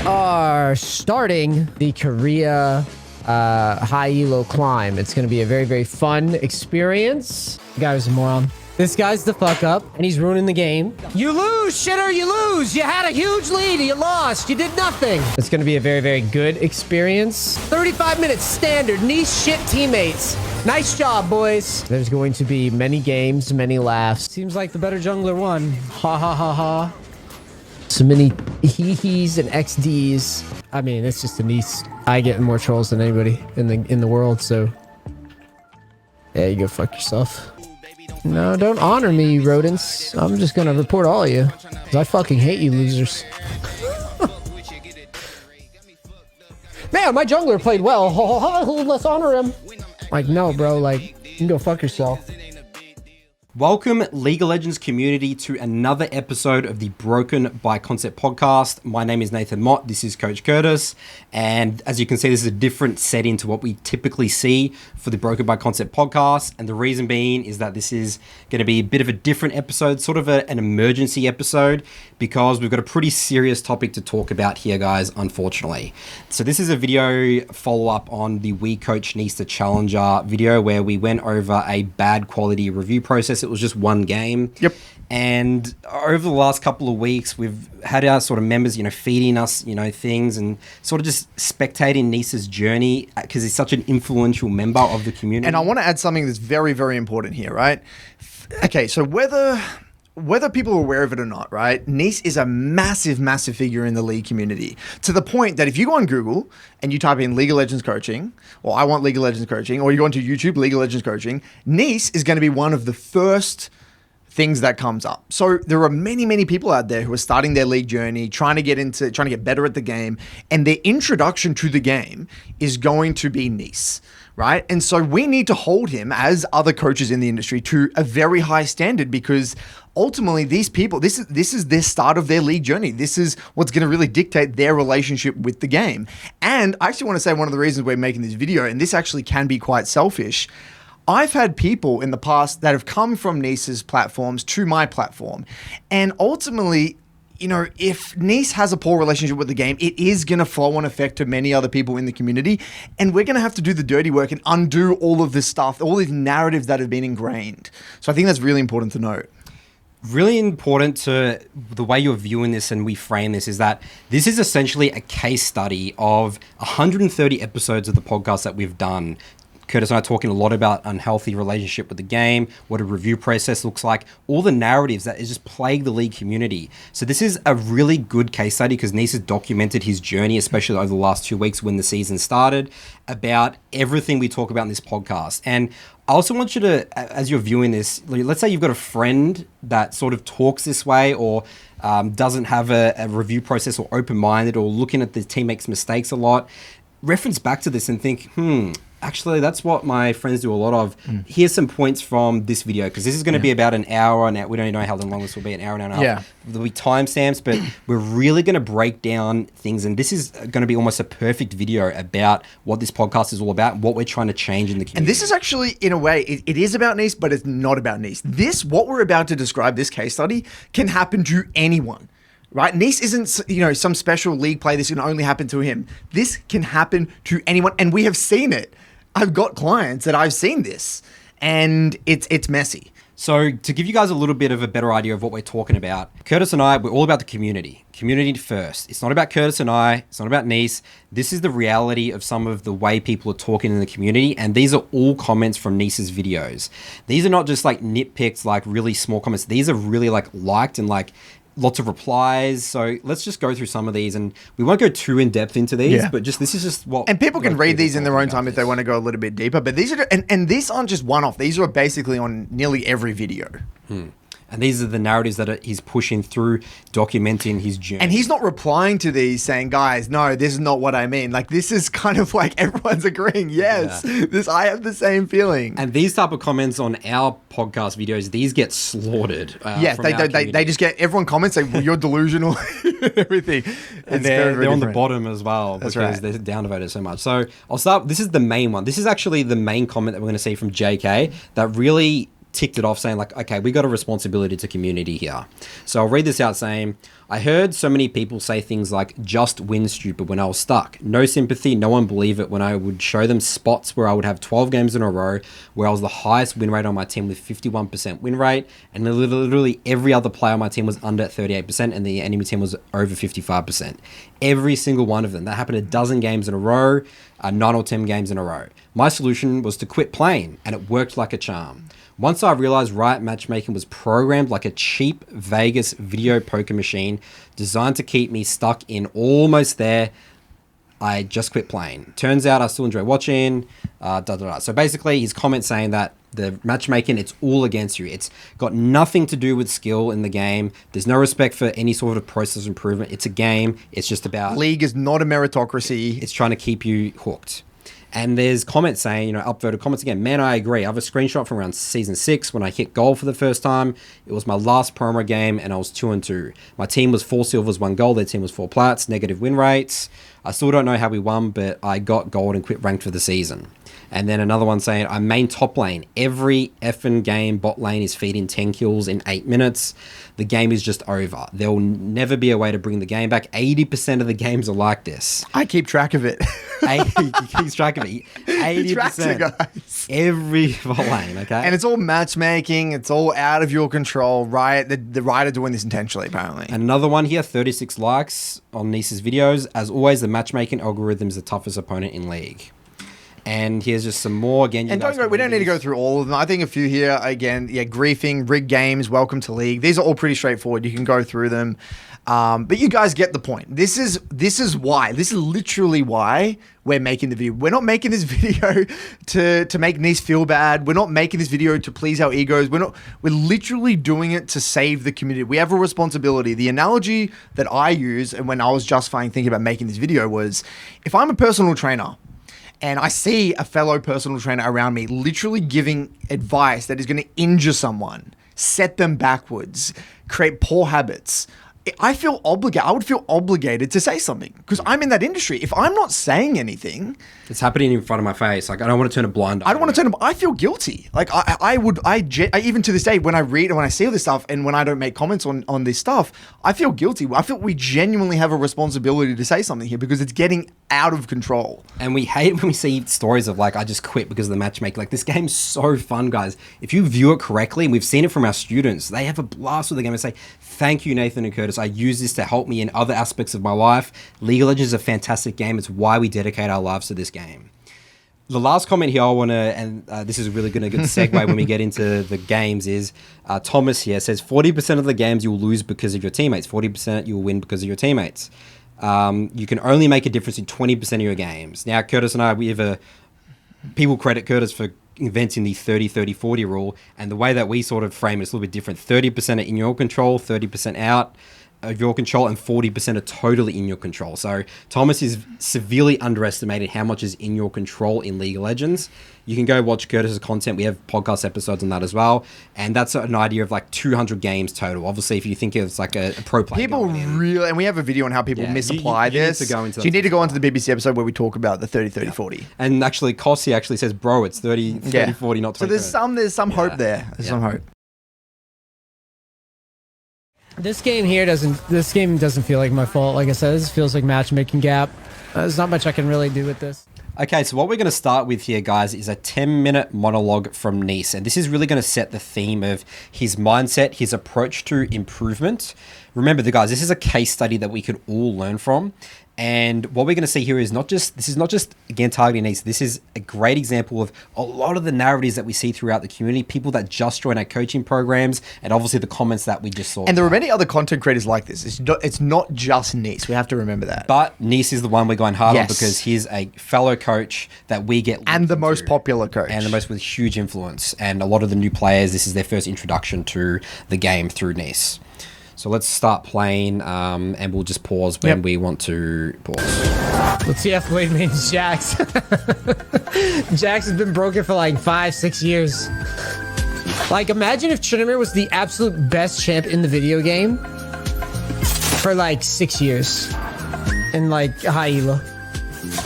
are starting the Korea high elo climb. It's going to be a very, very fun experience. The guy was a moron. This guy's the fuck up, and he's ruining the game. You lose, shitter, you lose. You had a huge lead, you lost. You did nothing. It's going to be a very, very good experience. 35 minutes standard, Neace shit teammates. Nice job, boys. There's going to be many games, many laughs. Seems like the better jungler won. Ha ha ha ha. So many hee-hees and XDs. I mean, it's just a Neace. I get more trolls than anybody in the world, so yeah, you go fuck yourself. No, don't honor me, you rodents. I'm just gonna report all of you, because I fucking hate you losers. Man, my jungler played well. Let's honor him. Like, no, bro, like, you can go fuck yourself. Welcome, League of Legends community, to another episode of the Broken by Concept podcast. My name is Nathan Mott. This is Coach Curtis. And as you can see, this is a different setting to what we typically see for the Broken by Concept podcast. And the reason being is that this is going to be a bit of a different episode, sort of an emergency episode, because we've got a pretty serious topic to talk about here, guys, unfortunately. So this is a video follow-up on the We Coach Neace the Challenger video where we went over a bad quality review process. It was just one game. Yep. And over the last couple of weeks, we've had our sort of members, feeding us, things and sort of just spectating Neace's journey because he's such an influential member of the community. And I want to add something that's very, very important here, right? Okay, so whether people are aware of it or not, right? Neace is a massive, massive figure in the League community, to the point that if you go on Google and you type in League of Legends coaching, or I want League of Legends coaching, or you go onto YouTube, League of Legends coaching, Neace is going to be one of the first things that comes up. So there are many, many people out there who are starting their League journey, trying to get better at the game, and their introduction to the game is going to be Neace. Right? And so we need to hold him, as other coaches in the industry, to a very high standard, because ultimately these people, this is their start of their League journey. This is what's going to really dictate their relationship with the game. And I actually want to say one of the reasons we're making this video, and this actually can be quite selfish, I've had people in the past that have come from Neace's platforms to my platform, and ultimately, if Neace has a poor relationship with the game, it is going to flow on effect to many other people in the community. And we're going to have to do the dirty work and undo all of this stuff, all these narratives that have been ingrained. So I think that's really important to note. Really important to the way you're viewing this and we frame this is that this is essentially a case study of 130 episodes of the podcast that we've done. Curtis and I are talking a lot about unhealthy relationship with the game, what a review process looks like, all the narratives that is just plague the League community. So this is a really good case study because Neace has documented his journey, especially over the last 2 weeks when the season started, about everything we talk about in this podcast. And I also want you to, as you're viewing this, let's say you've got a friend that sort of talks this way or doesn't have a review process or open-minded or looking at the team makes mistakes a lot, reference back to this and think, actually, that's what my friends do a lot of. Here's some points from this video, because this is going to be about an hour, and we don't know how long this will be, an hour and a half. Yeah. There'll be timestamps, but we're really going to break down things, and this is going to be almost a perfect video about what this podcast is all about, what we're trying to change in the community. And this is actually, in a way, it is about Neace, but it's not about Neace. What we're about to describe, this case study, can happen to anyone. Right? Neace isn't, some special League play. This can only happen to him. This can happen to anyone, and we have seen it. I've got clients that I've seen this, and it's messy. So to give you guys a little bit of a better idea of what we're talking about, Curtis and I, we're all about the community. Community first. It's not about Curtis and I. It's not about Neace. This is the reality of some of the way people are talking in the community, and these are all comments from Neace's videos. These are not just like nitpicks, like really small comments. These are really liked and lots of replies. So let's just go through some of these, and we won't go too in depth into these, but this is just what. And people can read these in their own time if they want to go a little bit deeper. But these are, and these aren't just one-off. These are basically on nearly every video. And these are the narratives that he's pushing through, documenting his journey. And he's not replying to these saying, guys, no, this is not what I mean. Like, this is kind of like everyone's agreeing. Yes, I have the same feeling. And these type of comments on our podcast videos, these get slaughtered. They just get, everyone comments saying, well, you're delusional, everything. And they're on the bottom as well. That's because they're downvoted so much. So I'll start, this is the main one. This is actually the main comment that we're going to see from JK that really ticked it off saying like, okay, we got a responsibility to community here. So I'll read this out saying, I heard so many people say things like just win stupid when I was stuck. No sympathy, no one believed it when I would show them spots where I would have 12 games in a row where I was the highest win rate on my team with 51% win rate, and literally every other player on my team was under 38% and the enemy team was over 55%. Every single one of them. That happened a dozen games in a row, 9 or 10 games in a row. My solution was to quit playing, and it worked like a charm. Once I realized Riot Matchmaking was programmed like a cheap Vegas video poker machine designed to keep me stuck in almost there, I just quit playing. Turns out I still enjoy watching, So basically his comment saying that the matchmaking, it's all against you. It's got nothing to do with skill in the game. There's no respect for any sort of process improvement. It's a game. It's just about... League is not a meritocracy. It's trying to keep you hooked. And there's comments saying, upvoted comments again. Man, I agree. I have a screenshot from around season 6 when I hit gold for the first time. It was my last promo game and I was 2-2. My team was 4 silvers, 1 gold. Their team was 4 plats, negative win rates. I still don't know how we won, but I got gold and quit ranked for the season. And then another one saying, I main top lane. Every effing game bot lane is feeding 10 kills in 8 minutes. The game is just over. There will never be a way to bring the game back. 80% of the games are like this. I keep track of it. He keeps track of it. 80%. Guys. Every bot lane, okay? And it's all matchmaking. It's all out of your control, right? The Riot are doing this intentionally, apparently. And another one here, 36 likes on Neace's videos. As always, the matchmaking algorithm is the toughest opponent in League. And here's just some more again. And we don't need to go through all of them. I think a few here again. Yeah, griefing, rig games, welcome to League. These are all pretty straightforward. You can go through them, but you guys get the point. This is why. This is literally why we're making the video. We're not making this video to make Neace feel bad. We're not making this video to please our egos. We're literally doing it to save the community. We have a responsibility. The analogy that I use, and when I was justifying thinking about making this video, was if I'm a personal trainer and I see a fellow personal trainer around me literally giving advice that is going to injure someone, set them backwards, create poor habits, I feel obligated. I would feel obligated to say something because I'm in that industry. If I'm not saying anything, it's happening in front of my face. Like I don't want to turn a blind eye. I don't want to turn. I feel guilty. Like I even to this day when I read and when I see all this stuff and when I don't make comments on this stuff, I feel guilty. I feel we genuinely have a responsibility to say something here because it's getting out of control. And we hate when we see stories of like I just quit because of the matchmaking. Like this game's so fun, guys. If you view it correctly, and we've seen it from our students, they have a blast with the game and say, "Thank you, Nathan and Curtis. I use this to help me in other aspects of my life." League of Legends is a fantastic game. It's why we dedicate our lives to this game. The last comment here I want to, and this is really going to get segue when we get into the games, is Thomas here says 40% of the games you'll lose because of your teammates. 40% you'll win because of your teammates. You can only make a difference in 20% of your games. Now, Curtis and I, people credit Curtis for inventing the 30-30-40 rule, and the way that we sort of frame it is a little bit different. 30% are in your control, 30% out of your control, and 40% are totally in your control. So Thomas is severely underestimated how much is in your control in League of Legends. You can go watch Curtis's content. We have podcast episodes on that as well. And that's an idea of like 200 games total. Obviously, if you think it's like a pro player. People really, and we have a video on how people misapply this. You need to go into the BBC episode where we talk about the 30-30-40. And actually, Kossi actually says, bro, it's 30-40, not 20. So there's some hope there. There's some hope. This game doesn't feel like my fault. Like I said, this feels like matchmaking gap. There's not much I can really do with this. Okay, so what we're going to start with here, guys, is a 10-minute monologue from Neace. And this is really going to set the theme of his mindset, his approach to improvement. Remember, guys, this is a case study that we could all learn from. And what we're going to see here is this is not just, again, targeting Neace. This is a great example of a lot of the narratives that we see throughout the community, people that just join our coaching programs, and obviously the comments that we just saw. And there are many other content creators like this. It's not just Neace. We have to remember that. But Neace is the one we're going hard on because he's a fellow coach that we get and the most popular coach. And the most with huge influence. And a lot of the new players, this is their first introduction to the game through Neace. So let's start playing, and we'll just pause when we want to pause. Let's see if Blade means Jax. Jax has been broken for like 5-6 years. Like, imagine if Trinamir was the absolute best champ in the video game for like 6 years in like high elo,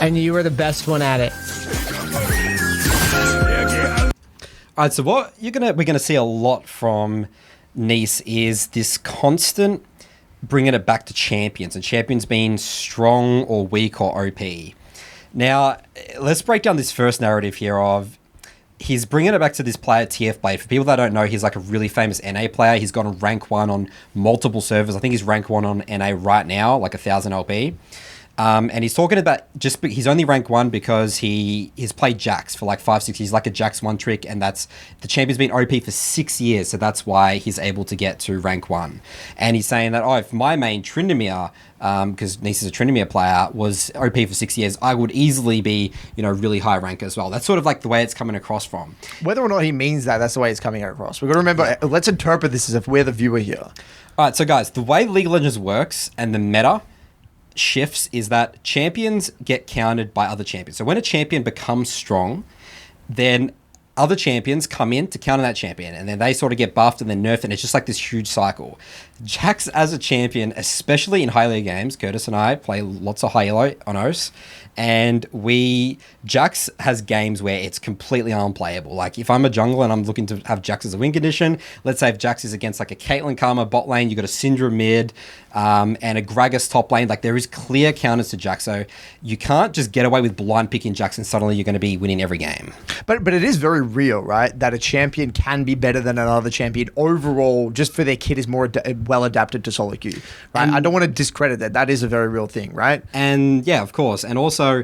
and you were the best one at it. All right, so what we're gonna see a lot from Neace is this constant bringing it back to champions, and champions being strong or weak or OP. Now, let's break down this first narrative here of he's bringing it back to this player, TF Blade. For people that don't know, he's like a really famous NA player. He's got on rank 1 on multiple servers. I think he's rank 1 on NA right now, like 1,000 LP. And he's talking about he's only rank 1 because he's played Jax for like 5-6 years. He's like a Jax 1 trick, and that's the champion's been OP for 6 years, so that's why he's able to get to rank 1. And he's saying that, if my main Tryndamere, because Neace is a Tryndamere player, was OP for 6 years, I would easily be, really high rank as well. That's sort of like the way it's coming across from. Whether or not he means that's the way it's coming across. We've got to remember, let's interpret this as if we're the viewer here. All right, so guys, the way League of Legends works and the meta shifts is that champions get countered by other champions. So when a champion becomes strong, then other champions come in to counter that champion, and then they sort of get buffed and then nerfed, and it's just like this huge cycle. Jax as a champion, especially in high elo games, Curtis and I play lots of high elo on OS, and Jax has games where it's completely unplayable. Like if I'm a jungler and I'm looking to have Jax as a win condition, let's say if Jax is against like a Caitlyn Karma bot lane, you've got a Syndra mid, and a Gragas top lane, like there is clear counters to Jax. So you can't just get away with blind picking Jax and suddenly you're going to be winning every game. But it is very real, right? That a champion can be better than another champion overall, just for their kit is more well adapted to SoloQ, right? And I don't want to discredit that. That is a very real thing, right? And yeah, of course. And also,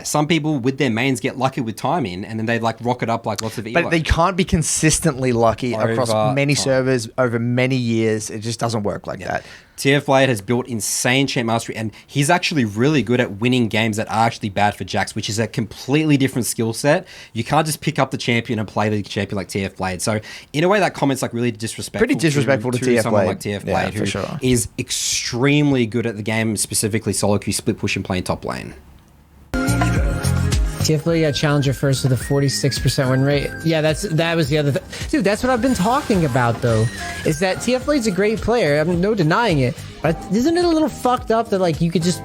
some people with their mains get lucky with timing, and then they like rocket up like lots of elo. But they can't be consistently lucky across many servers over many years. It just doesn't work like that. TF Blade has built insane champ mastery, and he's actually really good at winning games that are actually bad for Jax, which is a completely different skill set. You can't just pick up the champion and play the champion like TF Blade. So in a way, that comment's like really disrespectful. Pretty disrespectful to TF someone Blade. like TF Blade, who is extremely good at the game, specifically SoloQ, split push and playing top lane. TF Blade got challenger first with a 46% win rate. Yeah, that was the other thing. Dude, that's what I've been talking about, though, is that TF Blade's a great player. I'm no denying it. But isn't it a little fucked up that, like, you could just,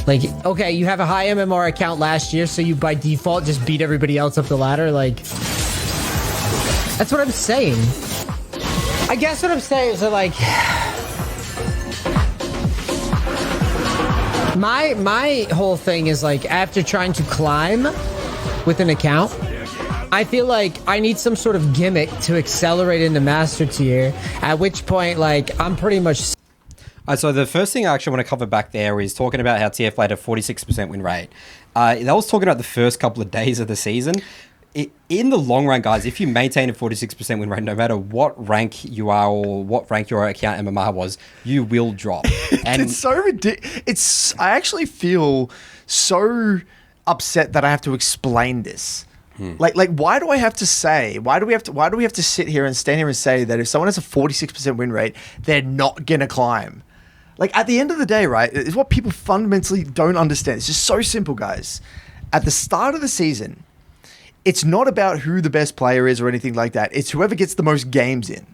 like, okay, you have a high MMR account last year, so you, by default, just beat everybody else up the ladder? Like, that's what I'm saying. I guess what I'm saying is that, like, my whole thing is like after trying to climb with an account, I feel like I need some sort of gimmick to accelerate into master tier, at which point like I'm pretty much... So the first thing I actually want to cover back there is talking about how TF Blade had a 46% win rate. That was talking about the first couple of days of the season. In the long run, guys, if you maintain a 46% win rate, no matter what rank you are or what rank your account MMR was, you will drop. And it's so ridiculous. I actually feel so upset that I have to explain this. Like, why do I have to say? Why do we have to sit here and stand here and say that if someone has a 46% win rate, they're not gonna climb? Like, at the end of the day, right? It's what people fundamentally don't understand. It's just so simple, guys. At the start of the season, it's not about who the best player is or anything like that. It's whoever gets the most games in,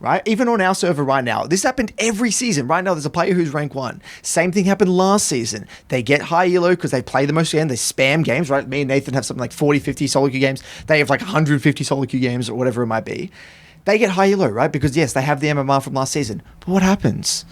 right? Even on our server right now, this happened every season. Right now, there's a player who's rank 1. Same thing happened last season. They get high elo because they play the most games. They spam games, right? Me and Nathan have something like 40, 50 SoloQ games. They have like 150 SoloQ games or whatever it might be. They get high elo, right? Because yes, they have the MMR from last season. But what happens?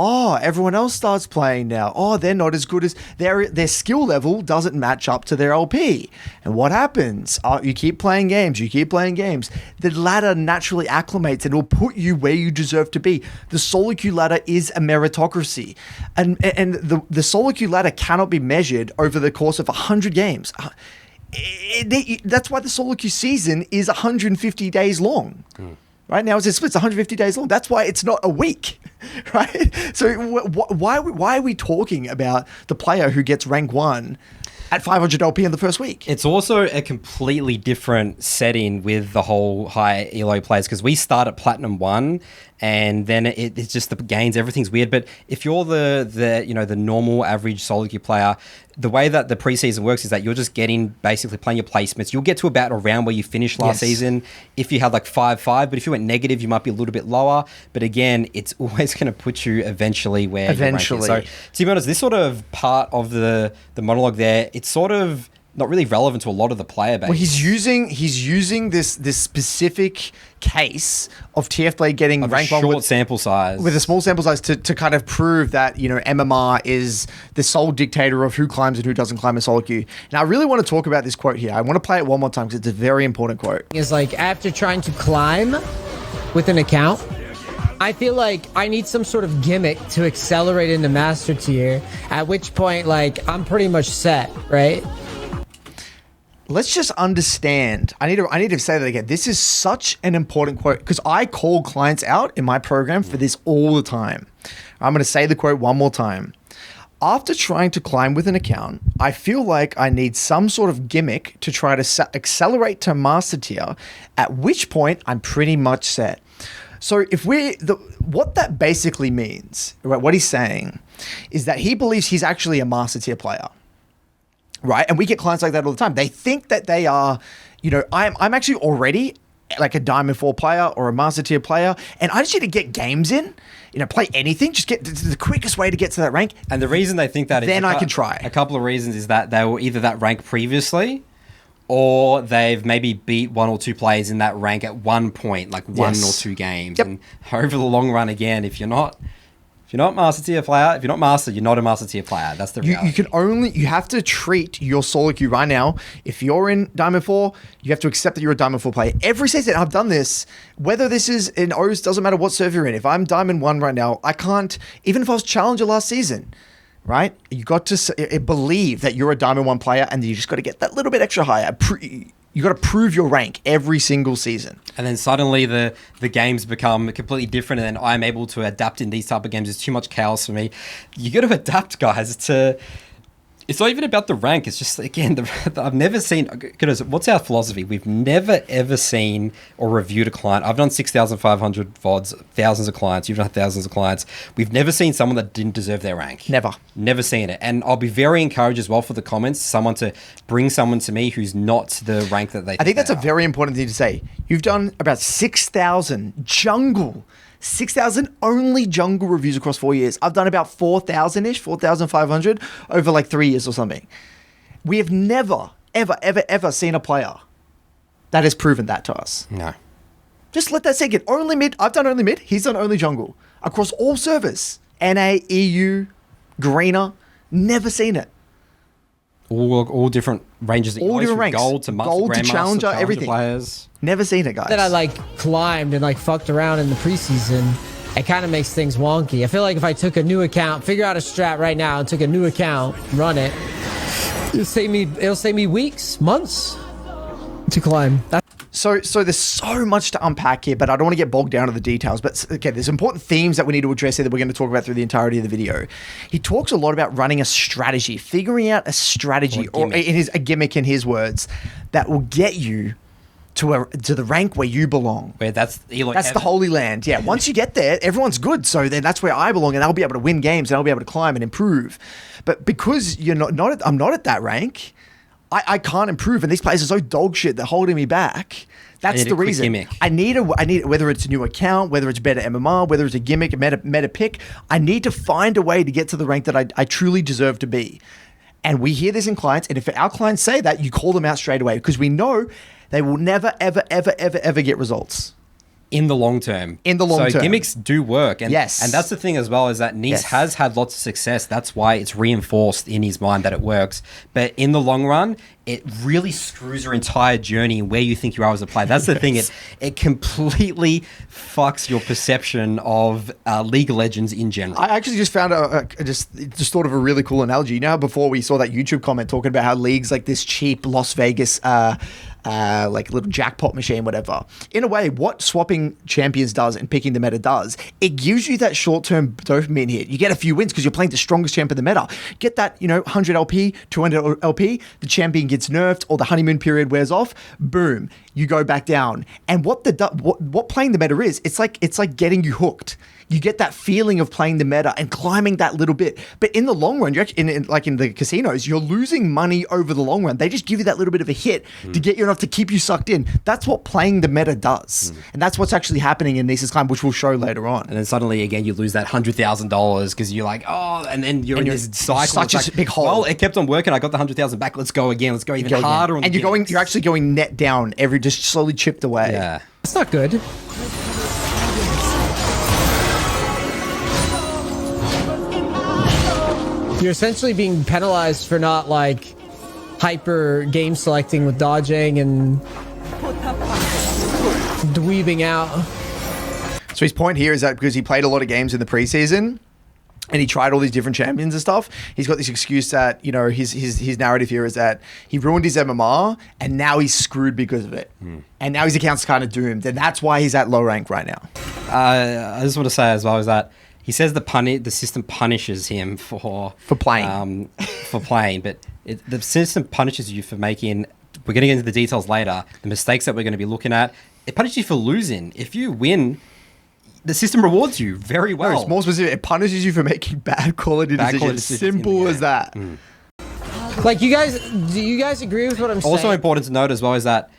Oh, everyone else starts playing now. Oh, they're not as good as their skill level doesn't match up to their LP. And what happens? Oh, you keep playing games. The ladder naturally acclimates and will put you where you deserve to be. The SoloQ ladder is a meritocracy. And the SoloQ ladder cannot be measured over the course of 100 games. That's why the SoloQ season is 150 days long. Right now, it's 150 days long. That's why it's not a week, right? So why are we talking about the player who gets rank 1 at 500 LP in the first week? It's also a completely different setting with the whole high elo players, because we start at Platinum 1 and then it's just the gains, everything's weird. But if you're the normal average SoloQ player, the way that the preseason works is that you're just basically playing your placements. You'll get to about around where you finished last season if you had like 5-5, but if you went negative, you might be a little bit lower. But again, it's always going to put you eventually where you're ranking. So to be honest, this sort of part of the monologue there, it's sort of not really relevant to a lot of the player base. Well, he's using this specific case of TF Blade getting of ranked a one short sample size. with a small sample size to kind of prove that, you know, MMR is the sole dictator of who climbs and who doesn't climb in SoloQ. Now, I really want to talk about this quote here. I want to play it one more time because it's a very important quote. Is like, after trying to climb with an account, I feel like I need some sort of gimmick to accelerate into master tier, at which point, like, I'm pretty much set, right? Let's just understand. I need to say that again. This is such an important quote because I call clients out in my program for this all the time. I'm going to say the quote one more time. After trying to climb with an account, I feel like I need some sort of gimmick to try to accelerate to master tier, at which point I'm pretty much set. So what that basically means, right, what he's saying is that he believes he's actually a master tier player. Right. And we get clients like that all the time. They think that they are, you know, I'm actually already like a Diamond 4 player or a Master Tier player. And I just need to get games in, you know, play anything, just get the quickest way to get to that rank. And the reason they think that is then I can try. A couple of reasons is that they were either that rank previously or they've maybe beat one or two players in that rank at one point, like one or two games. Yep. And over the long run, again, if you're not Master Tier player, if you're not Master, you're not a Master Tier player. That's the reality. You have to treat your SoloQ right now. If you're in Diamond 4, you have to accept that you're a Diamond 4 player. Every season, I've done this, whether this is in O's, doesn't matter what server you're in. If I'm Diamond 1 right now, I can't, even if I was Challenger last season, right? You got to believe that you're a Diamond 1 player and you just got to get that little bit extra higher. You got to prove your rank every single season. And then suddenly the games become completely different, and then I'm able to adapt in these type of games. It's too much chaos for me. You got to adapt, guys, it's not even about the rank. It's just, again, I've never seen... Goodness, what's our philosophy? We've never, ever seen or reviewed a client. I've done 6,500 VODs, thousands of clients. You've done thousands of clients. We've never seen someone that didn't deserve their rank. Never. Never seen it. And I'll be very encouraged as well for the comments, someone to bring someone to me who's not the rank that they I think that's a very important thing to say. You've done about 6,000 jungle 6,000 only jungle reviews across 4 years. I've done about 4,000-ish, 4,500 over like 3 years or something. We have never, ever seen a player that has proven that to us. No. Just let that sink in. Only mid. I've done only mid. He's done only jungle. Across all servers. NA, EU, Greener. Never seen it. All different ranges. All different ranks. Gold to master, gold to challenger, everything. Players. Never seen it, guys. That I like climbed and like fucked around in the preseason. It kind of makes things wonky. I feel like if I took a new account, figure out a strat right now, and took a new account, run it, it'll save me weeks, months to climb. So there's so much to unpack here, but I don't want to get bogged down to the details. But okay, there's important themes that we need to address here that we're going to talk about through the entirety of the video. He talks a lot about running a strategy, figuring out a strategy, or a gimmick in his words, that will get you to the rank where you belong. Where that's the Holy Land. Yeah, once you get there, everyone's good. So then that's where I belong, and I'll be able to win games, and I'll be able to climb and improve. But because I'm not at that rank, I can't improve, and these players are so dog shit, they're holding me back. That's the reason. Gimmick. I need whether it's a new account, whether it's better MMR, whether it's a gimmick, a meta pick. I need to find a way to get to the rank that I truly deserve to be. And we hear this in clients, and if our clients say that, you call them out straight away because we know they will never, ever get results. In the long term. So gimmicks do work. And, yes. And that's the thing as well, is that Neace has had lots of success. That's why it's reinforced in his mind that it works. But in the long run, it really screws your entire journey and where you think you are as a player. That's the thing. It completely fucks your perception of League of Legends in general. I actually just found just thought of a really cool analogy. You know how before we saw that YouTube comment talking about how League's like this cheap Las Vegas like little jackpot machine, whatever. In a way, what swapping champions does and picking the meta does, it gives you that short-term dopamine hit. You get a few wins because you're playing the strongest champ in the meta. Get that, 100 LP, 200 LP, the champion gets nerfed or the honeymoon period wears off, boom, you go back down. And what playing the meta is, it's like getting you hooked. You get that feeling of playing the meta and climbing that little bit. But in the long run, you're actually, like in the casinos, you're losing money over the long run. They just give you that little bit of a hit to get you enough enough to keep you sucked in. That's what playing the meta does. And that's what's actually happening in Neace's Climb, which we'll show later on. And then suddenly, again, you lose that $100,000 because you're like, oh, and then you're in this cycle. Such it's a big hole. Well, it kept on working. I got the 100,000 back. Let's go again. Let's go even harder. On and the you're actually going net down just slowly chipped away. Yeah. That's not good. You're essentially being penalized for not like hyper game selecting with dodging and dweebing out. So his point here is that because he played a lot of games in the preseason and he tried all these different champions and stuff, he's got this excuse that, you know, his narrative here is that he ruined his MMR and now he's screwed because of it. And now his account's kind of doomed. And that's why he's at low rank right now. I just want to say as well is that he says the system punishes him for playing. But the system punishes you for making, we're going to get into the details later, the mistakes that we're going to be looking at. It punishes you for losing. If you win, the system rewards you very well. No, it's more specific. It punishes you for making bad quality decisions. Simple as that. Like, do you guys agree with what I'm saying? Also important to note as well is that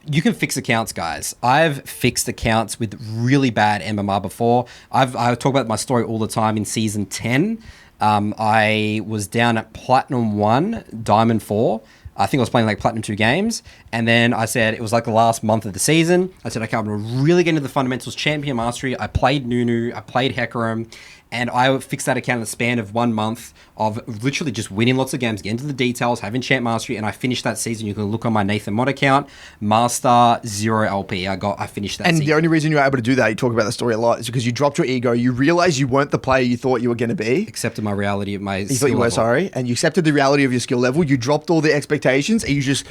you can fix accounts, guys. I've fixed accounts with really bad MMR before. I talk about my story all the time in season 10. I was down at Platinum 1, Diamond 4. I think I was playing like Platinum 2 games. And then I said, it was like the last month of the season. I said, okay, I'm going to really get into the fundamentals, champion mastery. I played Nunu, I played Hecarim, and I fixed that account in the span of 1 month of literally just winning lots of games, getting into the details, having champ mastery, and I finished that season. You can look on my Nathan Mod account, Master 0 LP. I finished that season. And the only reason you were able to do that, you talk about the story a lot, is because you dropped your ego. You realized you weren't the player you thought you were going to be. Accepted my reality of my You thought you were, sorry. And you accepted the reality of your skill level. You dropped all the expectations, and you just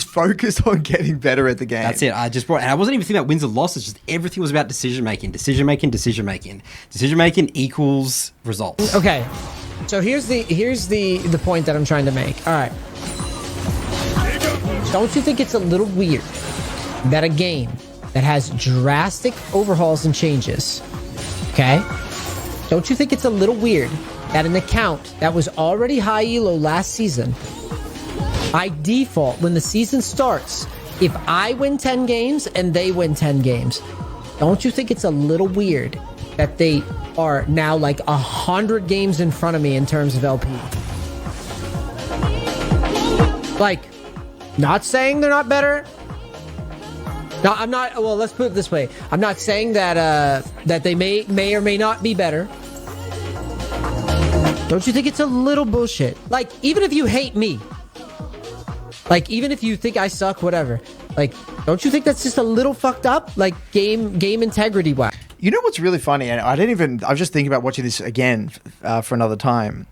focused on getting better at the game. That's it. And I wasn't even thinking about wins and losses. Just everything was about decision making. Decision making equals results. Okay, so here's the point that I'm trying to make. All right, don't you think it's a little weird that a game that has drastic overhauls and changes, okay? Don't you think it's a little weird that an account that was already high elo last season, by default, when the season starts, if I win 10 games and they win 10 games, don't you think it's a little weird that they are now like 100 games in front of me in terms of LP? Like, not saying they're not better. No, I'm not. Well, let's put it this way. I'm not saying that that they may or may not be better. Don't you think it's a little bullshit? Like, even if you hate me, like, even if you think I suck, whatever, like, don't you think that's just a little fucked up? Like, game integrity wise. You know what's really funny? And I was just thinking about watching this again for another time.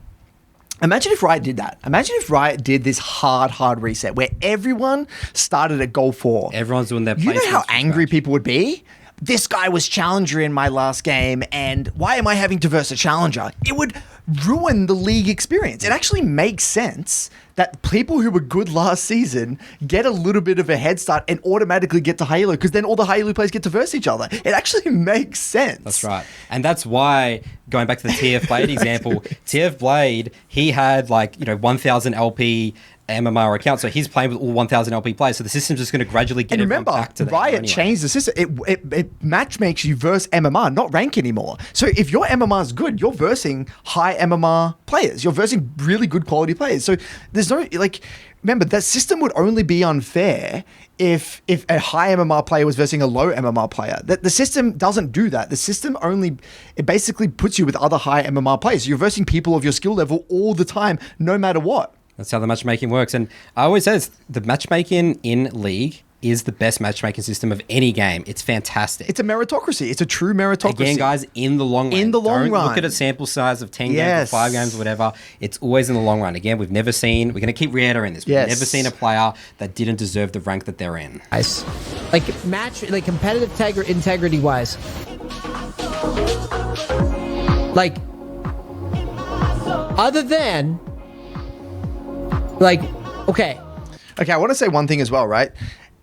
Imagine if Riot did that. Imagine if Riot did this hard reset where everyone started at goal 4. Everyone's doing their You know how placements from angry scratch. people would be? This guy was challenger in my last game, and why am I having to verse a challenger? It would ruin the league experience. It actually makes sense that people who were good last season get a little bit of a head start and automatically get to Halo, because then all the Halo players get to verse each other. It actually makes sense. That's right. And that's why, going back to the TF Blade example, TF Blade, he had 1,000 LP MMR account, so he's playing with all 1,000 LP players. So the system's just going to gradually get everyone back to that. Riot anyway. changed the system. It match makes you verse MMR, not rank anymore. So if your MMR is good, you're versing high MMR players. You're versing really good quality players. So there's no remember, that system would only be unfair if a high MMR player was versing a low MMR player. The system doesn't do that. The system it basically puts you with other high MMR players. You're versing people of your skill level all the time, no matter what. That's how the matchmaking works. And I always say the matchmaking in League is the best matchmaking system of any game. It's fantastic. It's a meritocracy. It's a true meritocracy. Again, guys, in the long run. In the long Don't run. look at a sample size of 10 games or 5 games or whatever. It's always in the long run. Again, we're going to keep reiterating this. We've never seen a player that didn't deserve the rank that they're in. Nice. Competitive integrity wise. Other than... okay. Okay, I want to say one thing as well, right?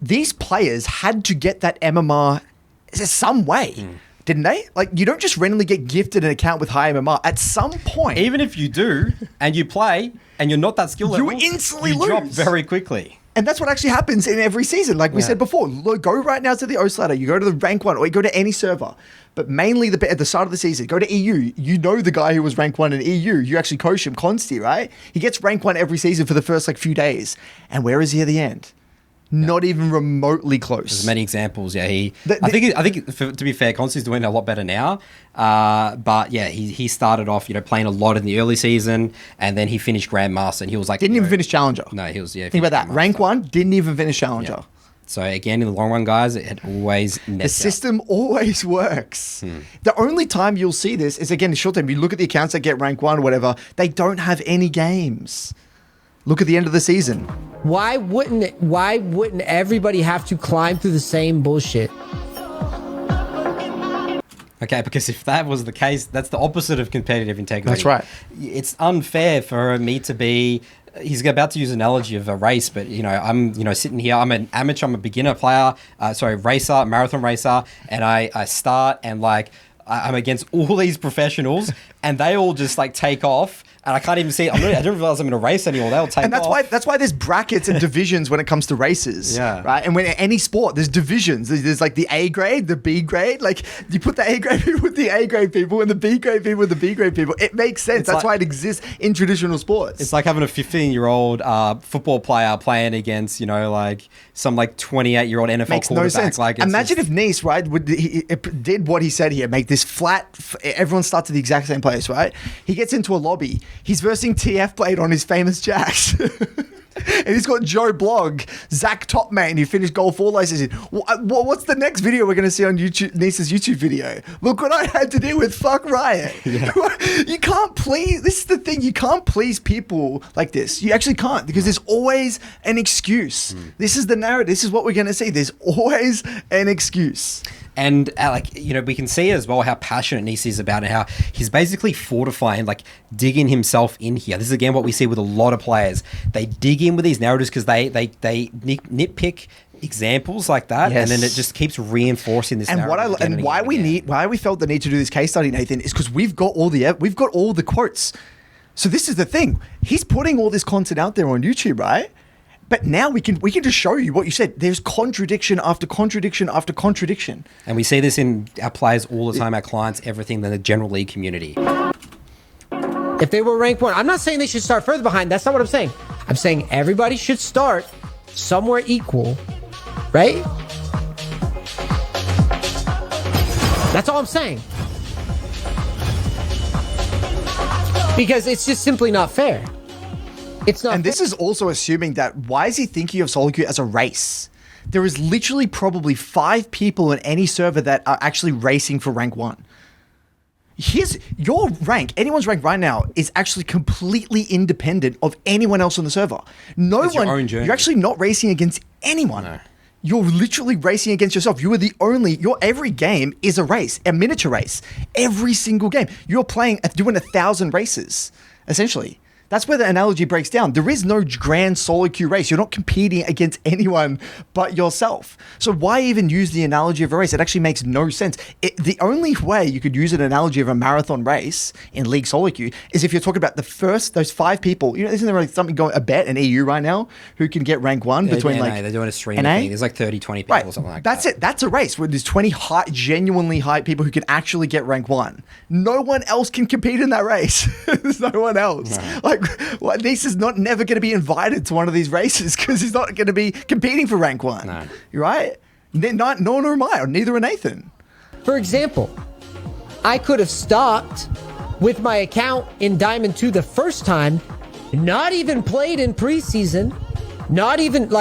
These players had to get that MMR some way, didn't they? You don't just randomly get gifted an account with high MMR. At some point... Even if you do, and you play, and you're not that skill level, instantly you drop lose. very quickly. And that's what actually happens in every season. Like we said before, go right now to the OS ladder. You go to the rank 1 or you go to any server. But mainly at the start of the season, go to EU. You know the guy who was rank 1 in EU. You actually coach him, Consti, right? He gets rank 1 every season for the first like few days. And where is he at the end? Not even remotely close. There's many examples. Yeah, I think to be fair, Consti's doing a lot better now. But yeah, he started off, playing a lot in the early season, and then he finished Grandmaster, and he was like, didn't even finish Challenger. No, he was Think about that. Rank 1 didn't even finish Challenger. Yeah. So again, in the long run, guys, it always nets the system always works. The only time you'll see this is again in short term. You look at the accounts that get rank 1 or whatever, they don't have any games. Look at the end of the season. Why wouldn't everybody have to climb through the same bullshit? Okay, because if that was the case, that's the opposite of competitive integrity. That's right. It's unfair for me to be... He's about to use an analogy of a race, but I'm sitting here. I'm an amateur. I'm a beginner player. Racer, marathon racer, and I start and I'm against all these professionals, and they all just take off. And I can't even see. I don't realize I'm in a race anymore. They'll take off. And that's why there's brackets and divisions when it comes to races. Yeah. Right. And when any sport, there's divisions. There's like the A grade, the B grade. Like you put the A grade people with the A grade people and the B grade people with the B grade people. It makes sense. That's why it exists in traditional sports. It's like having a 15-year-old football player playing against, some 28-year-old NFL makes quarterback. No sense. Imagine if Neace, right, did what he said here, make this flat. Everyone starts at the exact same place, right? He gets into a lobby. He's versing TF Blade on his famous jacks. And he's got Joe Blog, Zach Topman, who finished gold 4 laces in. What's the next video we're going to see on YouTube? Neace's YouTube video. Look what I had to do with fuck Riot. Yeah. You can't please. This is the thing. You can't please people like this. You actually can't, because there's always an excuse. This is the narrative. This is what we're going to see. There's always an excuse. And we can see as well how passionate Neace is about it, how he's basically fortifying, digging himself in here. This is again what we see with a lot of players. They dig in with these narratives because they nitpick examples like that, and then it just keeps reinforcing this. And why we felt the need to do this case study, Nathan, is because we've got all the quotes. So this is the thing. He's putting all this content out there on YouTube, right? But now we can just show you what you said. There's contradiction after contradiction after contradiction. And we see this in our players all the time, our clients, everything, in the general league community. If they were rank 1, I'm not saying they should start further behind. That's not what I'm saying. I'm saying everybody should start somewhere equal, right? That's all I'm saying. Because it's just simply not fair. It's not. And this is also assuming that why is he thinking of SoloQ as a race? There is literally probably 5 people in any server that are actually racing for rank 1. Your rank, anyone's rank right now, is actually completely independent of anyone else on the server. It's your own journey. You're actually not racing against anyone. No. You're literally racing against yourself. You are every game is a race, a miniature race. Every single game. You're doing 1,000 races, essentially. That's where the analogy breaks down. There is no grand SoloQ race. You're not competing against anyone but yourself. So why even use the analogy of a race? It actually makes no sense. The only way you could use an analogy of a marathon race in League SoloQ is if you're talking about those 5 people. Isn't there something going, a bet in EU right now who can get rank 1 between they're doing a streaming thing. There's 30, 20 people or something like that. That's it. That's a race where there's 20 genuinely high people who can actually get rank 1. No one else can compete in that race. There's no one else. No. Neace is never going to be invited to one of these races because he's not going to be competing for rank 1. No. Right? Nor am I, or neither are Nathan. For example, I could have stopped with my account in Diamond 2 the first time, not even played in preseason, not even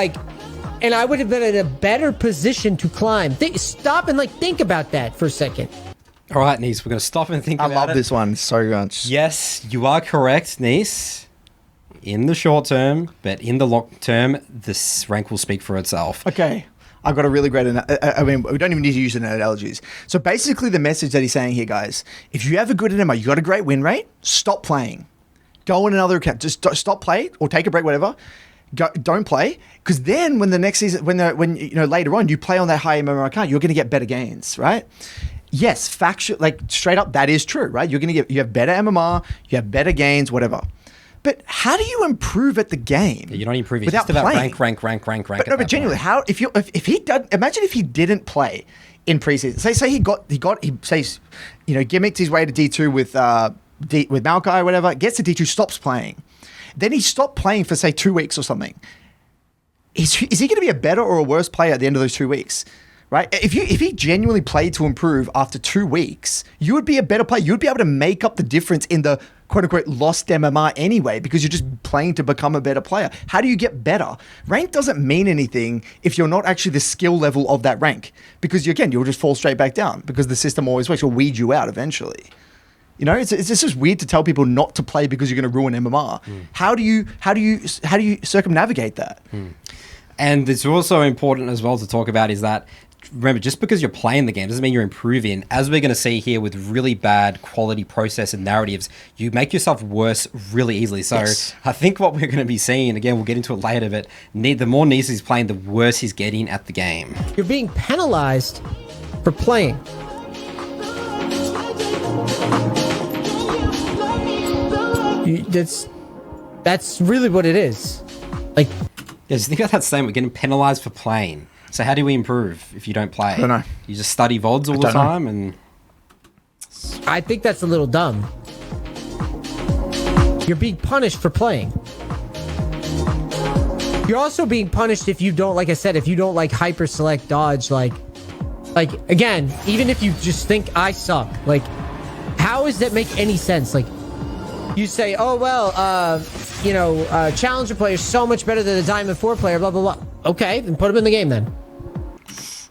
and I would have been in a better position to climb. Stop and think about that for a second. All right, Neace, we're going to stop and think about it. I love this one so much. Yes, you are correct, Neace. In the short term, but in the long term, this rank will speak for itself. Okay. I've got a really great... we don't even need to use any analogies. So basically the message that he's saying here, guys, if you have a good MMO, you got a great win rate, stop playing. Go on another account. Just stop play or take a break, whatever. Don't play, because then when the next season, when later on you play on that high MMO account, you're going to get better gains, right? Yes, straight up, that is true, right? You have better MMR, you have better gains, whatever. But how do you improve at the game? You don't improve. It's without just about playing? rank. But genuinely, how if he did, imagine if he didn't play in preseason. Say he gimmicked his way to D2 with Maokai or whatever. Gets to D2, stops playing. Then he stopped playing for say 2 weeks or something. Is he going to be a better or a worse player at the end of those 2 weeks? Right? If he genuinely played to improve after 2 weeks, you would be a better player. You'd be able to make up the difference in the quote unquote lost MMR anyway, because you're just playing to become a better player. How do you get better? Rank doesn't mean anything if you're not actually the skill level of that rank, because you'll just fall straight back down because the system always works. Will weed you out eventually. You know, it's just weird to tell people not to play because you're going to ruin MMR. How do you circumnavigate that? And it's also important as well to talk about is that, remember, just because you're playing the game doesn't mean you're improving. As we're going to see here with really bad quality process and narratives, you make yourself worse really easily. So yes. I think what we're going to be seeing, again, we'll get into it later, but the more Neace he's playing, the worse he's getting at the game. You're being penalized for playing. That's really what it is. Like, yeah, just think about that statement. We're getting penalized for playing. So how do we improve if you don't play? I don't know. You just study VODs all the time, and I think that's a little dumb. You're being punished for playing. You're also being punished if you don't, like I said, if you don't like hyper select dodge, like again, even if you just think I suck, like, how does that make any sense? Like, you say, oh well, challenger player is so much better than a Diamond 4 player, blah blah blah. Okay, then put him in the game then.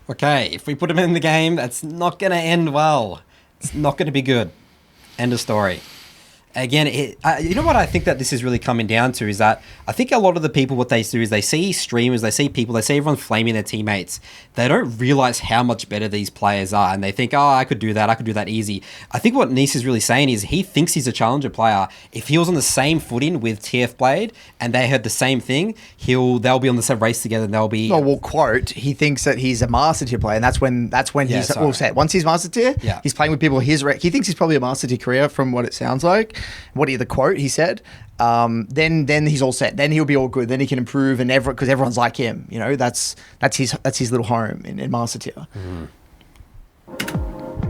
Okay, if we put him in the game, that's not going to end well. It's not going to be good. End of story. Again, you know what I think that this is really coming down to is that I think a lot of the people, what they do is they see streamers, they see people, they see everyone flaming their teammates. They don't realize how much better these players are. And they think, oh, I could do that easy. I think what Neace is really saying is he thinks he's a challenger player. If he was on the same footing with TF Blade and they heard the same thing, they'll be on the same race together and they'll be... Oh, well, quote, he thinks that he's a master tier player, and that's when he's all set. Once he's master tier, he's playing with people he thinks he's probably a master tier career from what it sounds like. The quote he said, then he's all set. Then he'll be all good. Then he can improve, and because everyone's like him. You know, that's his little home in master tier.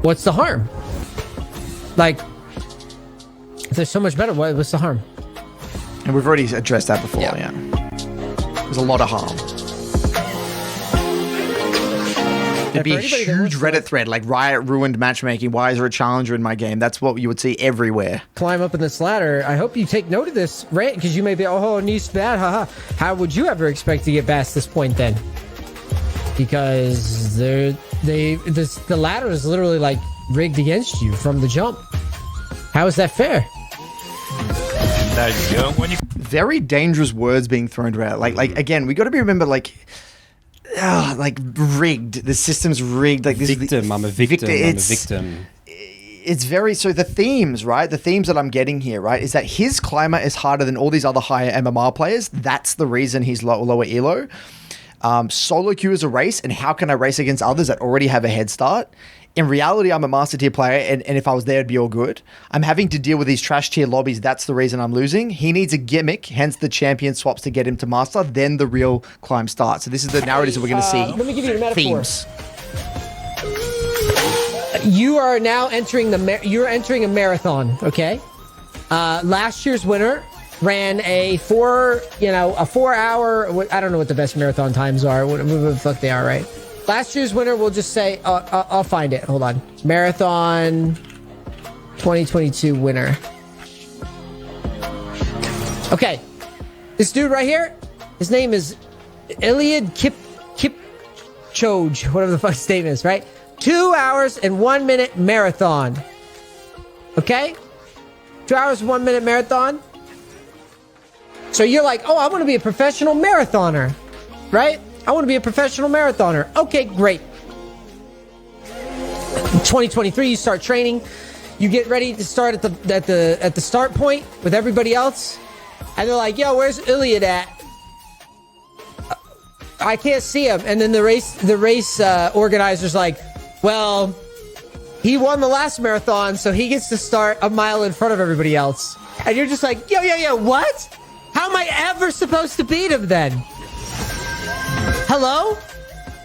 What's the harm? Like, if they're so much better, what's the harm? And we've already addressed that before. Yeah. There's a lot of harm. There'd be a huge Reddit thread like Riot ruined matchmaking. Why is there a challenger in my game? That's what you would see everywhere. Climb up in this ladder. I hope you take note of this, right? Because you may be, oh, Neace bad, haha. How would you ever expect to get past this point then? Because the ladder is literally like rigged against you from the jump. How is that fair? There you go. Very dangerous words being thrown around. Like again, we got to remember rigged. The system's rigged. Like this. Victim. I'm a victim. I'm a victim. It's very so. The themes, right? The themes that I'm getting here, right, is that his climber is harder than all these other higher MMR players. That's the reason he's lower elo. SoloQ is a race, and how can I race against others that already have a head start? In reality, I'm a master tier player, and if I was there, it'd be all good. I'm having to deal with these trash tier lobbies. That's the reason I'm losing. He needs a gimmick, hence the champion swaps to get him to master. Then the real climb starts. So this is the narratives that we're going to see. Let me give you a metaphor. Themes. You are now entering you're entering a marathon. Okay. Last year's winner ran a 4 hour. I don't know what the best marathon times are. What the fuck they are, right? Last year's winner, we'll just say, I'll find it. Hold on. Marathon 2022 winner. Okay. This dude right here, his name is Iliad Kipchoge, whatever the fuck his name is, right? 2 hours and 1 minute marathon. Okay? 2 hours and 1 minute marathon. So you're like, oh, I want to be a professional marathoner, right? I want to be a professional marathoner. Okay, great. 2023, you start training. You get ready to start at the start point with everybody else, and they're like, "Yo, where's Iliad at? I can't see him." And then the race organizer's like, "Well, he won the last marathon, so he gets to start a mile in front of everybody else." And you're just like, yo, what? How am I ever supposed to beat him then? Hello?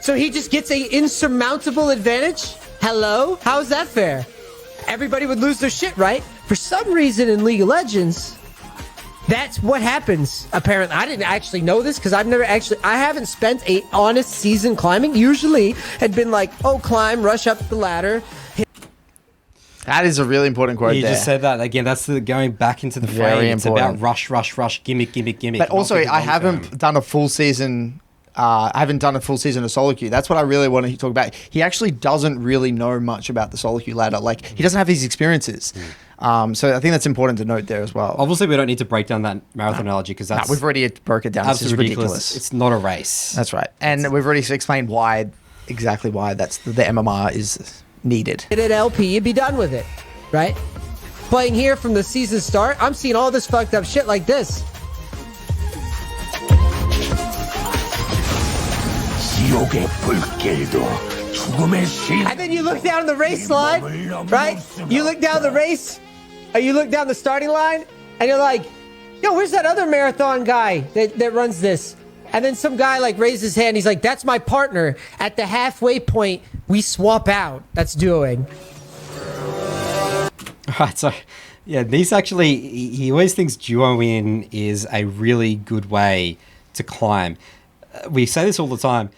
So he just gets a insurmountable advantage? Hello? How is that fair? Everybody would lose their shit, right? For some reason in League of Legends, that's what happens, apparently. I didn't actually know this because I haven't spent a honest season climbing. Usually had been like, oh, climb, rush up the ladder. That is a really important quote You there. just said that. Again, that's going back into the frame. Very It's important. about rush, gimmick. But also, I haven't done a full season. I haven't done a full season of SoloQ. That's what I really want to talk about. He actually doesn't really know much about the SoloQ ladder. Like, he doesn't have these experiences. So I think that's important to note there as well. Obviously, we don't need to break down that marathon analogy because that's we've already broke it down. This is absolutely ridiculous. It's not a race. That's right. And we've already explained exactly why that's the MMR is needed. At LP, you'd be done with it, right? Playing here from the season start, I'm seeing all this fucked up shit like this. And then you look down the race line, right? You look down the race, or you look down the starting line, and you're like, yo, where's that other marathon guy that runs this? And then some guy like raises his hand. He's like, that's my partner. At the halfway point, we swap out. That's doing. Right, so yeah, Neace actually, he always thinks duoing is a really good way to climb. We say this all the time.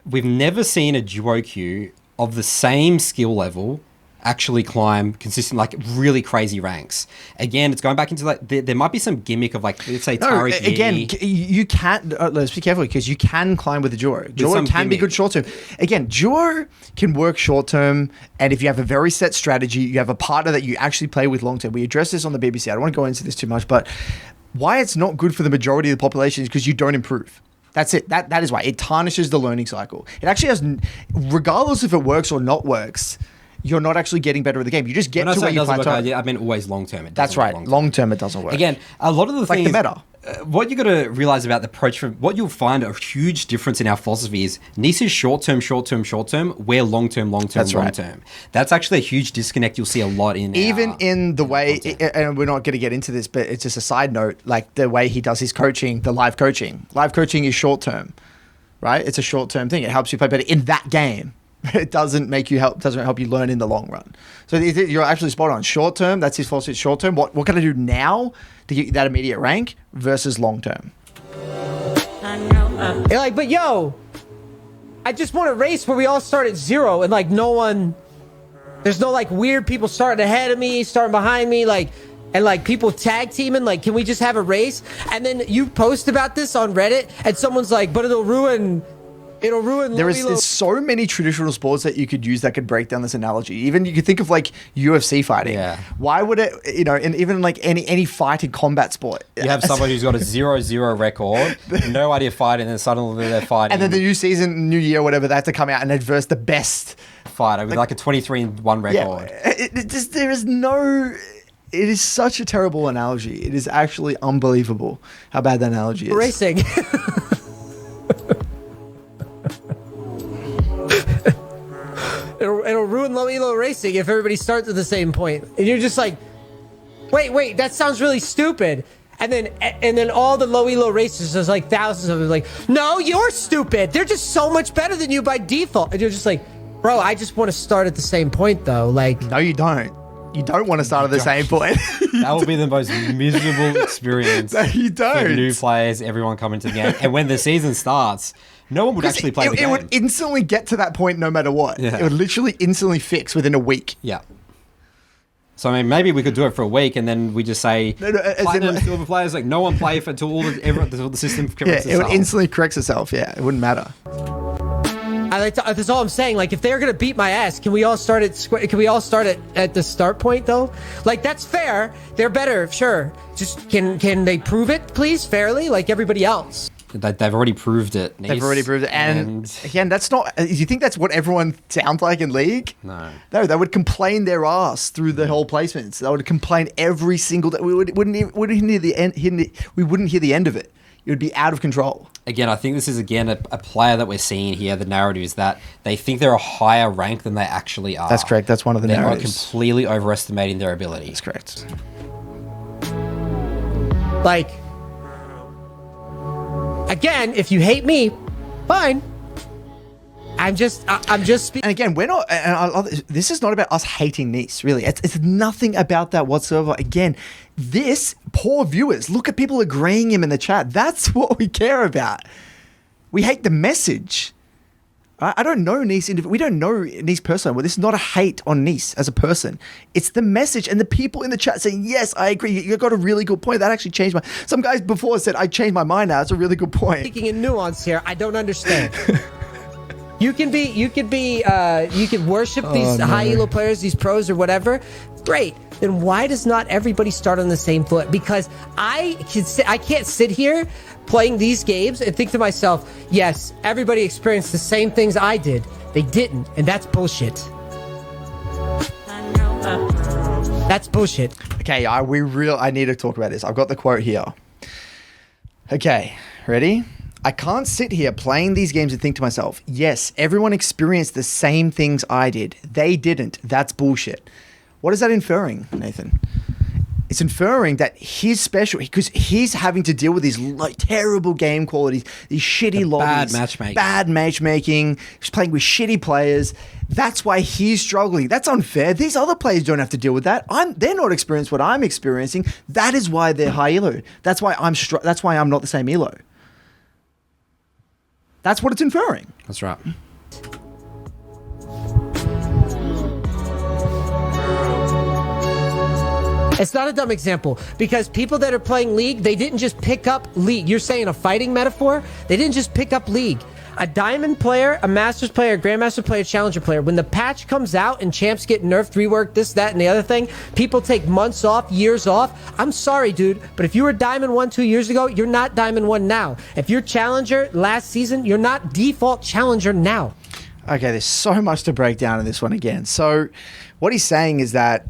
We've never seen a duo queue of the same skill level actually climb consistent, like really crazy ranks. Again, it's going back into like, there might be some gimmick of like, let's say Tariq. Again, you can't, let's be careful because you can climb with a duo. Duo can be good short term. Again, duo can work short term. And if you have a very set strategy, you have a partner that you actually play with long term. We addressed this on the BBC. I don't want to go into this too much, but why it's not good for the majority of the population is because you don't improve. That's it. That is why. It tarnishes the learning cycle. It actually has, regardless if it works or not works, you're not actually getting better at the game. You just get to where you plateau. I mean, always long term. That's right. Long term, it doesn't work. Again, a lot of the things, like the meta. What you got to realize about the approach from what you'll find a huge difference in our philosophy is Neace is short term. We're long term. That's right. That's actually a huge disconnect. You'll see a lot in in the way, content. and we're not going to get into this, but it's just a side note. Like the way he does his coaching, the live coaching. Live coaching is short term, right? It's a short term thing. It helps you play better in that game. It doesn't help you learn in the long run. So you're actually spot on. Short term, that's his philosophy. Short term, what can I do now to get that immediate rank versus long term? You're like, but yo, I just want a race where we all start at 0 and like there's no like weird people starting ahead of me, starting behind me, like, and like people tag teaming. Like, can we just have a race? And then you post about this on Reddit and someone's like, but it'll ruin. There's so many traditional sports that you could use that could break down this analogy. Even you could think of like UFC fighting. Yeah. Why would it, and even like any fighting combat sport. You have someone who's got a 0-0 record, no idea fighting, and then suddenly they're fighting. And then the new season, new year, whatever, they have to come out and adverse the best fighter with like a 23-1 record. Yeah, it is such a terrible analogy. It is actually unbelievable how bad that analogy is. Racing. It'll ruin low elo racing if everybody starts at the same point. And you're just like, wait, that sounds really stupid. And then all the low elo racers, there's like thousands of them, like, no, you're stupid. They're just so much better than you by default. And you're just like, bro, I just want to start at the same point though. Like, no, you don't. You don't want to start at the same point. That will be the most miserable experience. No, you don't. For new players, everyone coming to the game. And when the season starts, no one would actually play the game. It would instantly get to that point no matter what. Yeah. It would literally instantly fix within a week. Yeah. So, I mean, maybe we could do it for a week and then we just say, platinum, silver players, like, no one play for until all the system corrects itself. Yeah, it would instantly correct itself. Yeah, it wouldn't matter. That's all I'm saying. Like, if they're gonna beat my ass, can we all start at the start point though? Like, that's fair. They're better, sure. Just can they prove it, please, fairly, like everybody else? They've already proved it. They've already proved it. And again, that's not. You think that's what everyone sounds like in League? No. No, they would complain their ass through the whole placements. They would complain every single day. We wouldn't hear the end. We wouldn't hear the end of it. It would be out of control. Again, I think this is, a player that we're seeing here. The narrative is that they think they're a higher rank than they actually are. That's correct. That's one of the narratives. They are completely overestimating their ability. That's correct. Like, again, if you hate me, fine. I'm just And again, we're not. And I love this. This is not about us hating Neace. Really, it's nothing about that whatsoever. Again, this poor viewers look at people agreeing him in the chat. That's what we care about. We hate the message. I don't know Neace. We don't know Neace personally. Well, this is not a hate on Neace as a person. It's the message and the people in the chat saying, yes, I agree. You got a really good point. That actually changed some guys before said, I changed my mind now. It's a really good point. Speaking in nuance here, I don't understand. You can worship these high elo players, these pros or whatever. Great. Then why does not everybody start on the same foot? Because I can't sit here playing these games and think to myself, yes, everybody experienced the same things I did. They didn't, and that's bullshit. That's bullshit. Okay, I need to talk about this. I've got the quote here. Okay, ready? I can't sit here playing these games and think to myself, yes, everyone experienced the same things I did. They didn't. That's bullshit. What is that inferring, Nathan? It's inferring that he's special because he's having to deal with these terrible game qualities, these shitty lobbies. Bad matchmaking. He's playing with shitty players. That's why he's struggling. That's unfair. These other players don't have to deal with that. They're not experiencing what I'm experiencing. That is why they're high elo. That's why I'm not the same elo. That's what it's inferring. That's right. It's not a dumb example because people that are playing League, they didn't just pick up League. You're saying a fighting metaphor? They didn't just pick up League. A Diamond player, a Masters player, a Grandmaster player, Challenger player, when the patch comes out and champs get nerfed, reworked, this, that, and the other thing, people take months off, years off. I'm sorry, dude, but if you were Diamond 1 2 years ago, you're not Diamond 1 now. If you're Challenger last season, you're not default Challenger now. Okay, there's so much to break down in this one again. So what he's saying is that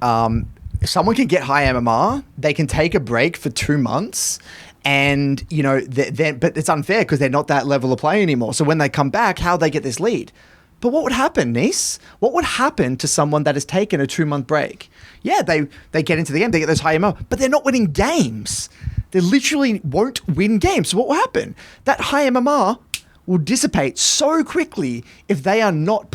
if someone can get high MMR, they can take a break for 2 months. And, but it's unfair because they're not that level of play anymore. So when they come back, how they get this lead? But what would happen, Neace? What would happen to someone that has taken a 2-month break? Yeah, they get into the game, they get those high MMR, but they're not winning games. They literally won't win games. So what will happen? That high MMR will dissipate so quickly if they are not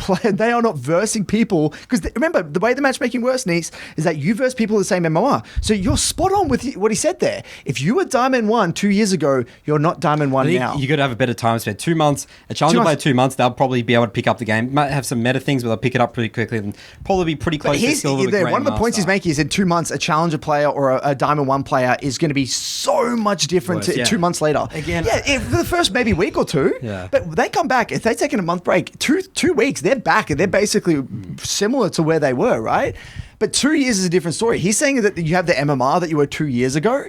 versing people. Because remember, the way the matchmaking works, Neace, is that you verse people with the same MMR. So you're spot on with what he said there. If you were Diamond 1 2 years ago, you're not Diamond 1 now. You got to have a better time spent. 2 months. A Challenger player 2 months, they'll probably be able to pick up the game. Might have some meta things, but they'll pick it up pretty quickly and probably be pretty close to Silver. One of the points he's making is in 2 months, a Challenger player or a Diamond 1 player is going to be so much different 2 months later. Again, for the first maybe week or two. Yeah. But they come back. If they've taken a month break, two weeks, they're back and they're basically similar to where they were, right? But 2 years is a different story. He's saying that you have the MMR that you were 2 years ago.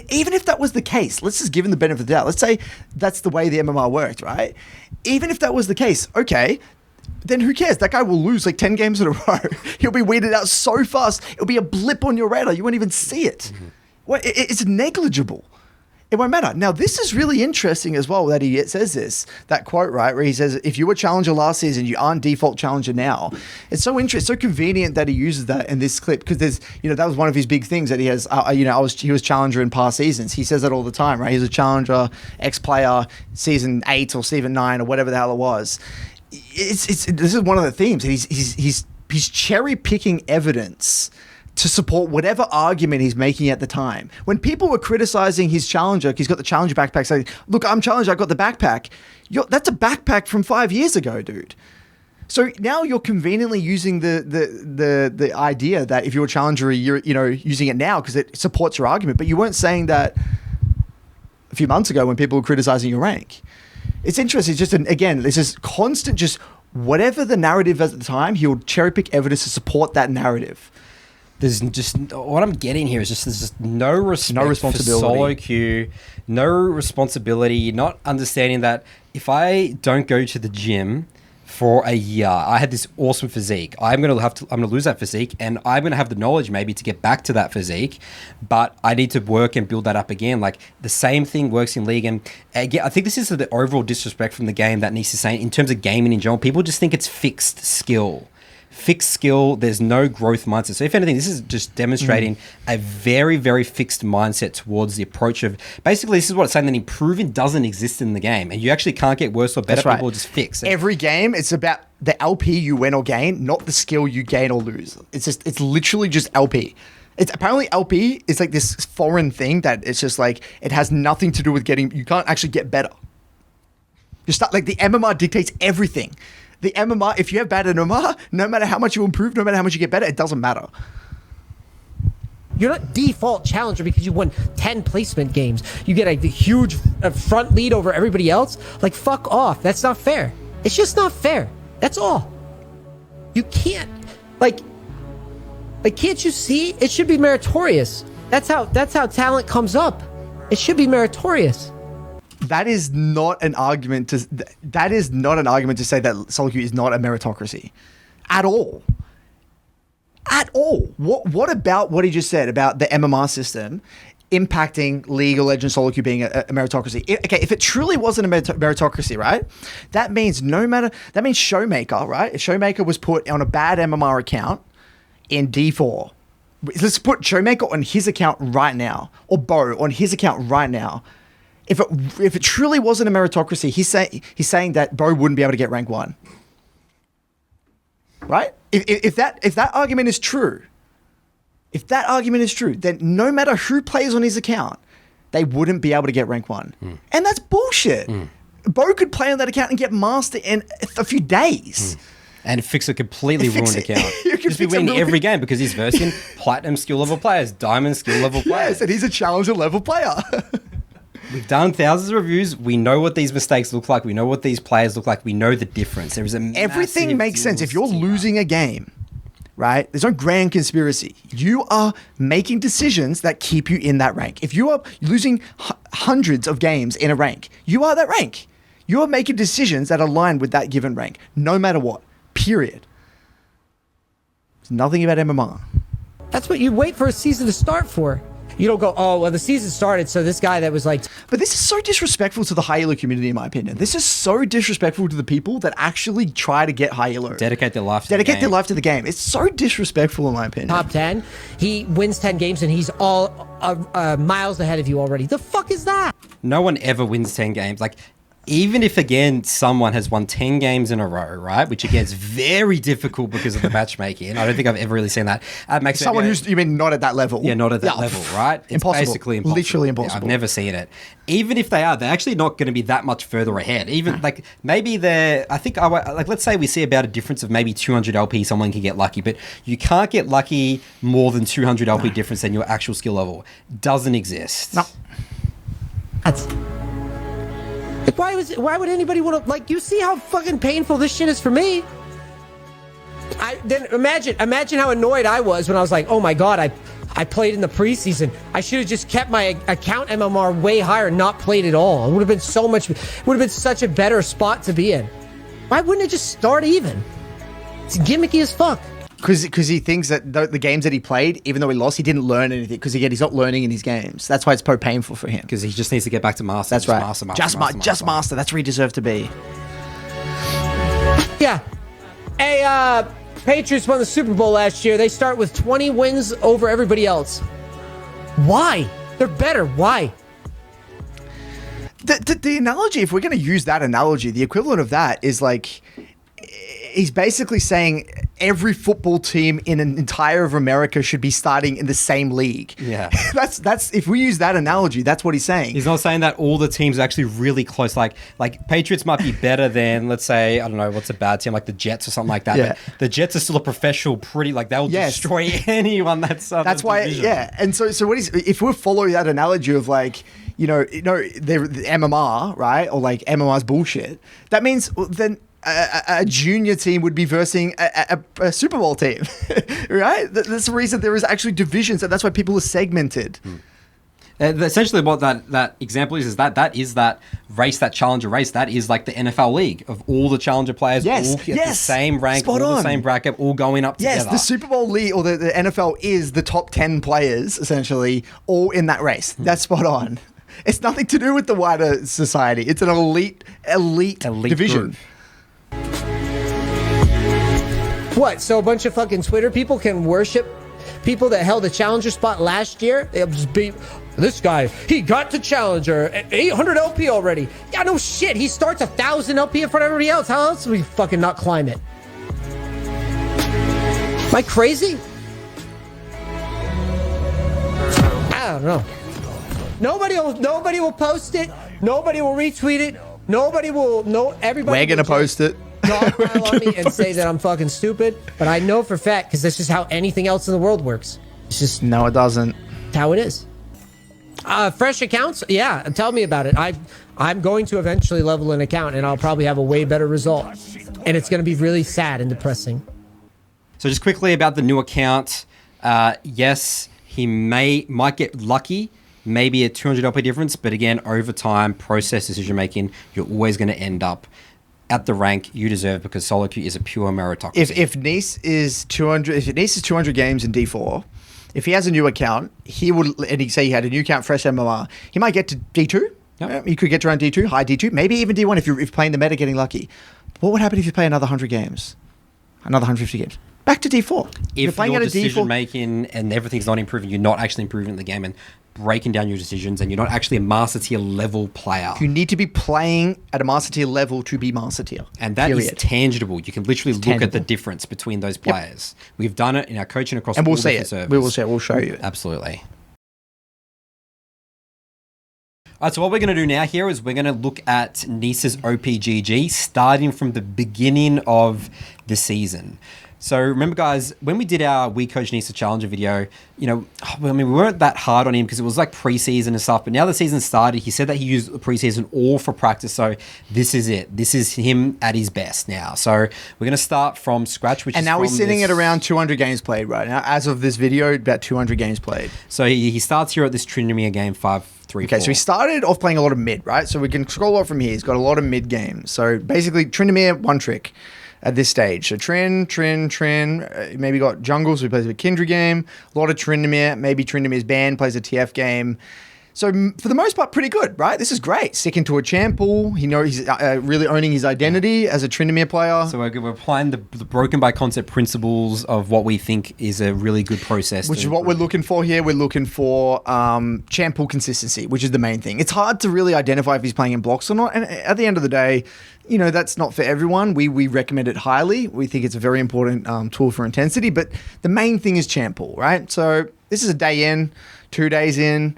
Even if that was the case, let's just give him the benefit of the doubt. Let's say that's the way the MMR worked, right? Even if that was the case, okay, then who cares? That guy will lose like 10 games in a row. He'll be weeded out so fast. It'll be a blip on your radar. You won't even see it. It's negligible. It won't matter. Now, this is really interesting as well that he says that quote, right, where he says, if you were Challenger last season, you aren't default Challenger now. It's so interesting, so convenient that he uses that in this clip because there's, that was one of his big things that he has, he was Challenger in past seasons. He says that all the time, right? He's a Challenger, ex-player, season 8 or season 9 or whatever the hell it was. This is one of the themes. He's cherry-picking evidence to support whatever argument he's making at the time. When people were criticizing his Challenger, he's got the Challenger backpack, saying, look, I'm Challenger, I got the backpack. That's a backpack from 5 years ago, dude. So now you're conveniently using the idea that if you're a Challenger, you're using it now because it supports your argument, but you weren't saying that a few months ago when people were criticizing your rank. It's interesting. It's just, this is constant, just whatever the narrative is at the time, he'll cherry pick evidence to support that narrative. There's just what I'm getting here is there's just no responsibility for SoloQ, no responsibility, not understanding that if I don't go to the gym for a year, I had this awesome physique. I'm gonna lose that physique, and I'm gonna have the knowledge maybe to get back to that physique, but I need to work and build that up again. Like the same thing works in League, and again, I think this is the overall disrespect from the game that Neace is saying in terms of gaming in general. People just think it's fixed skill. fixed skill. There's no growth mindset. So if anything, this is just demonstrating a very, very fixed mindset towards the approach of, basically this is what it's saying, that improving doesn't exist in the game, and you actually can't get worse or better. That's right. People will just fix. Every game, it's about the LP you win or gain, not the skill you gain or lose. It's literally just LP. It's apparently LP is like this foreign thing that it's just like, it has nothing to do with you can't actually get better. You start, like, the MMR dictates everything. The MMR, if you have bad MMR, no matter how much you improve, no matter how much you get better, it doesn't matter. You're not default challenger because you won 10 placement games. You get a huge front lead over everybody else. Like, fuck off. That's not fair. It's just not fair. That's all. You can't, like, can't you see? It should be meritorious. That's how talent comes up. It should be meritorious. That is not an argument to say that SoloQ is not a meritocracy at all. At all. What about what he just said about the MMR system impacting League of Legends SoloQ being a meritocracy? If it truly wasn't a meritocracy, right? That means Showmaker, right? If Showmaker was put on a bad MMR account in D4, let's put Showmaker on his account right now, or Bo on his account right now. If it truly wasn't a meritocracy, he's saying that Bo wouldn't be able to get rank 1. Right? If that argument is true, then no matter who plays on his account, they wouldn't be able to get rank 1. And that's bullshit. Bo could play on that account and get master in a few days. And fix a completely ruined account. You can just be winning every game because he's versing platinum skill level players, diamond skill level players. Yes, and he's a challenger level player. We've done thousands of reviews. We know what these mistakes look like. We know what these players look like. We know the difference. There is everything makes sense. If you're losing a game, right? There's no grand conspiracy. You are making decisions that keep you in that rank. If you are losing hundreds of games in a rank, you are that rank. You are making decisions that align with that given rank, no matter what. Period. There's nothing about MMR. That's what you wait for a season to start for. You don't go, oh, well, the season started, so this guy that was like... But this is so disrespectful to the high elo community, in my opinion. This is so disrespectful to the people that actually try to get high elo. Dedicate their life to the game. It's so disrespectful, in my opinion. Top 10, he wins 10 games and he's all miles ahead of you already. The fuck is that? No one ever wins 10 games. Like, even if, again, someone has won 10 games in a row, right? Which, again, is very difficult because of the matchmaking. I don't think I've ever really seen that. Makes someone who's, you mean, not at that level? Yeah, not at that level, right? It's impossible. Basically impossible. Literally impossible. Yeah, I've never seen it. Even if they are, they're actually not going to be that much further ahead. Even, like, maybe they're... let's say we see about a difference of maybe 200 LP, someone can get lucky, but you can't get lucky more than 200 LP difference than your actual skill level. Doesn't exist. No. That's... Why would anybody want to, like, you see how fucking painful this shit is for me? Then imagine how annoyed I was when I was like, oh my god, I played in the preseason. I should have just kept my account MMR way higher, not played at all. It would have been such a better spot to be in. Why wouldn't it just start even? It's gimmicky as fuck. Because he thinks that the games that he played, even though he lost, he didn't learn anything. Because again, he's not learning in his games. That's why it's so painful for him. Because he just needs to get back to master. That's right. Just master. That's where he deserved to be. Yeah. Hey, Patriots won the Super Bowl last year. They start with 20 wins over everybody else. Why? They're better. Why? The analogy, if we're going to use that analogy, the equivalent of that is like... He's basically saying every football team in an entire of America should be starting in the same league. Yeah. that's if we use that analogy, that's what he's saying. He's not saying that all the teams are actually really close. Like Patriots might be better than, let's say, I don't know, what's a bad team, like the Jets or something like that. Yeah. But the Jets are still a professional, they'll destroy anyone that's That's why, division. Yeah. And so if we follow that analogy of like, the MMR, right? Or like MMR's bullshit, that means then a junior team would be versing a Super Bowl team, right? That's the reason there is actually divisions, and that's why people are segmented. Essentially, what that example is that is that race, that challenger race. That is like the NFL league of all the challenger players, all at the same rank, all the same bracket, all going up together. Yes, the Super Bowl league or the NFL is the top 10 players, essentially, all in that race. That's spot on. It's nothing to do with the wider society. It's an elite division. Group. What? So a bunch of fucking Twitter people can worship people that held a challenger spot last year? They'll just be, this guy, he got to challenger at 800 LP already. Yeah, no shit. He starts 1,000 LP in front of everybody else. How else would we fucking not climb it? Am I crazy? I don't know. Nobody will post it. Nobody will retweet it. Nobody will. No, everybody. We're gonna post it. Pile on me and say that I'm fucking stupid, but I know for a fact because this is how anything else in the world works. It's just No, it doesn't. how it is. Fresh accounts, yeah. Tell me about it. I'm going to eventually level an account, and I'll probably have a way better result, and it's going to be really sad and depressing. So just quickly about the new account. Yes, he might get lucky, maybe a 200 LP difference, but again, over time, process decision making, you're always going to end up at the rank you deserve because SoloQ is a pure meritocracy. If Neace is 200, if Neace is 200 games in D4, if he has a new account, he would, and he say he had a new account, fresh MMR, he might get to D2. Yep. He could get to around D2, high D2, maybe even D1 if you're playing the meta, getting lucky. But what would happen if you play another 100 games, another 150 games? Back to D4. If your decision making and everything's not improving, you're not actually improving the game and breaking down your decisions, and you're not actually a master tier level player. You need to be playing at a master tier level to be master tier. And that is tangible. You can literally look at the difference between those players. Yep. We've done it in our coaching across all different servers. We will see it. We'll show you it. Absolutely. All right, so what we're going to do now here is we're going to look at Neace's OPGG starting from the beginning of the season. So remember, guys, when we did our We Coach Neace Challenger video, you know, I mean, we weren't that hard on him because it was like preseason and stuff. But now the season started, he said that he used the preseason all for practice. So this is it. This is him at his best now. So we're going to start from scratch. And now we're sitting at around 200 games played right now. As of this video, about 200 games played. So he starts here at this Trinity game 5-3-4. Okay, so he started off playing a lot of mid, right? So we can scroll up from here. He's got a lot of mid games. So basically, Tryndamere, one trick at this stage. So Trin, maybe got jungle, so he plays a Kindred game. A lot of Tryndamere, maybe Tryndamere's banned, plays a TF game. So for the most part, pretty good, right? This is great. Sticking to a champ pool. He knows he's really owning his identity as a Tryndamere player. So we're applying the broken by concept principles of what we think is a really good process. Which is what we're looking for here. We're looking for champ pool consistency, which is the main thing. It's hard to really identify if he's playing in blocks or not. And at the end of the day, you know, that's not for everyone. We recommend it highly. We think it's a very important tool for intensity. But the main thing is champ pool, right? So this is a day in, 2 days in.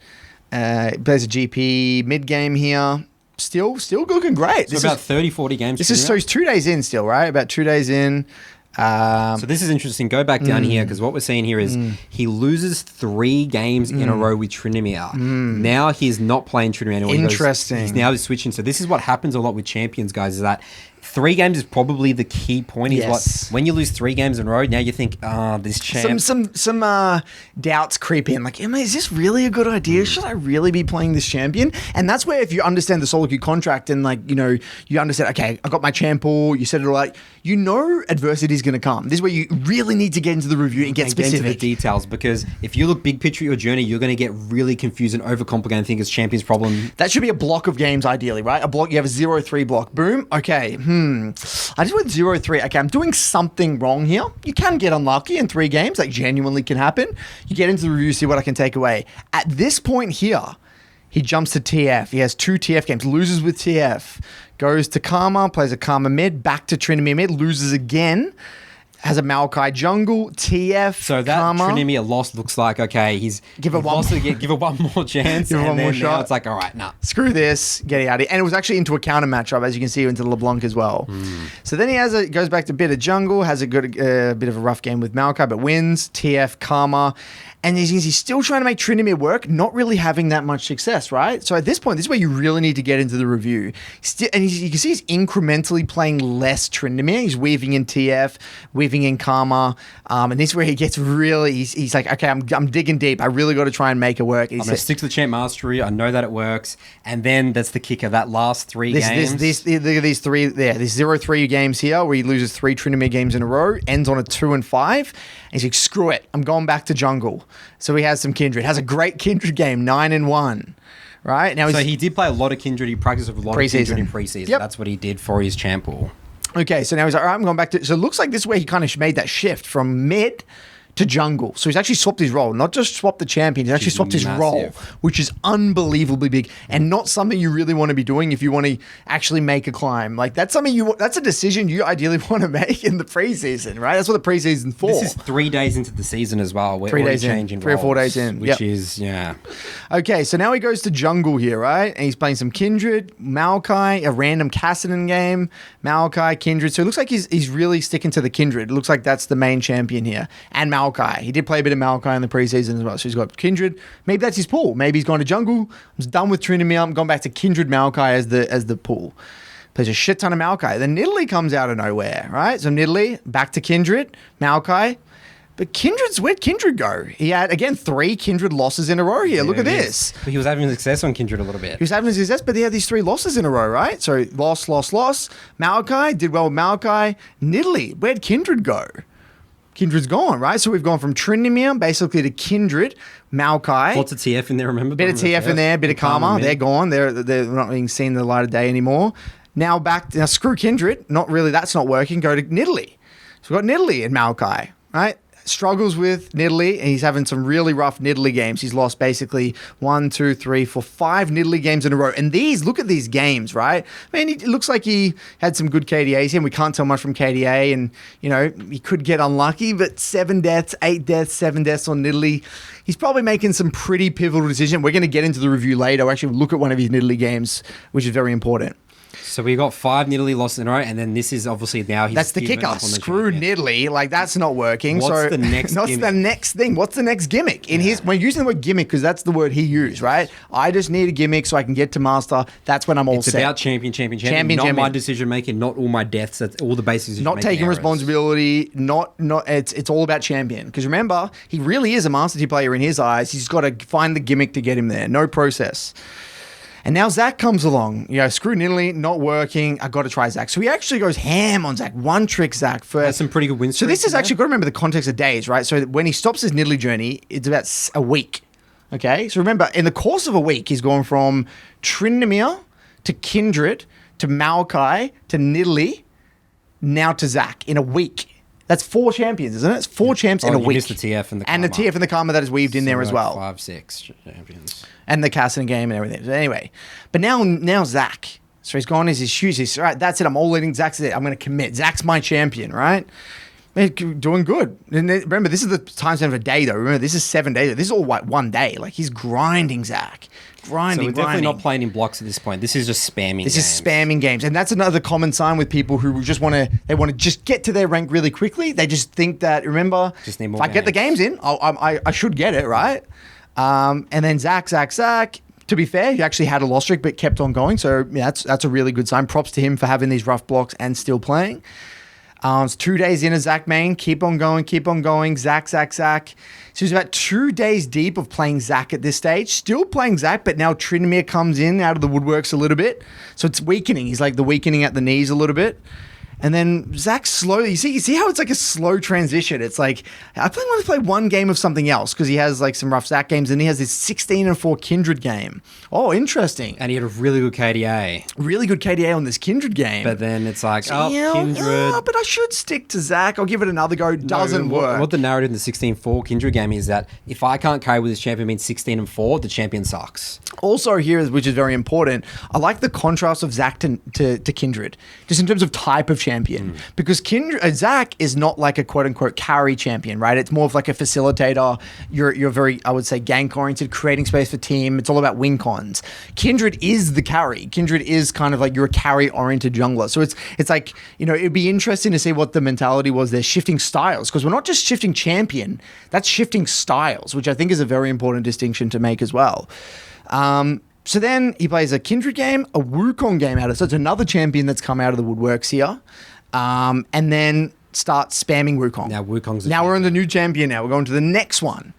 Plays a GP mid-game here. Still looking great. So about 30, 40 games. So he's 2 days in still, right? About 2 days in. So this is interesting. Go back down here because what we're seeing here is he loses 3 games in a row with Tryndamere. Now he's not playing Tryndamere anymore. Interesting. He's now switching. So this is what happens a lot with champions, guys, is that 3 games is probably the key point. Is when you lose 3 games in a row, now you think, this champ. Some doubts creep in. Like, is this really a good idea? Should I really be playing this champion? And that's where, if you understand the SoloQ contract and, like, you know, you understand, okay, I got my champ pool, you said it all right, you know adversity is going to come. This is where you really need to get into the review and get specific. Get into the details, because if you look big picture at your journey, you're going to get really confused and overcomplicate and think it's champion's problem. That should be a block of games, ideally, right? A block, you have a 0-3 block. Boom. Okay. I just went 0-3. Okay, I'm doing something wrong here. You can get unlucky in 3 games. That genuinely can happen. You get into the review, see what I can take away. At this point here, he jumps to TF. He has 2 TF games, loses with TF. Goes to Karma, plays a Karma mid, back to Tryndamere mid, loses again. Has a Maokai jungle, TF, so that Karma. Tryndamere loss looks like, okay, give it one more chance. Give it one more shot. It's like, all right, nah. Screw this, get out of here. And it was actually into a counter matchup, as you can see, into LeBlanc as well. So then he goes back to bit of jungle, has a good bit of a rough game with Maokai, but wins, TF, Karma. And he's still trying to make Tryndamere work, not really having that much success, right? So at this point, this is where you really need to get into the review. And you can see he's incrementally playing less Tryndamere. He's weaving in TF, weaving in Karma. And this is where he gets really, he's like, okay, I'm digging deep. I really got to try and make it work. I'm going to stick to the champ mastery. I know that it works. And then that's the kicker, that last 3 games. These 0-3 games here where he loses 3 Tryndamere games in a row, ends on a 2-5. And he's like, screw it. I'm going back to jungle. So he has some Kindred. Has a great Kindred game, 9-1. Right? Now so he did play a lot of Kindred. He practiced with a lot of Kindred in preseason. Yep. That's what he did for his champ pool. Okay, so now he's like, all right, I'm going back to... So it looks like this is where he kind of made that shift from mid to jungle. So he's actually swapped his role. Not just swapped the champion, he's actually swapped his role, which is unbelievably big and not something you really want to be doing if you want to actually make a climb. Like, that's something that's a decision you ideally want to make in the preseason, right? That's what the preseason's for. This is 3 days into the season as well. We're 3 days in, changing 3 or 4 days in. Which is, yeah. Okay, so now he goes to jungle here, right? And he's playing some Kindred, Maokai, a random Kassadin game, Maokai, Kindred. So it looks like he's really sticking to the Kindred. It looks like that's the main champion here. And Maokai. He did play a bit of Maokai in the preseason as well. So he's got Kindred. Maybe that's his pool. Maybe he's gone to jungle. I'm done with Trinity. I'm going back to Kindred Maokai as the pool. Plays a shit ton of Maokai. Then Nidalee comes out of nowhere, right? So Nidalee, back to Kindred, Maokai. But where'd Kindred go? He had, again, 3 Kindred losses in a row here. Look at this. But he was having success on Kindred a little bit. He was having success, but he had these 3 losses in a row, right? So loss. Maokai did well with Maokai. Nidalee, where'd Kindred go? Kindred's gone, right? So we've gone from Tryndamere basically to Kindred, Maokai. Lots of TF in there, remember? Bit of TF in there, bit of Karma. They're gone. They're not being seen the light of day anymore. Now screw Kindred. Not really, that's not working. Go to Nidalee. So we've got Nidalee and Maokai, right? Struggles with Nidalee, and he's having some really rough Nidalee games. He's lost basically 1, 2, 3, 4, 5 Nidalee games in a row. And look at these games, right? I mean, it looks like he had some good KDAs here, and we can't tell much from KDA, and, he could get unlucky, but 7 deaths, 8 deaths, 7 deaths on Nidalee. He's probably making some pretty pivotal decisions. We're going to get into the review later. We'll actually look at one of his Nidalee games, which is very important. So we got 5 Nidalee losses in a row, and then this is obviously now he's... That's the kicker. Screw Nidalee. Like, that's not working. What's the next What's gimmick? the next thing? What's the next gimmick? We're using the word gimmick because that's the word he used, right? I just need a gimmick so I can get to master. That's when I'm all set. It's about champion. Not my decision making, not all my deaths. That's all the basics. Not taking responsibility. It's all about champion. Because remember, he really is a Master Tier player in his eyes. He's got to find the gimmick to get him there. No process. And now Zach comes along. Screw Nidalee, not working. I got to try Zach. So he actually goes ham on Zach. One trick Zach first. That's some pretty good wins. So this is actually, got to remember the context of days, right? So when he stops his Nidalee journey, it's about a week. Okay? So remember, in the course of a week, he's gone from Tryndamere to Kindred to Maokai to Nidalee, now to Zach in a week. That's 4 champions, isn't it? It's 4 champs in a week. Missed the TF and the Karma. And the TF and the Karma that is weaved in there as well. 5, 6 champions. And the Kassadin game and everything. So anyway, but now Zach. So he's gone in his shoes. He's all right. That's it. I'm all in. Zach's it. I'm going to commit. Zach's my champion, right? Doing good. And remember, this is the time span of a day, though. Remember, this is 7 days. This is all like 1 day. Like, he's grinding Zach. So we're definitely not playing in blocks at this point. This is just spamming games. This is spamming games. And that's another common sign with people who just want to just get to their rank really quickly. They just think that, remember, just need more if I get the games in, I should get it, right? And then Zach. To be fair, he actually had a loss streak, but kept on going. So yeah, that's a really good sign. Props to him for having these rough blocks and still playing. It's 2 days in a Zach main. Keep on going. Zach. So he's about 2 days deep of playing Zach at this stage. Still playing Zach, but now Tryndamere comes in out of the woodworks a little bit. So it's weakening. He's like the weakening at the knees a little bit. And then Zach slowly, you see how it's like a slow transition. It's like, I think I want to play one game of something else because he has like some rough Zach games and he has this 16-4 Kindred game. Oh, interesting. And he had a really good KDA. Really good KDA on this Kindred game. But then it's like, Kindred. But I should stick to Zach. I'll give it another go. Doesn't work. What the narrative in the 16-4 Kindred game is that if I can't carry with this champion means 16-4, the champion sucks. Also here, which is very important, I like the contrast of Zach to Kindred, just in terms of type of champion. Because Zach is not like a quote-unquote carry champion, right? It's more of like a facilitator. You're very, I would say, gank-oriented, creating space for team. It's all about win cons. Kindred is the carry. Kindred is kind of like you're a carry-oriented jungler. So it's like, it'd be interesting to see what the mentality was there, shifting styles. Because we're not just shifting champion, that's shifting styles, which I think is a very important distinction to make as well. So then he plays a Kindred game, a Wukong game out of it. So it's another champion that's come out of the woodworks here. And then start spamming Wukong. Now we're on the new champion now. We're going to the next one.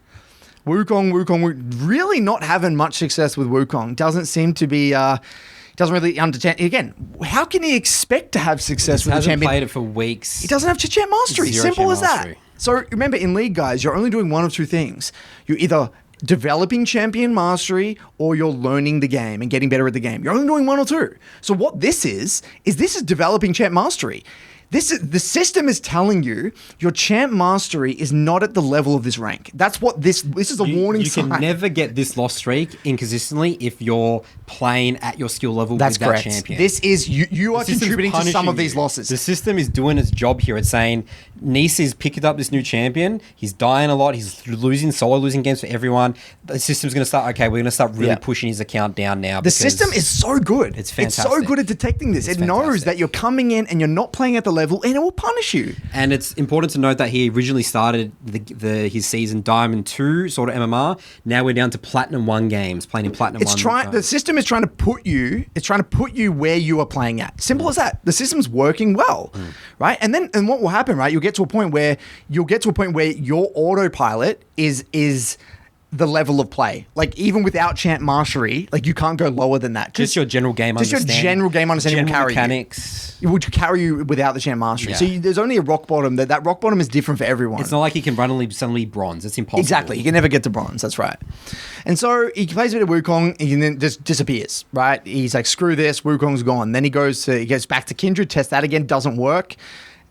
Wukong. Really not having much success with Wukong. Doesn't seem to be... doesn't really understand. Again, how can he expect to have success with the champion? He hasn't played it for weeks. He doesn't have champ mastery. Simple as that. So remember, in League, guys, you're only doing one of two things. You either developing champion mastery or you're learning the game and getting better at the game. You're only doing one or two. So what this is this is developing champ mastery. The system is telling you your champ mastery is not at the level of this rank. That's what this is a warning sign. You can never get this loss streak inconsistently if you're playing at your skill level That's with correct. that champion. This is you are contributing to some of these losses. The system is doing its job here. It's saying Neace is picking up this new champion. He's dying a lot. He's losing games for everyone. The system's going to start, okay, we're going to start really pushing his account down now. The system is so good. It's fantastic. It's so good at detecting this. It knows that you're coming in and you're not playing at the level and it will punish you. And it's important to note that he originally started his season Diamond 2 sort of MMR. Now we're down to Platinum 1 games, playing in Platinum 1. The system is trying to put you where you are playing at. Simple as that. The system's working well, right? And what will happen, right? You'll get to a point where your autopilot is the level of play. Like even without champ mastery, like you can't go lower than that. Just your general game understanding. Just your general game understanding will carry mechanics. you. It would carry you without the champ mastery. So there's only a rock bottom. That rock bottom is different for everyone. It's not like he can suddenly bronze. It's impossible. Exactly. He can never get to bronze. That's right. And so he plays a bit of Wukong. He then just disappears, right? He's like, screw this. Wukong's gone. Then he goes back to Kindred, tests that again, doesn't work.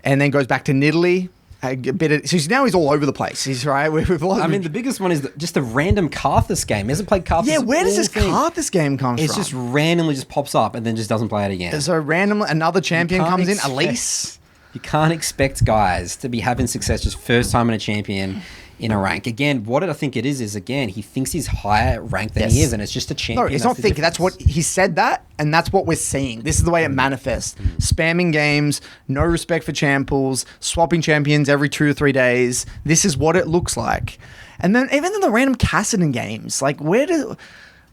And then goes back to Nidalee. So now he's all over the place. He's right. The biggest one is just a random Karthus game. He hasn't played Karthus. Yeah, where does this Karthus game come from? It's just randomly just pops up and then just doesn't play it again. So randomly another champion comes in, Elise. You can't expect guys to be having success just first time in a champion in a rank. Again, what I think it is again, he thinks he's higher ranked than he is, and it's just a champion. No, it's not thinking. That's what he said that, and that's what we're seeing. This is the way it manifests. Spamming games, no respect for champ pools, swapping champions every 2 or 3 days. This is what it looks like. And then even in the random Kassadin games, like where do...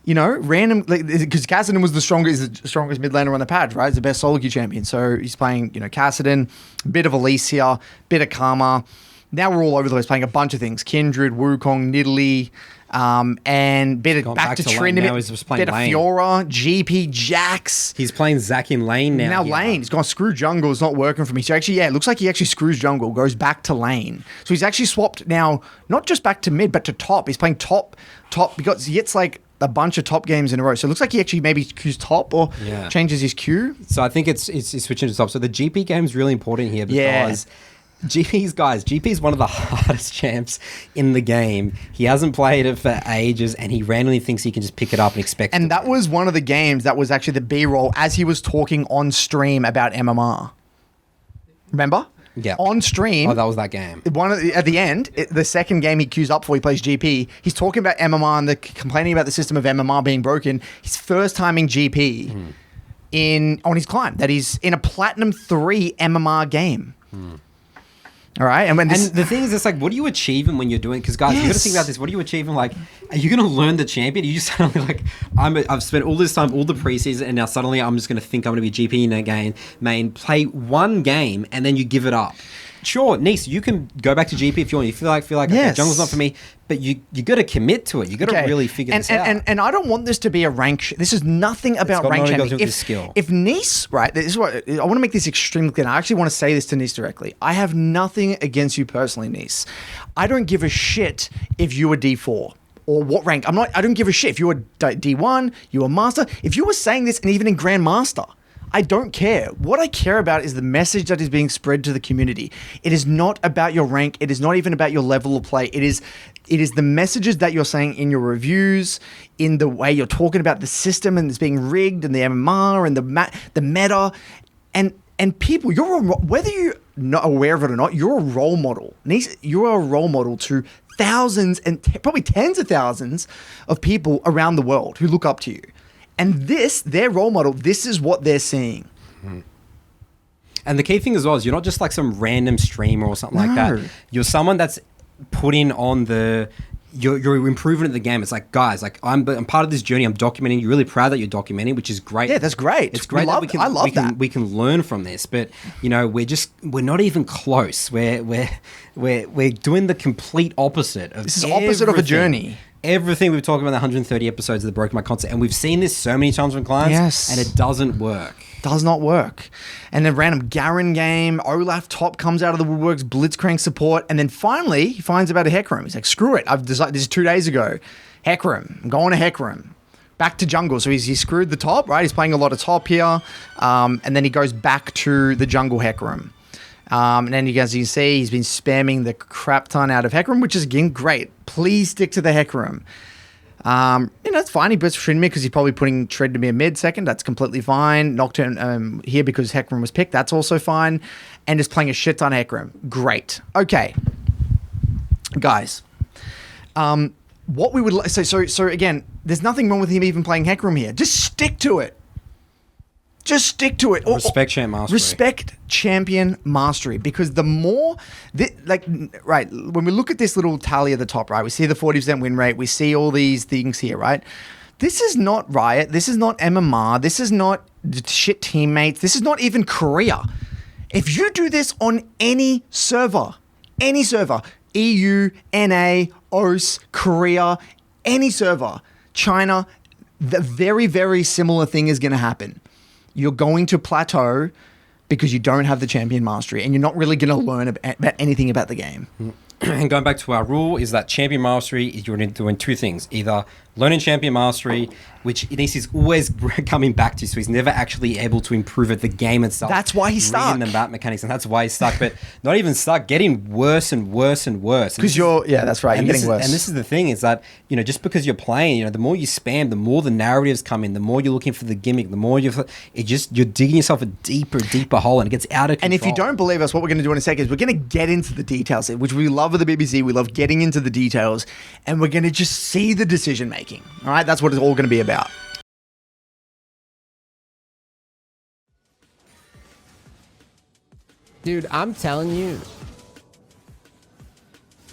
random, because Kassadin was the strongest mid laner on the pad, right? He's the best SoloQ champion. So he's playing, Kassadin, bit of Alicia, bit of Karma. Now we're all over the place playing a bunch of things. Kindred, Wukong, Nidalee, and bit of back to Trinity, bit of Fiora, GP, Jax. He's playing Zac in lane now. Lane. He's gone screw jungle. It's not working for me. So actually, it looks like he actually screws jungle, goes back to lane. So he's actually swapped now, not just back to mid, but to top. He's playing top, because he gets like a bunch of top games in a row. So it looks like he actually maybe queues top or changes his queue. So I think it's switching to top. So the GP game is really important here because... GP is one of the hardest champs in the game. He hasn't played it for ages, and he randomly thinks he can just pick it up and expect. And that was one of the games that was actually the B-roll as he was talking on stream about MMR. Remember? Yeah. On stream. Oh, that was that game. At the end, the second game he queues up for, he plays GP. He's talking about MMR and complaining about the system of MMR being broken. His first timing GP on his climb. That he's in a Platinum 3 MMR game. All right, and the thing is, it's like, what are you achieving when you're doing? Because guys, you got to think about this. What are you achieving? Like, are you going to learn the champion? Are you just suddenly like, I've spent all this time, all the preseason, and now suddenly I'm just going to think I'm going to be GP in a game, play one game, and then you give it up. Sure, Neace, you can go back to GP if you want. You feel like okay, jungle's not for me, but you got to commit to it. You got to really figure this out. And I don't want this to be a rank. This is nothing about rank shaming. If Neace, right, this is what I want to make this extremely clear. I actually want to say this to Neace directly. I have nothing against you personally, Neace. I don't give a shit if you were D4. Or what rank. I don't give a shit if you were D1, you were Master. If you were saying this, and even in Grandmaster, I don't care. What I care about is the message that is being spread to the community. It is not about your rank. It is not even about your level of play. It is the messages that you're saying in your reviews, in the way you're talking about the system and it's being rigged and the MMR and the meta. And people, whether you're not aware of it or not, you're a role model. You're a role model to thousands and probably tens of thousands of people around the world who look up to you. And their role model, this is what they're seeing. And the key thing as well is you're not just like some random streamer or something like that. You're someone that's putting on you're improving at the game. It's like, guys, like I'm part of this journey. I'm documenting. You're really proud that you're documenting, which is great. Yeah, that's great. It's great that I love that. We can learn from this, but we're not even close. We're doing the complete opposite of this is opposite of a journey. Everything we've talked about in the 130 episodes of the Broken My Concept, and we've seen this so many times from clients, and it doesn't work. Does not work. And then random Agurin game, Olaf top comes out of the woodworks, Blitzcrank support, and then finally he finds about a Hecarim. He's like, screw it, I've decided, this is 2 days ago. Hecarim. I'm going to Hecarim. Back to jungle. So he screwed the top, right? He's playing a lot of top here. And then he goes back to the jungle Hecarim. And then as you can see, he's been spamming the crap ton out of Hecarim, which is, again, great. Please stick to the Hecarim. It's fine. He bursts for Trinity because he's probably putting Tread to be a mid second. That's completely fine. Nocturne here because Hecarim was picked. That's also fine. And just playing a shit ton of Hecarim. Great. Okay. Guys. What we would... So again, there's nothing wrong with him even playing Hecarim here. Just stick to it. Just stick to it. Respect champ mastery. Respect champion mastery. Because the more... right, when we look at this little tally at the top, right, we see the 40% win rate. We see all these things here, right? This is not Riot. This is not MMR. This is not shit teammates. This is not even Korea. If you do this on any server, EU, NA, OS, Korea, any server, China, the very, very similar thing is going to happen. You're going to plateau because you don't have the champion mastery and you're not really going to learn about anything about the game. And going back to our rule is that champion mastery is you're doing two things. Either learning champion mastery, which Neace is always coming back to, so he's never actually able to improve at the game itself. That's why he's stuck. Reading the map mechanics, and that's why he's stuck. But not even stuck, getting worse and worse and worse. Because that's right, you're getting worse. And this is the thing, is that, just because you're playing, the more you spam, the more the narratives come in, the more you're looking for the gimmick, the more you're digging yourself a deeper hole, and it gets out of control. And if you don't believe us, what we're going to do in a second is we're going to get into the details, which we love with the BBC. We love getting into the details, and we're going to just see the decision making. All right, that's what it's all going to be about. Dude, I'm telling you,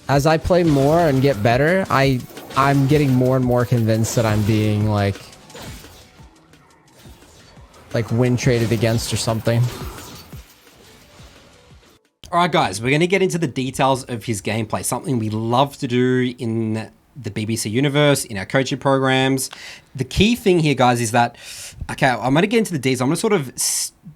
as I play more and get better, I'm getting more and more convinced that I'm being like win traded against or something. All right, guys, we're going to get into the details of his gameplay, something we love to do in the BBC universe, in our coaching programs. The key thing here, guys, is that, okay, I'm going to get into the details. I'm going to sort of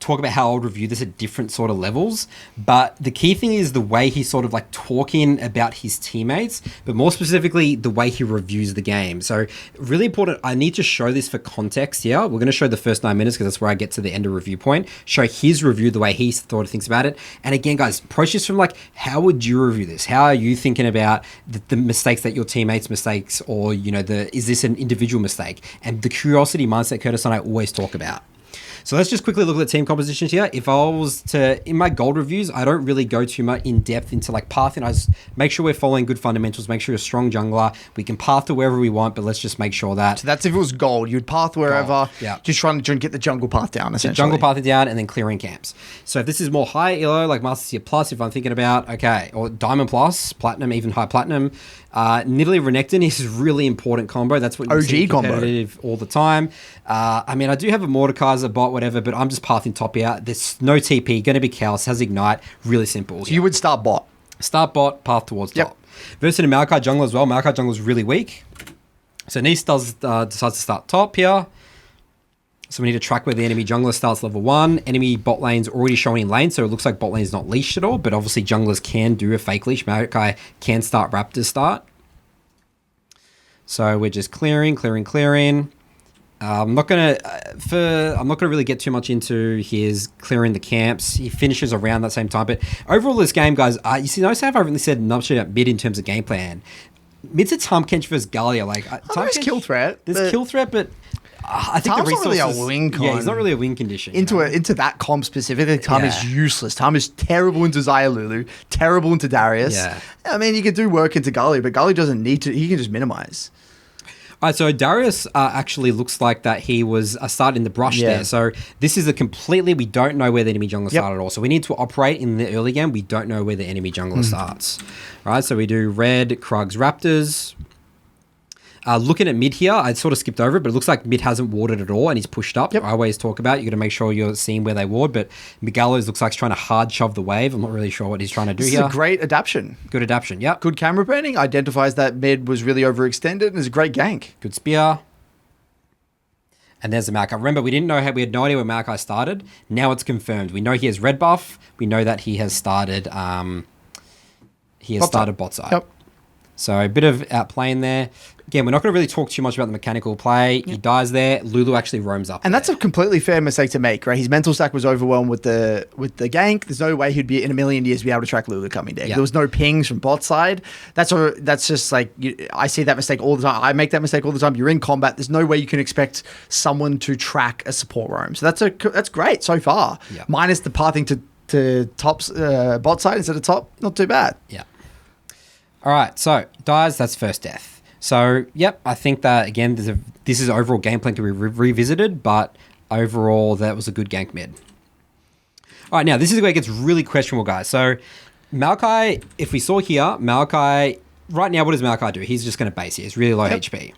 talk about how I'll review this at different sort of levels, but the key thing is the way he's sort of talking about his teammates, but more specifically, the way he reviews the game. So really important, I need to show this for context here. We're going to show the first 9 minutes because that's where I get to the end of review point, show his review, the way he thought of things about it. And again, guys, approach this from how would you review this? How are you thinking about the mistakes that your teammates mistakes, or, is this an individual mistake? And the curiosity mindset Curtis and I always talk about. So let's just quickly look at the team compositions here. If I was to, in my gold reviews, I don't really go too much in depth into pathing. I just make sure we're following good fundamentals, make sure you're a strong jungler. We can path to wherever we want, but let's just make sure that... So that's if it was gold. You'd path wherever, just trying to get the jungle path down, essentially. So jungle pathing down and then clearing camps. So if this is more high elo, like Master Tier Plus, if I'm thinking about, okay, or Diamond Plus, Platinum, even high Platinum, Nidalee Renekton is a really important combo. That's what you see competitive all the time. I do have a Mordekaiser bot, whatever, but I'm just pathing top out. There's no TP, going to be Chaos, has Ignite, really simple. So you would start bot. Start bot, path towards top. Versus in Maokai jungle as well. Maokai jungle is really weak. So Neace decides to start top here. So we need to track where the enemy jungler starts level 1. Enemy bot lane's already showing in lane, so it looks like bot lane's not leashed at all, but obviously junglers can do a fake leash. Maokai can start Raptor start. So we're just clearing. I'm not gonna really get too much into his clearing the camps. He finishes around that same time, but overall this game, guys, notice how I've really said much about mid in terms of game plan. Mid's a Tahm Kench versus Galio. There's kill threat. There's kill threat, but I think Taham's the resources... not really a win con. Yeah, he's not really a win condition. Into that comp specifically, Tahm is useless. Tahm is terrible into Xayah Lulu, terrible into Darius. Yeah. I mean, you can do work into Galio, but Galio doesn't need to. He can just minimize. All right, so Darius actually looks like that he was started in the brush there. So this is we don't know where the enemy jungler started at all. So we need to operate in the early game. We don't know where the enemy jungler starts. All right, so we do red, Krugs, Raptors. Looking at mid here, I sort of skipped over it, but it looks like mid hasn't warded at all and he's pushed up. I always talk about, you got to make sure you're seeing where they ward, but Miguelos looks like he's trying to hard shove the wave. I'm not really sure what he's trying to do here. This is a great adaptation. Good adaptation, yep. Good camera panning, identifies that mid was really overextended, and it's a great gank. Good spear. And there's the Maokai. Remember, we had no idea where Maokai started. Now it's confirmed. We know he has red buff. We know that he has started bot side. Yep. So a bit of outplaying there. Again, we're not going to really talk too much about the mechanical play. He dies there. Lulu actually roams up. And that's a completely fair mistake to make, right? His mental stack was overwhelmed with the gank. There's no way he'd be in a million years be able to track Lulu coming down. There was no pings from bot side. That's just like I see that mistake all the time. I make that mistake all the time. You're in combat. There's no way you can expect someone to track a support roam. So that's great so far. Yeah. Minus the pathing to top bot side instead of top. Not too bad. Yeah. All right. So dies. That's first death. So, yep, I think that, again, this is overall gameplay to be revisited, but overall, that was a good gank mid. All right, now, this is where it gets really questionable, guys. So, Maokai, if we saw here, Maokai, right now, what does Maokai do? He's just going to base here. He's really low HP.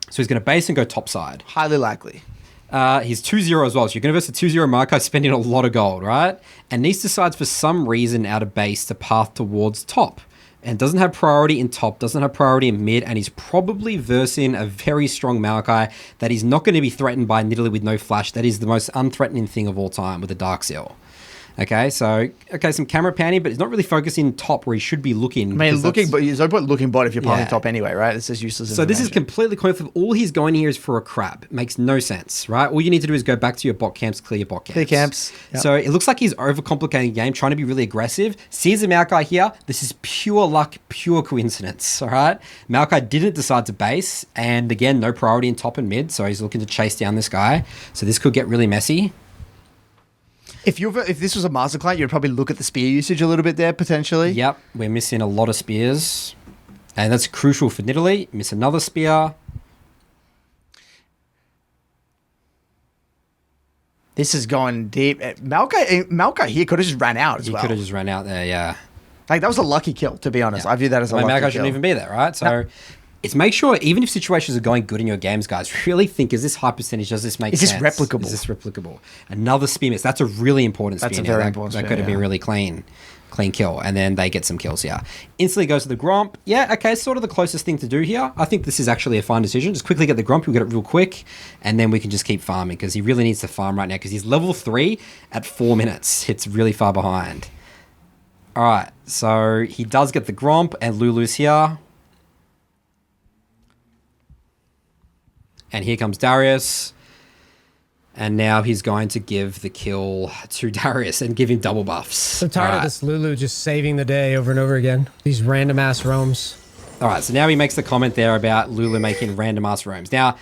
So, he's going to base and go top side. Highly likely. He's 2-0 as well. So, you're going to verse a 2-0 Maokai spending a lot of gold, right? And Neace decides for some reason out of base to path towards top. And doesn't have priority in top, doesn't have priority in mid, and he's probably versing a very strong Maokai that he's not going to be threatened by Nidalee with no flash. That is the most unthreatening thing of all time with a Dark Seal. Okay, so, some camera panning, but he's not really focusing top where he should be looking. I mean, but there's no point looking bot if you're pathing top anyway, right? It's just useless So this is completely coin flip. All he's going here is for a crab. It makes no sense, right? All you need to do is go back to your bot camps, clear your bot camps. Clear camps. Yep. So it looks like he's overcomplicating the game, trying to be really aggressive. Sees a Maokai here. This is pure luck, pure coincidence, all right? Maokai didn't decide to base, and again, no priority in top and mid, so he's looking to chase down this guy. So this could get really messy. If this was a master client, you'd probably look at the spear usage a little bit there, potentially. Yep, we're missing a lot of spears. And that's crucial for Nidalee. Miss another spear. This is going deep. Maokai here could have just ran out as well. He could have just ran out there, yeah. Like, that was a lucky kill, to be honest. Yeah. I view that as a lucky kill. Maokai shouldn't even be there, right? So... It's make sure, even if situations are going good in your games, guys, really think, is this high percentage? Does this make sense? Is this replicable? Is this replicable? Another spear miss. That's a really important spear. That's a very important spear, That could have been really clean kill. And then they get some kills here. Instantly goes to the Gromp. Yeah, okay, sort of the closest thing to do here. I think this is actually a fine decision. Just quickly get the Gromp. We'll get it real quick. And then we can just keep farming because he really needs to farm right now because he's level 3 at 4 minutes. It's really far behind. All right, so he does get the Gromp and Lulu's here. And here comes Darius. And now he's going to give the kill to Darius and give him double buffs. So tired of this Lulu just saving the day over and over again. These random ass roams. All right, so now he makes the comment there about Lulu making random ass roams. Now,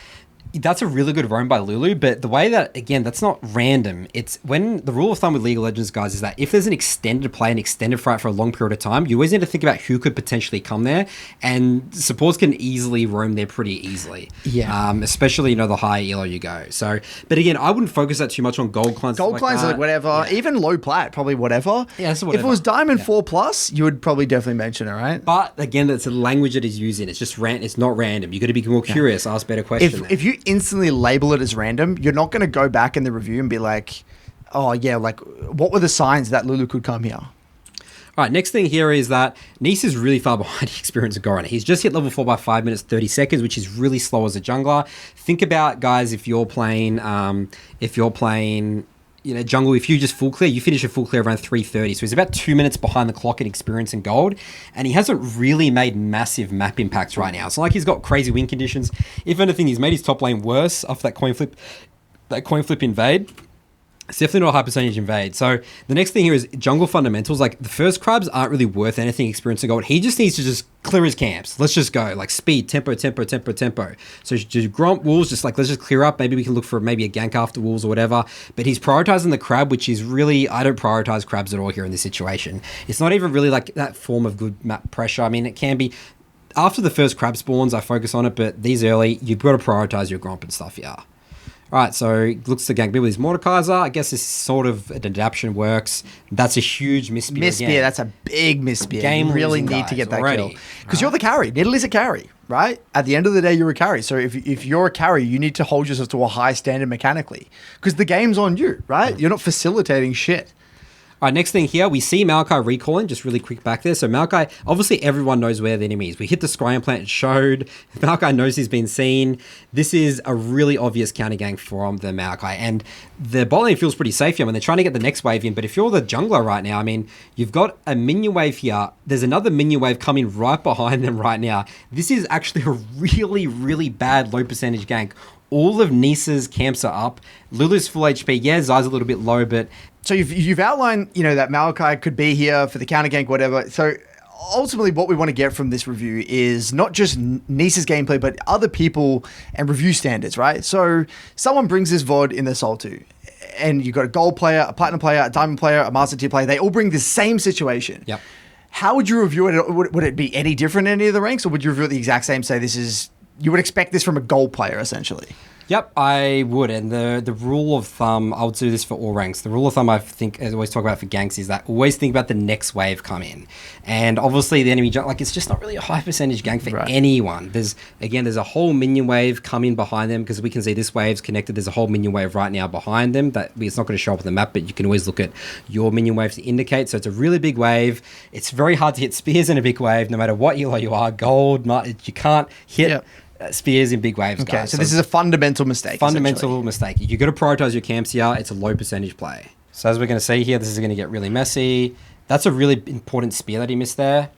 that's a really good roam by Lulu, but the way that, again, that's not random. It's when the rule of thumb with League of Legends, guys, is that if there's an extended play, an extended fight for a long period of time, you always need to think about who could potentially come there, and supports can easily roam there pretty easily. Yeah. Especially, the higher elo you go. So, but again, I wouldn't focus that too much on gold clients. Gold clients are like whatever. Yeah. Even low plat, probably whatever. Yeah, that's whatever. If it was Diamond 4+, you would probably definitely mention it, right? But again, that's the language that he's using. It's just it's not random. You got to be more curious, ask better questions. If you instantly label it as random, you're not going to go back in the review and be like, oh yeah, like what were the signs that Lulu could come here? All right, next thing here is that Neace is really far behind the experience of Agurin. He's just hit level 4 by 5 minutes 30 seconds, which is really slow as a jungler. Think about, guys, if you're playing jungle, if you just full clear, you finish a full clear around 3:30. So he's about 2 minutes behind the clock in experience and gold, and he hasn't really made massive map impacts right now. It's not like he's got crazy win conditions. If anything, he's made his top lane worse after that coin flip invade. It's definitely not a high percentage invade. So the next thing here is jungle fundamentals. Like the first crabs aren't really worth anything experience and gold. He just needs to just clear his camps. Let's just go like speed, tempo. So do Gromp wolves, just like let's just clear up. Maybe we can look for maybe a gank after wolves or whatever. But he's prioritizing the crab, which is really, I don't prioritize crabs at all here in this situation. It's not even really like that form of good map pressure. I mean, it can be after the first crab spawns, I focus on it, but these early, you've got to prioritize your Gromp and stuff, yeah. All right, so looks to gank with his Mordekaiser. I guess this sort of an adaptation works. That's a huge misspear. Misspear, that's a big misspear. Game you really need to get that kill. Because you're the carry. Nidalee's a carry, right? At the end of the day, you're a carry. So if you're a carry, you need to hold yourself to a high standard mechanically. Because the game's on you, right? You're not facilitating shit. All right, next thing here, we see Maokai recalling, just really quick back there. So Maokai, obviously everyone knows where the enemy is. We hit the scrying plant, it showed. Maokai knows he's been seen. This is a really obvious counter gank from the Maokai. And the bot lane feels pretty safe here when they're trying to get the next wave in. But if you're the jungler right now, I mean, you've got a minion wave here. There's another minion wave coming right behind them right now. This is actually a really, really bad low percentage gank. All of Neace's camps are up. Lulu's full HP. Yeah, Zai's a little bit low, but... So you've outlined, that Maokai could be here for the counter gank, whatever. So ultimately what we want to get from this review is not just Neace's gameplay, but other people and review standards, right? So someone brings this VOD in their SoloQ, and you've got a gold player, a platinum player, a diamond player, a master tier player. They all bring the same situation. Yep. How would you review it? Would it be any different in any of the ranks, or would you review it the exact same? Say you would expect this from a gold player, essentially. Yep, I would. And the rule of thumb, I'll do this for all ranks. The rule of thumb I think I always talk about for ganks is that always think about the next wave come in. And obviously the enemy, it's just not really a high percentage gank for anyone. There's a whole minion wave coming behind them, because we can see this wave's connected. There's a whole minion wave right now behind them that it's not going to show up on the map, but you can always look at your minion wave to indicate. So it's a really big wave. It's very hard to hit spears in a big wave, no matter what elo you are. Gold, you can't hit... spears in big waves, okay, guys. so this is a fundamental mistake. Fundamental mistake. You got to prioritize your camps here. It's a low percentage play. So as we're going to see here, this is going to get really messy. That's a really important spear that he missed there.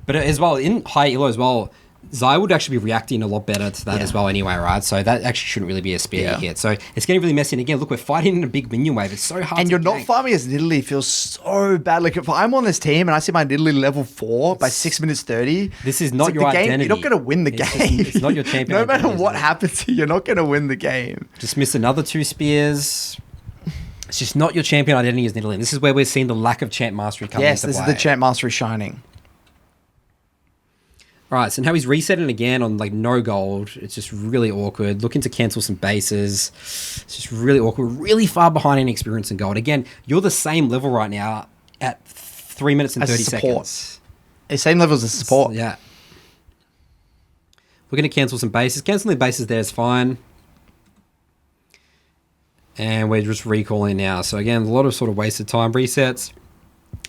But as well, in high elo as well, Zai would actually be reacting a lot better to that as well anyway, right? So that actually shouldn't really be a spear hit. So it's getting really messy. And again, look, we're fighting in a big minion wave. It's so hard and to you're gank. not farming as Nidalee feels so bad. Like if I'm on this team and I see my Nidalee level 4 by 6 minutes 30. This is not your identity. You're not going to win the game. It's not your champion. No matter what happens to you, you're not going to win the game. Just missed another 2 spears. It's just not your champion identity as Nidalee. This is where we're seeing the lack of champ mastery coming into play. Yes, this is the champ mastery shining. All right, so now he's resetting again on no gold. It's just really awkward. Looking to cancel some bases. It's just really awkward. Really far behind in experience and gold. Again, you're the same level right now at 3 minutes and 30 seconds. Same level as a support. Yeah. We're going to cancel some bases. Canceling bases there is fine. And we're just recalling now. So again, a lot of sort of wasted time resets.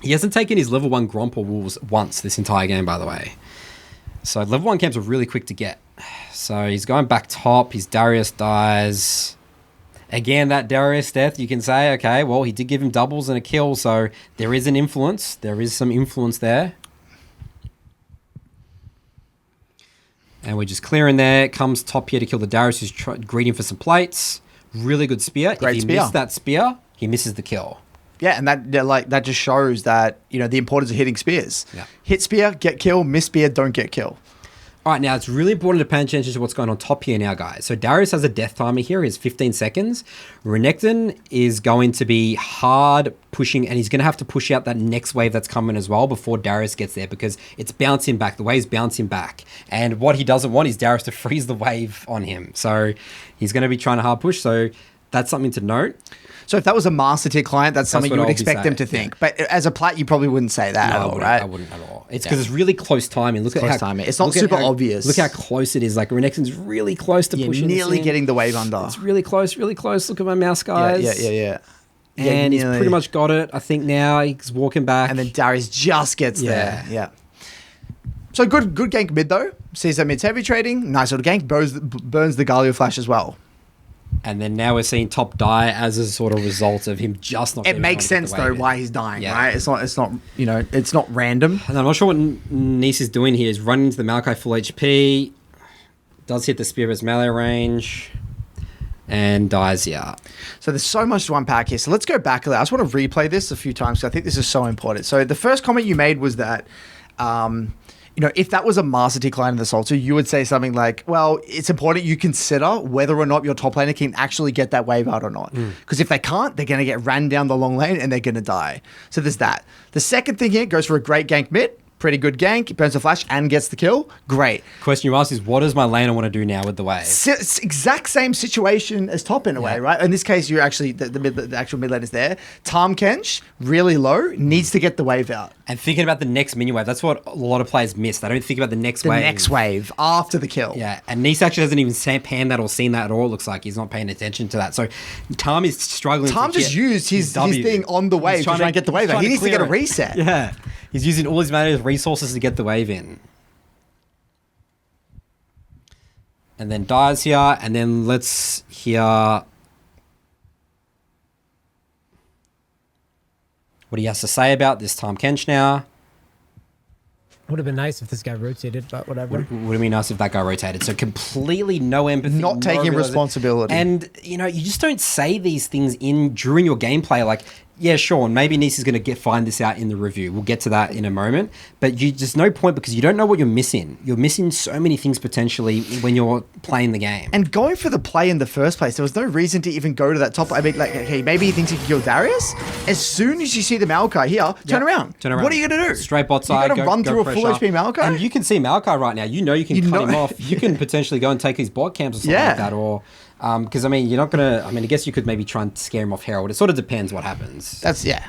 He hasn't taken his level 1 Gromp or Wolves once this entire game, by the way. So level 1 camps are really quick to get. So he's going back top. His Darius dies. Again, that Darius death, you can say, okay, well, he did give him doubles and a kill. So there is an influence. There is some influence there. And we're just clearing there. Comes top here to kill the Darius, who's greeting for some plates. Really good spear. Great if he missed that spear, he misses the kill. Yeah, and that just shows that, the importance of hitting spears. Yeah. Hit spear, get kill. Miss spear, don't get kill. All right, now it's really important to pay attention to what's going on top here now, guys. So Darius has a death timer here. It's 15 seconds. Renekton is going to be hard pushing, and he's going to have to push out that next wave that's coming as well before Darius gets there, because it's bouncing back. The wave's bouncing back. And what he doesn't want is Darius to freeze the wave on him. So he's going to be trying to hard push. So that's something to note. So if that was a master tier client, that's something you would expect them to think. But as a plat, you probably wouldn't say that at all, right? I wouldn't at all. It's because it's really close timing. Look at how timing. It's not super obvious. Look how close it is. Renekton's really close to pushing. Nearly getting the wave under. It's really close, really close. Look at my mouse, guys. Yeah. And he's pretty much got it. I think now he's walking back. And then Darius just gets there. Yeah. So good gank mid though. Sees that mid's heavy trading. Nice little gank. Burns the Galio flash as well. And then now we're seeing top die as a sort of result of him just not. It makes sense though why he's dying, right? It's not random. And I'm not sure what Neace is doing here. He's running into the Maokai full HP, does hit the Spirit's melee range, and dies. Yeah. So there's so much to unpack here. So let's go back a little. I just want to replay this a few times because I think this is so important. So the first comment you made was that. If that was a master tier client in the SoloQ, you would say something like, well, it's important you consider whether or not your top laner can actually get that wave out or not. Because if they can't, they're going to get ran down the long lane and they're going to die. So there's that. The second thing here goes for a great gank mid. Pretty good gank. Burns the flash and gets the kill. Great. Question you ask is, what does my laner want to do now with the wave? It's exact same situation as top in a way, right? In this case, you're actually, the actual mid lane is there. Tahm Kench, really low, needs to get the wave out. And thinking about the next minion wave, that's what a lot of players miss. They don't think about the next The wave. next wave after the kill. Yeah, and Neace actually hasn't even panned that or seen that at all. It looks like he's not paying attention to that. So Tom is struggling. Tom to just get used his W. thing on the wave He's to try and get the wave out. He needs to get a clear it. reset. Yeah, he's using all his resources to get the wave in. And then dies here, and then let's hear what he has to say about this Tom Kench now. Would have been nice if this guy rotated, but whatever. Would have been nice if that guy rotated. So completely no empathy. Not taking responsibility. And, you know, you just don't say these things during your gameplay. Like, yeah, sure, maybe Neace is going to find this out in the review. We'll get to that in a moment. But there's no point because you don't know what you're missing. You're missing so many things potentially when you're playing the game. And going for the play in the first place, there was no reason to even go to that top. I mean, like, okay, maybe he thinks he can kill Darius. As soon as you see the Maokai here, turn around. Turn around. What are you going to do? Straight bot side. You got to run through a full pressure. HP Maokai? And you can see Maokai right now. You know you can cut him off. You can potentially go and take these bot camps or something like that. Or because, I mean, you're not going to... I mean, I guess you could maybe try and scare him off Herald. It sort of depends what happens.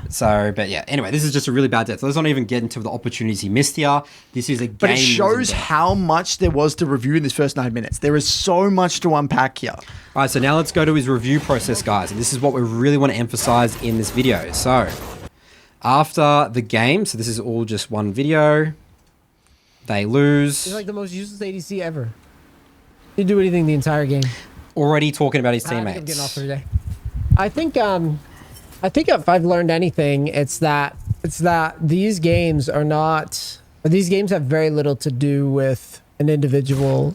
So, but yeah. Anyway, this is just a really bad death. Let's not even get into the opportunities he missed here. This is a game... But it shows how much there was to review in this first 9 minutes. There is so much to unpack here. All right, so now let's go to his review process, guys. And this is what we really want to emphasize in this video. So, after the game, so this is all just one video. They lose. He's like the most useless ADC ever. Didn't do anything the entire game. Already talking about his I think teammates. I'm getting off for today. I think if I've learned anything, it's that these games are not. These games have very little to do with an individual.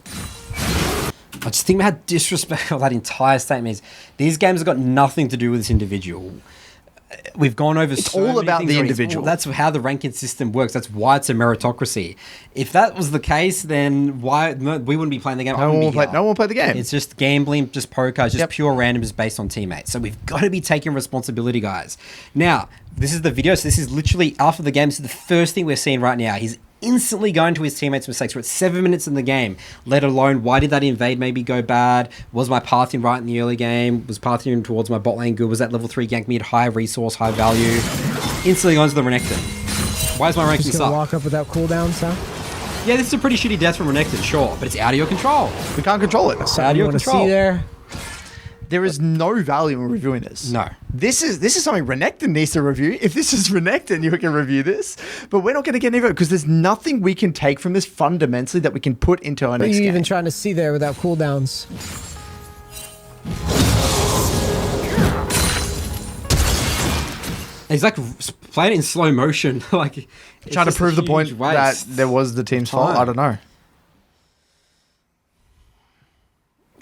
I just think how disrespectful that entire statement is. These games have got nothing to do with this individual. We've gone over It's so all many about things the already. individual. That's how the ranking system works. That's why it's a meritocracy. If that was the case, then why we wouldn't be playing the game. No one will play the game. It's just gambling, just poker, just pure randoms based on teammates. So we've got to be taking responsibility, guys. Now, this is the video. So this is literally after the game. This is the first thing we're seeing right now. He's instantly going to his teammates' mistakes. We're at 7 minutes in the game, let alone why did that invade maybe go bad? Was my pathing right in the early game? Was pathing towards my bot lane good? Was that level 3 gank mid high resource, high value? Instantly going to the Renekton. Why is my ranking Just gonna suck? walk up without cooldowns, huh? Yeah, this is a pretty shitty death from Renekton, sure, but it's out of your control. We can't control it. Something you want to control. see there? There is no value in reviewing this. No. This is something Renekton needs to review. If this is Renekton, you can review this. But we're not going to get any of it because there's nothing we can take from this fundamentally that we can put into our What are next you game. even trying to see there without cooldowns? He's like playing it in slow motion, like it's Trying to just a prove the huge point that waste. there was the team's fault. Time. I don't know.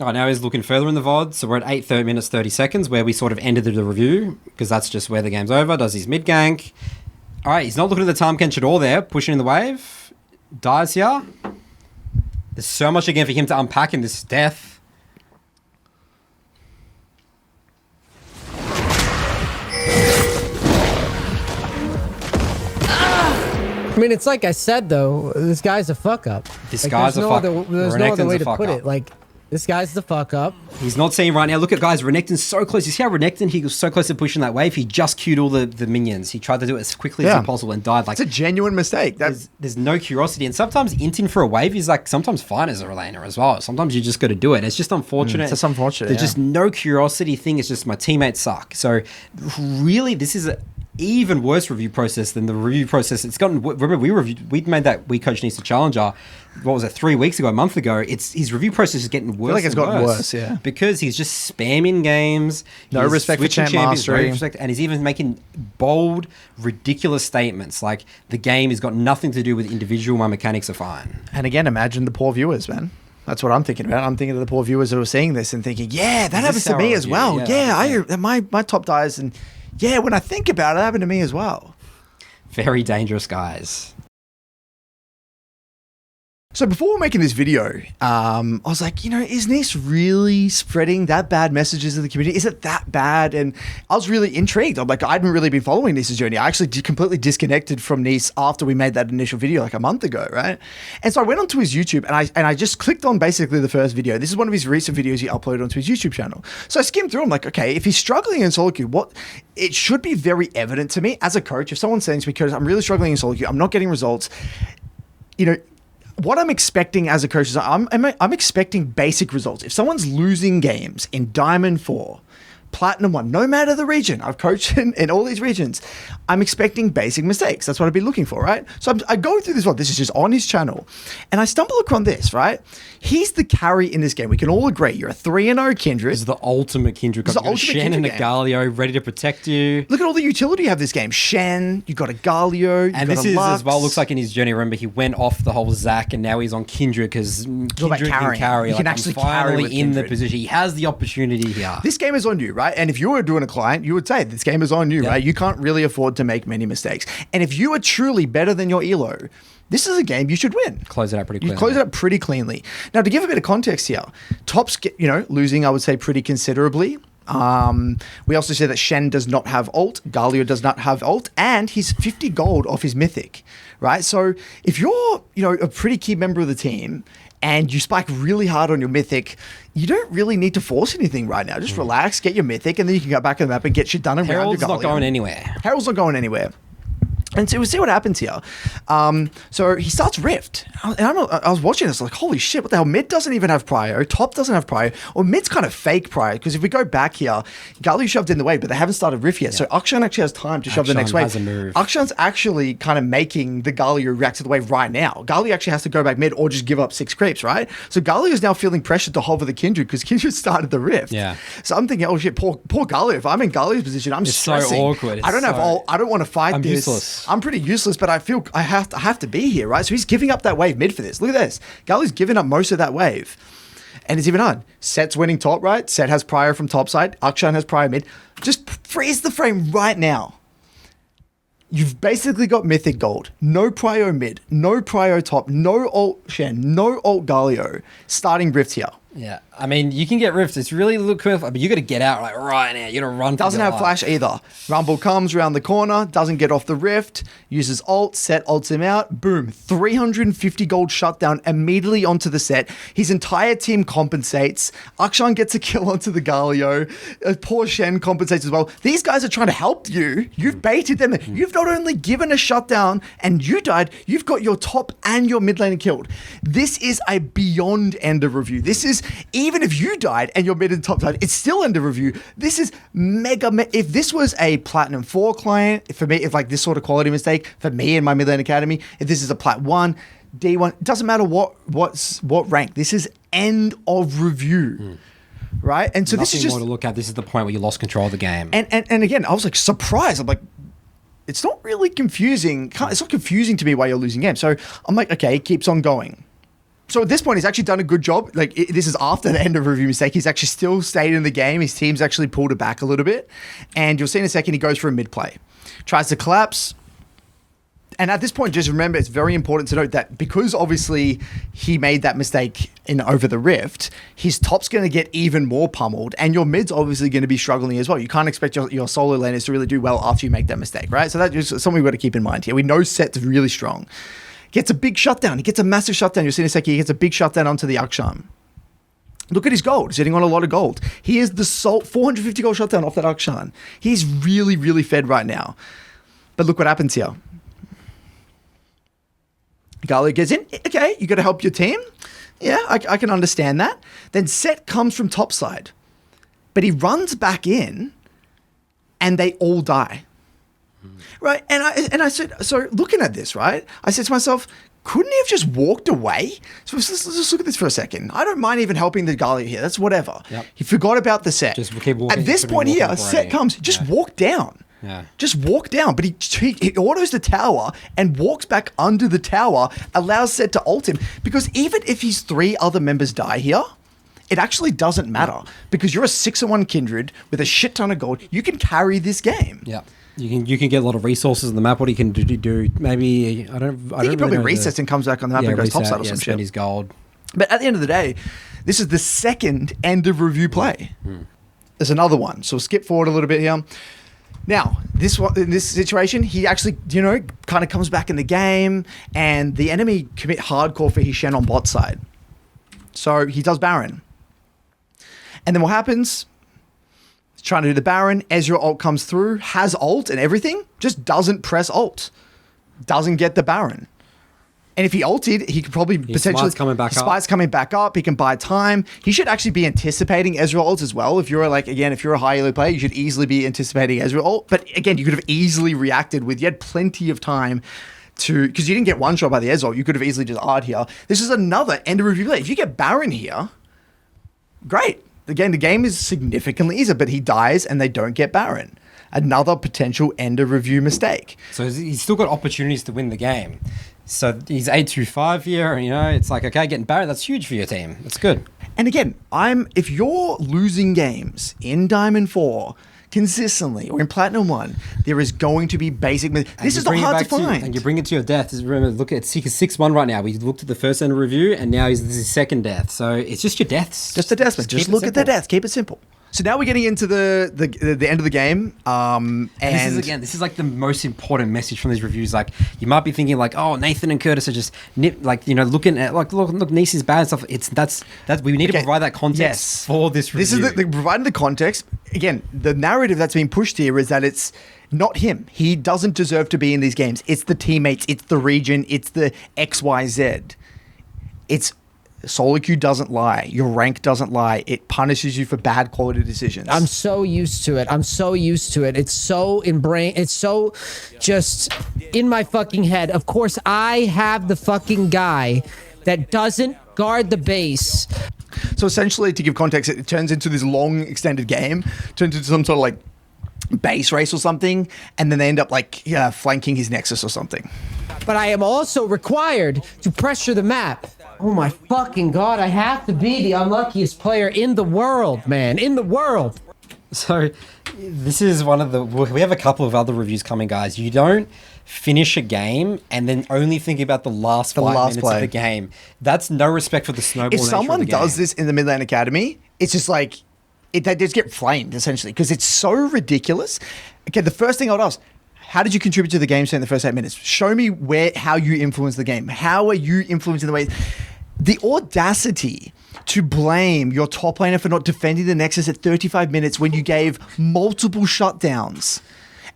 Oh, now he's looking further in the VOD. So we're at 8 minutes 30 seconds where we sort of ended the review because that's just where the game's over. Does his mid gank. All right, he's not looking at the time Kench at all there. Pushing in the wave. Dies here. There's so much again for him to unpack in this death. I mean, it's like I said, though. This guy's a fuck up. This Like, guy's there's a no fuck- other, There's no other Renekton's way a to fuck put up. it. Like, this guy's the fuck up. He's not seeing right now. Look at guys, Renekton's so close. You see how Renekton, he was so close to pushing that wave. He just queued all the minions. He tried to do it as quickly as possible and died. Like It's a genuine mistake. there's no curiosity. And sometimes inting for a wave is like sometimes fine as a relaner as well. Sometimes you just got to do it. It's just unfortunate. It's just unfortunate, There's yeah. just no curiosity thing. It's just my teammates suck. So really, this is a even worse review process than the review process. It's gotten. Remember, we made that We Coach Needs a Challenger. What was it? 3 weeks ago, a month ago. It's his review process is getting worse. I feel like it's and gotten worse, yeah. Because he's just spamming games. No He's respect for switching champ champions, no mastery. respect, and he's even making bold, ridiculous statements like the game has got nothing to do with individual. My mechanics are fine. And again, imagine the poor viewers, man. That's what I'm thinking about. I'm thinking of the poor viewers that are seeing this and thinking, yeah, that happens to me as well. Yeah, my top dies. And yeah, when I think about it, it happened to me as well. Very dangerous, guys. So before we're making this video, I was like, is Neace really spreading that bad messages to the community? Is it that bad? And I was really intrigued. I'm like, I hadn't really been following Neace's journey. I actually completely disconnected from Neace after we made that initial video like a month ago, right? And so I went onto his YouTube and I just clicked on basically the first video. This is one of his recent videos he uploaded onto his YouTube channel. So I skimmed through. I'm like, okay, if he's struggling in SoloQ, it should be very evident to me as a coach. If someone's saying to me, Curtis, I'm really struggling in SoloQ, I'm not getting results, what I'm expecting as a coach is I'm expecting basic results. If someone's losing games in Diamond 4, Platinum 1, no matter the region, I've coached in all these regions, I'm expecting basic mistakes. That's what I'd be looking for, right? So I go through this one. This is just on his channel. And I stumble upon this, right? He's the carry in this game. We can all agree. You're a 3-0 Kindred. This is the ultimate Kindred. You've got Shen and a Galio ready to protect you. Look at all the utility you have this game. Shen, you got a Galio, and this is as well, looks like in his journey, remember, he went off the whole Zac and now he's on Kindred because Kindred can carry. You can actually carry with in the Kindred. position. He has the opportunity here. This game is on you, right? And if you were doing a client, you would say this game is on you, right? You can't really afford to make many mistakes. And if you are truly better than your elo, this is a game you should win. Close it out pretty cleanly. You close it up pretty cleanly. Now, to give a bit of context here, Top's, losing, I would say, pretty considerably. We also say that Shen does not have ult, Galio does not have ult, and he's 50 gold off his mythic, right? So if you're, a pretty key member of the team and you spike really hard on your mythic, you don't really need to force anything right now. Just relax, get your mythic, and then you can go back on the map and get shit done around your Galio. Herald's not going anywhere. Herald's not going anywhere. And so we'll see what happens here. So he starts Rift. And I was watching this like, holy shit, what the hell? Mid doesn't even have Prio. Top doesn't have Prio. Or Mid's kind of fake Prio. Because if we go back here, Galio shoved in the wave, but they haven't started Rift yet. Yeah. So Akshan actually has time to shove the next wave. Akshan's actually kind of making the Galio react to the wave right now. Galio actually has to go back mid or just give up 6 creeps, right? So Galio is now feeling pressured to hover the Kindred because Kindred started the Rift. Yeah. So I'm thinking, oh shit, poor Galio. If I'm in Galio's position, I'm stressing. So awkward. I don't want to fight this. Useless. I'm pretty useless, but I feel I have to be here, right? So he's giving up that wave mid for this. Look at this. Galio's giving up most of that wave. And it's even on. Set's winning top, right? Set has Prio from top side. Akshan has Prio mid. Just freeze the frame right now. You've basically got mythic gold. No Prio mid. No Prio top. No ult Shen. No ult Galio. Starting Rift here. Yeah, I mean, you can get Rift. It's really quick, but you got to get out like right now. You got to run. Doesn't have flash either. Rumble comes around the corner, doesn't get off the Rift, uses ult, Set ults him out. Boom, 350 gold shutdown immediately onto the Set. His entire team compensates. Akshan gets a kill onto the Galio. Poor Shen compensates as well. These guys are trying to help you. You've baited them. You've not only given a shutdown and you died, you've got your top and your mid laner killed. This is a beyond end of review. This is, even if you died and your mid and top died, it's still under review. This is mega. If this was a Platinum 4 client, for me, if like this sort of quality mistake for me in my mid lane academy, if this is a Plat 1, D1, it doesn't matter what rank. This is end of review. Right? And so Nothing this is just more to look at. This is the point where you lost control of the game. And again, I was like surprised. I'm like, it's not really confusing. It's not confusing to me why you're losing games. So I'm like, okay, it keeps on going. So at this point, he's actually done a good job. Like this is after the end of review mistake. He's actually still stayed in the game. His team's actually pulled it back a little bit. And you'll see in a second, he goes for a mid play. Tries to collapse. And at this point, just remember, it's very important to note that because obviously he made that mistake over the Rift, his top's going to get even more pummeled, and your mid's obviously going to be struggling as well. You can't expect your solo laners to really do well after you make that mistake, right? So that's something we've got to keep in mind here. We know Set's really strong. Gets a big shutdown. He gets a massive shutdown. You'll see in a second, he gets a big shutdown onto the Akshan. Look at his gold, sitting on a lot of gold. He is the 450 gold shutdown off that Akshan. He's really, really fed right now. But look what happens here. Galio gets in. Okay, you got to help your team. Yeah, I can understand that. Then Set comes from top side. But he runs back in and they all die. Right? And I said, so looking at this, right? I said to myself, couldn't he have just walked away? So let's just look at this for a second. I don't mind even helping the Galio here. That's whatever. Yep. He forgot about the Set. Just keep walking. At this point here, Set comes, just walk down. Yeah. Just walk down, but he autos the tower and walks back under the tower, allows Set to ult him. Because even if his 3 other members die here, it actually doesn't matter because you're a 6-1 kindred with a shit ton of gold. You can carry this game. Yeah. You can get a lot of resources on the map. What he can do maybe I think he probably resets and comes back on the map and goes topside or some shit. His gold. But at the end of the day, this is the second end of review play. There's another one, so we'll skip forward a little bit here. Now, in this situation, he actually, kind of comes back in the game, and the enemy commit hardcore for his Shen on bot side. So he does Baron. And then what happens? He's trying to do the Baron. Ezreal ult comes through, has ult and everything, just doesn't press ult. Doesn't get the Baron. And if he ulted, he could probably potentially... Spite's coming back up. He can buy time. He should actually be anticipating Ezreal ult as well. If you're if you're a high elo player, you should easily be anticipating Ezreal ult. But again, you could have easily reacted you had plenty of time because you didn't get one shot by the Ezreal. You could have easily just R'd here. This is another end of review play. If you get Baron here, great. Again, the game is significantly easier, but he dies and they don't get Baron. Another potential end of review mistake. So he's still got opportunities to win the game. So he's 8-2-5 here, it's like, okay, getting Baron, that's huge for your team. That's good. And again, if you're losing games in Diamond 4 consistently or in Platinum 1, there is going to be basic... This is not hard to find. And you bring it to your death. Remember, look at Seeker 6-1 right now. We looked at the first end of review, and now this is his second death. So it's just your deaths. Just the deaths, man. Just look at the deaths. Keep it simple. So now we're getting into the end of the game. And this is like the most important message from these reviews. Like, you might be thinking like, oh, Nathan and Curtis are just looking at look, Neace is bad and stuff. That's we need to provide that context for this review. This is providing the context. Again, the narrative that's being pushed here is that it's not him. He doesn't deserve to be in these games. It's the teammates. It's the region. It's the XYZ. It's SoloQ doesn't lie. Your rank doesn't lie. It punishes you for bad quality decisions. I'm so used to it. It's so ingrained. It's so just in my fucking head. Of course, I have the fucking guy that doesn't guard the base. So essentially, to give context, it turns into this long extended game, turns into some sort of base race or something, and then they end up flanking his Nexus or something. But I am also required to pressure the map. Oh my fucking god, I have to be the unluckiest player in the world, man. In the world. So this is we have a couple of other reviews coming, guys. You don't finish a game and then only think about the last 5 minutes of the game. That's no respect for the snowball nature of the game. If someone does this in the mid lane academy, it's just they just get flamed, essentially, because it's so ridiculous. Okay, the first thing I would ask, how did you contribute to the game in the first 8 minutes? Show me how you influence the game. How are you influencing the way... The audacity to blame your top laner for not defending the Nexus at 35 minutes when you gave multiple shutdowns,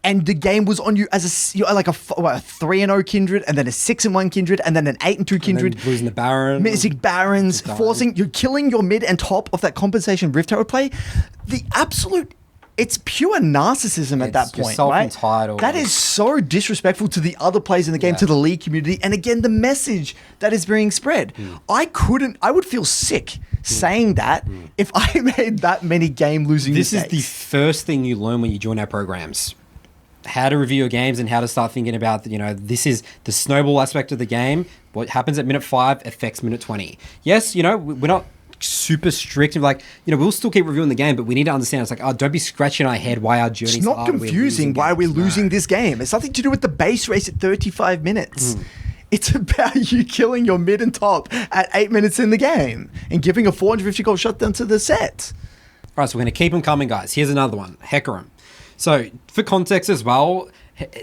and the game was on you as a 3-0 kindred, and then a 6-1 kindred, and then an 8-2 kindred, and losing the Baron, missing Barons, you're killing your mid and top of that compensation Rift Tower play. The absolute... It's pure narcissism at that point, right? That is so disrespectful to the other players in the game, to the league community, and again, the message that is being spread. I would feel sick saying that if I made that many game-losing mistakes. This is the first thing you learn when you join our programs. How to review your games and how to start thinking about, this is the snowball aspect of the game. What happens at minute 5 affects minute 20. Yes, we're not super strict and we'll still keep reviewing the game, but we need to understand don't be scratching our head why our journey's It's not confusing why we're losing this game. It's nothing to do with the base race at 35 minutes. It's about you killing your mid and top at 8 minutes in the game and giving a 450 goal shutdown to the set. All right, so we're going to keep them coming, guys. Here's another one, Agurin. So for context as well,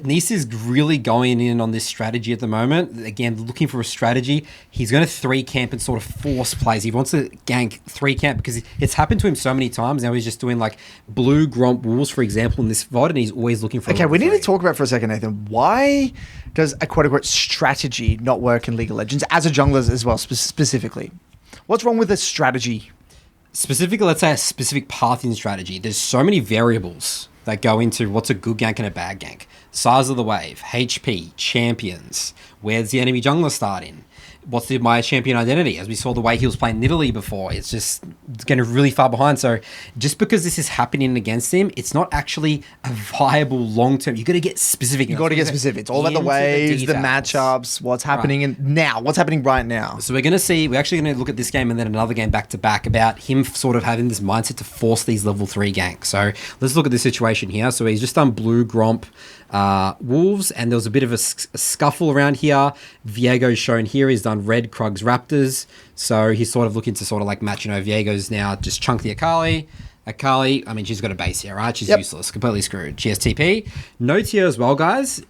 Neace is really going in on this strategy at the moment. Again, looking for a strategy. He's going to 3-camp and sort of force plays. He wants to gank 3-camp because it's happened to him so many times. Now he's just doing blue Gromp Wolves, for example, in this VOD, and he's always looking for... Okay, we need to talk about for a second, Nathan. Why does a quote-unquote strategy not work in League of Legends as a jungler as well, specifically? What's wrong with a strategy? Specifically, let's say a specific pathing strategy. There's so many variables that go into what's a good gank and a bad gank. Size of the wave, HP, champions, where's the enemy jungler starting? what's my champion identity? As we saw the way he was playing Nidalee before, it's getting really far behind. So just because this is happening against him, it's not actually a viable long-term. You got to get specific. You got to get specific. It's all about the waves, the matchups, what's happening what's happening right now. So we're actually going to look at this game and then another game back to back about him sort of having this mindset to force these level 3 ganks. So let's look at this situation here. So he's just done blue Gromp Wolves, and there was a bit of a scuffle around here. Viego's shown here. He's done red Krugs Raptors. So he's sort of looking to sort of like match, Viego's now just chunk the Akali. Akali, I mean, she's got a base here, right? She's useless, completely screwed. She has TP. Note here as well, guys.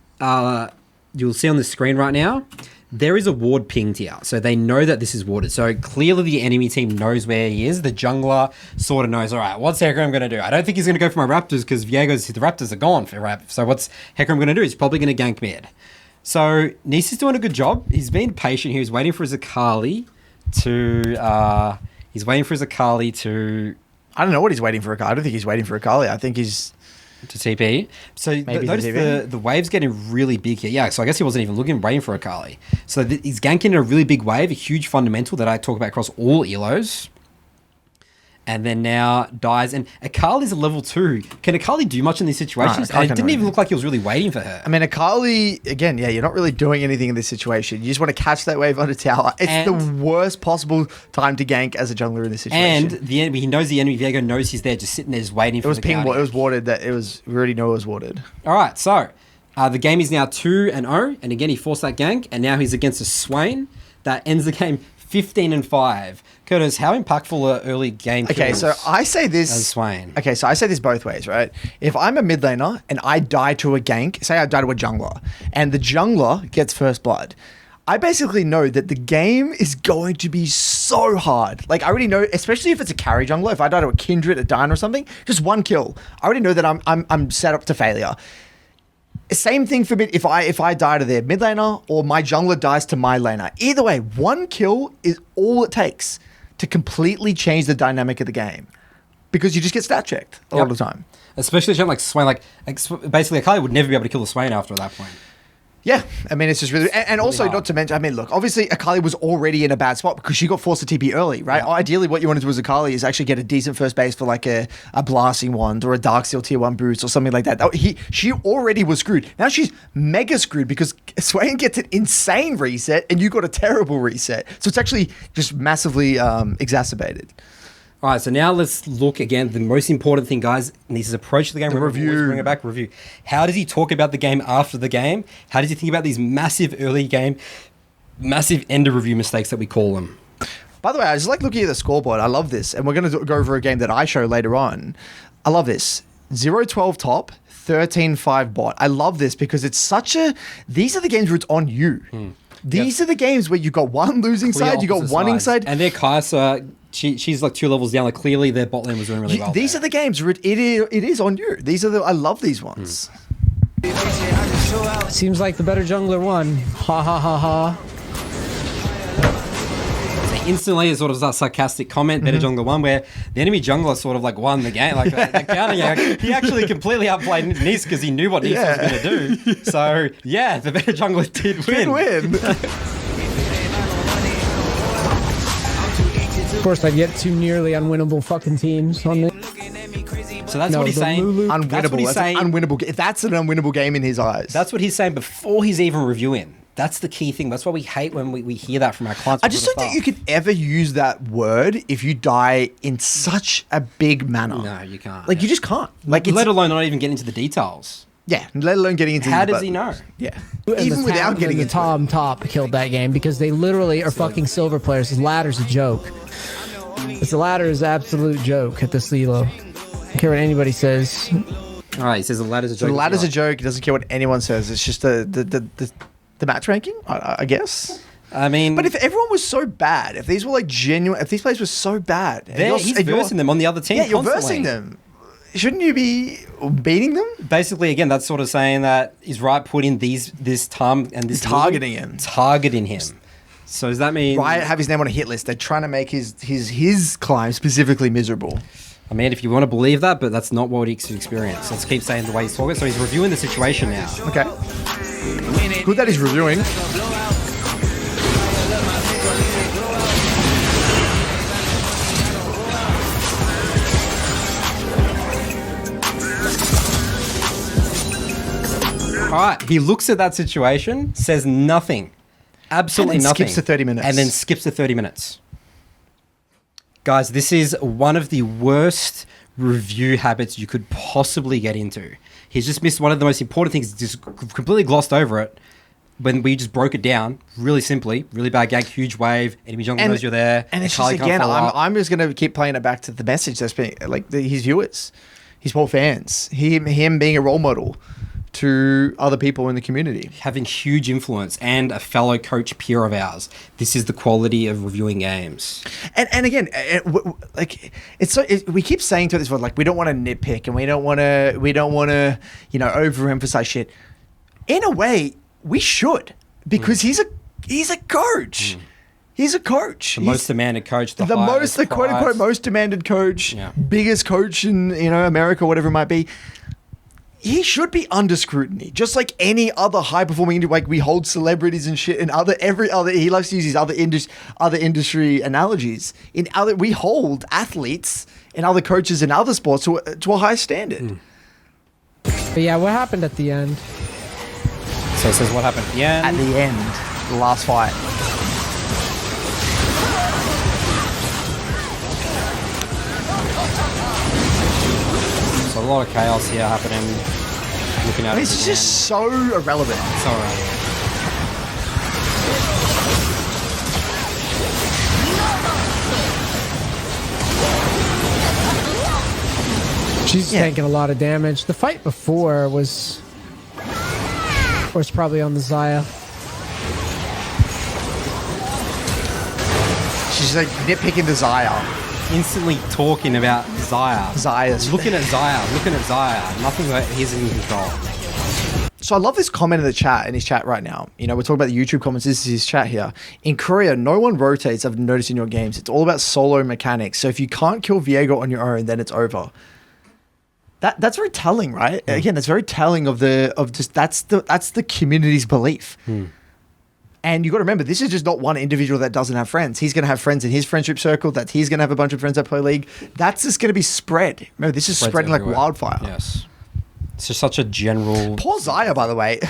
You'll see on the screen right now, there is a ward pinged here. So they know that this is warded. So clearly the enemy team knows where he is. The jungler sort of knows, all right, what's Hecarim going to do? I don't think he's going to go for my Raptors because the Raptors are gone. So what's Hecarim going to do? He's probably going to gank mid. So Neace is doing a good job. He's been patient here. He's waiting for his Akali to... I don't know what he's waiting for. I don't think he's waiting for Akali. I think he's... to TP. So notice the wave's getting really big here. Yeah, so I guess he wasn't even waiting for Akali. So he's ganking a really big wave, a huge fundamental that I talk about across all elos. And then now dies. And Akali's a level 2. Can Akali do much in these situations? No, it didn't even look like he was really waiting for her. I mean, Akali, again, you're not really doing anything in this situation. You just want to catch that wave on a tower. It's the worst possible time to gank as a jungler in this situation. And he knows the enemy. Viego knows he's there, just sitting there, just waiting for the ping. It was warded. We already know it was warded. All right, so the game is now 2-0. And again, he forced that gank. And now he's against a Swain that ends the game 15-5. Curtis, how impactful are early game kills? Okay, so I say this as Swain. Okay, so I say this both ways, right? If I'm a mid laner and I die to a gank, say I die to a jungler, and the jungler gets first blood, I basically know that the game is going to be so hard. Like, I already know, especially if it's a carry jungler, if I die to a Kindred, a Dyna or something, just one kill, I already know that I'm set up to failure. Same thing for mid. If I die to their mid laner or my jungler dies to my laner, either way, one kill is all it takes to completely change the dynamic of the game, because you just get stat checked a lot of the time. Especially like Swain, like basically Akali would never be able to kill the Swain after that point. Yeah, I mean, it's just really... And also, not to mention, I mean, look, obviously, Akali was already in a bad spot because she got forced to TP early, right? Yeah. Ideally, what you want to do as Akali is actually get a decent first base for like a Blasting Wand or a Darksteel Tier 1 boost or something like that. She already was screwed. Now she's mega screwed because Swain gets an insane reset and you got a terrible reset. So it's actually just massively exacerbated. All right, so now let's look again. The most important thing, guys, and this is approach to the game. The review. Bring it back, review. How does he talk about the game after the game? How does he think about these massive early game, massive end of review mistakes that we call them? By the way, I just like looking at the scoreboard. I love this. And we're going to go over a game that I show later on. I love this. 0-12 top, 13-5 bot. I love this because it's such a... These are the games where it's on you. These are the games where you got one losing side, you got one inside. And their Kai'Sa... She's like 2 levels down. Like clearly, their bot lane was doing really well. These are the games where it is on you. I love these ones. Seems like the better jungler won. Ha ha ha ha. So instantly, it's sort of that sarcastic comment, better jungler won, where the enemy jungler sort of like won the game. Like the counter, he actually completely outplayed Neace because he knew what Neace was going to do. So yeah, the better jungler did win. Of course, I've yet two nearly unwinnable fucking teams on this. So that's what he's saying. Unwinnable. That's what he's saying. Unwinnable. That's an unwinnable game in his eyes. That's what he's saying before he's even reviewing. That's the key thing. That's why we hate when we hear that from our clients. I just don't think you could ever use that word if you die in such a big manner. No, you can't. Like, you just can't. Like, let alone not even get into the details. Yeah, let alone getting into... How does he know? Yeah. And even without getting into into Tom Top killed that game because they literally are fucking silver players. This ladder's a joke. This ladder is an absolute joke at this elo. I don't care what anybody says. All right, he says the ladder's a joke. So the ladder's a joke. He doesn't care what anyone says. It's just the match ranking, I guess. I mean... But if everyone was so bad, if these were like genuine... If these players were so bad... He's versing them on the other team. Yeah, you're versing them. Shouldn't you be beating them? Basically, again, that's sort of saying that he's right putting this Tom and this... Targeting him. So does that mean... Riot have his name on a hit list. They're trying to make his climb specifically miserable. I mean, if you want to believe that, but that's not what he's experienced. Let's keep saying the way he's talking. So he's reviewing the situation now. Okay. Good that he's reviewing. All right, he looks at that situation, says nothing. Absolutely and then nothing. skips to 30 minutes. And then skips to 30 minutes. Guys, this is one of the worst review habits you could possibly get into. He's just missed one of the most important things, just completely glossed over it. When we just broke it down really simply, really bad gag, huge wave, enemy jungle knows you're there. And it's just, again, I'm just going to keep playing it back to the message that's being, like, his viewers, his poor fans, him being a role model to other people in the community. Having huge influence and a fellow coach peer of ours. This is the quality of reviewing games. And again, like we keep saying to this word, like, we don't want to nitpick and we don't want to overemphasize shit. In a way, we should, because he's a coach. He's a coach. The most demanded coach. The quote unquote most demanded coach. Yeah. Biggest coach in America, whatever it might be. He should be under scrutiny, just like any other high performing. Like, we hold celebrities and shit, and every other. He likes to use these other industry analogies. We hold athletes and other coaches in other sports to a high standard. But yeah, what happened at the end? So it says what happened at the end. At the end, the last fight. So a lot of chaos here happening. Looking at it's just so irrelevant. So irrelevant. She's taking a lot of damage. The fight before was probably on the Xayah. She's like nitpicking the Xayah. Instantly talking about Xayah. Looking at Xayah. Nothing that he's in control. So I love this comment in the chat, in his chat right now. We're talking about the YouTube comments. This is his chat here. In Korea, no one rotates, I've noticed in your games. It's all about solo mechanics. So if you can't kill Viego on your own, then it's over. That's very telling, right? Again, that's very telling that's the community's belief. And you got to remember, this is just not one individual that doesn't have friends. He's going to have friends in his friendship circle. That he's going to have a bunch of friends that play League. That's just going to be spread. Remember, this is spreading everywhere. Like wildfire. Yes. It's just such a general. Poor Xayah, by the way.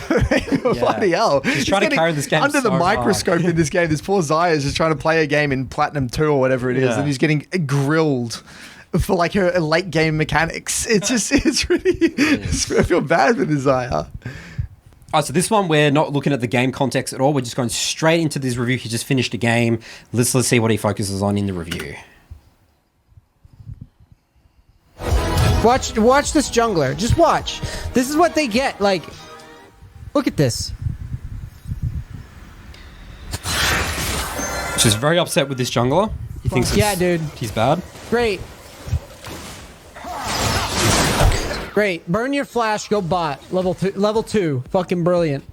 Bloody hell. He's trying to carry this game under the microscope in this game. This poor Xayah is just trying to play a game in Platinum 2 or whatever it is, and he's getting grilled for like her late game mechanics. It's really. I feel bad for this Xayah. All right, so this one, we're not looking at the game context at all. We're just going straight into this review. He just finished a game. Let's see what he focuses on in the review. Watch this jungler. Just watch. This is what they get. Like, look at this. She's very upset with this jungler. He thinks dude. He's bad. Great. Burn your flash. Go bot. Level 2. Fucking brilliant.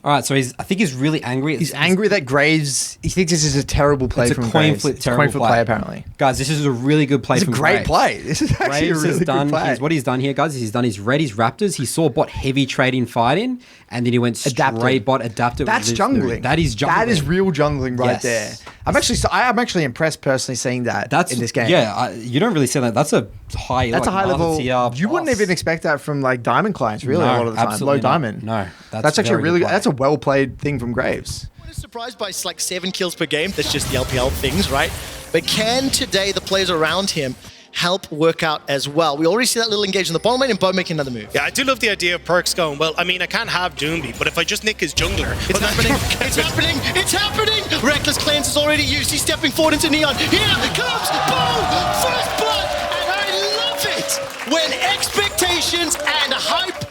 All right, so I think he's really angry. He's angry that Graves. He thinks this is a terrible play from Graves. It's a coin flip play, apparently. Guys, this is a really good play from Graves. It's a great play. This is actually a really good play. What he's done here, guys, is he's done his red, his Raptors. He saw bot heavy trading fighting, and then he went straight bot adapted. That's jungling. That is jungling. That is real jungling right there. I'm actually impressed personally seeing that in this game. Yeah, you don't really see that. That's a high. That's a high level. You wouldn't even expect that from like diamond clients, really. A lot of the time, low diamond. No, that's actually a really. That's a well played thing from Graves. I'm surprised by like 7 kills per game. That's just the LPL things, right? But can today the players around him help work out as well? We already see that little engage in the bottom lane and Bo making another move. Yeah, I do love the idea of Perks going, well, I mean, I can't have Doomby, but if I just nick his jungler... It's happening! It's happening! It's happening! Reckless Cleanse is already used. He's stepping forward into Neon. Here comes Bo! First blood! And I love it! When expectations and hype...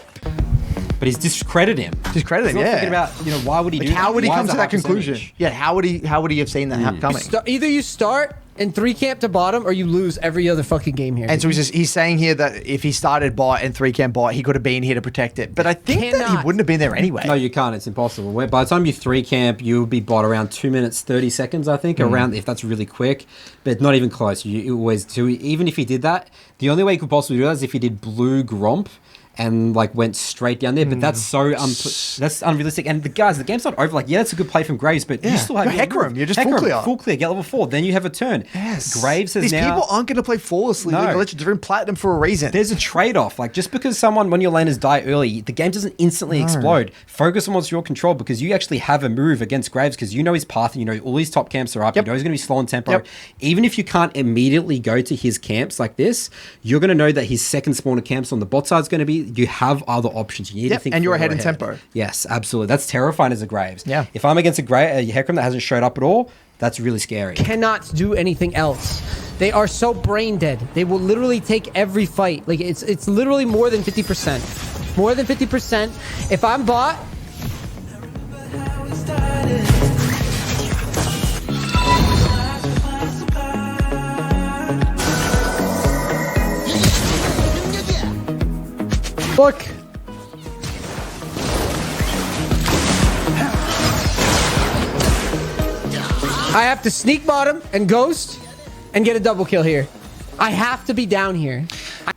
But he's discredited him. Discredited him, thinking about, why would he do that? How would he come to that conclusion? Yeah, how would he have seen that coming? Either you start and 3 camp to bottom, or you lose every other fucking game here. And so he's saying here that if he started bot and 3 camp bot, he could have been here to protect it. But I think that he wouldn't have been there ananyway. No, you can't. It's impossible. By the time you 3 camp, you would be bot around 2 minutes 30 seconds, I think, around if that's really quick. But not even close. You always do. Even if he did that, the only way he could possibly do that is if he did blue Gromp and like went straight down there. But that's so that's unrealistic. And the game's not over. Like, yeah, that's a good play from Graves, but you still have You're Hecarim. You're just full clear. Full clear. Get level 4. Then you have a turn. Yes. Graves has These now. people aren't going to play flawlessly. No. League of Legends. They're in platinum for a reason. There's a trade-off. Like, just because when your laners die early, the game doesn't instantly explode. Focus on what's your control, because you actually have a move against Graves, because you know his path and you know all his top camps are up. You know he's going to be slow on tempo. Even if you can't immediately go to his camps like this, you're going to know that his second spawner camps on the bot side is going to be. You have other options. You need to think. And you're further ahead in tempo. Yes, absolutely. That's terrifying as a Graves. Yeah. If I'm against a Hecarim that hasn't showed up at all, that's really scary. Cannot do anything else. They are so brain dead. They will literally take every fight. Like, it's literally more than 50%. More than 50%. If I'm bot, look. I have to sneak bottom and ghost and get a double kill here. I have to be down here.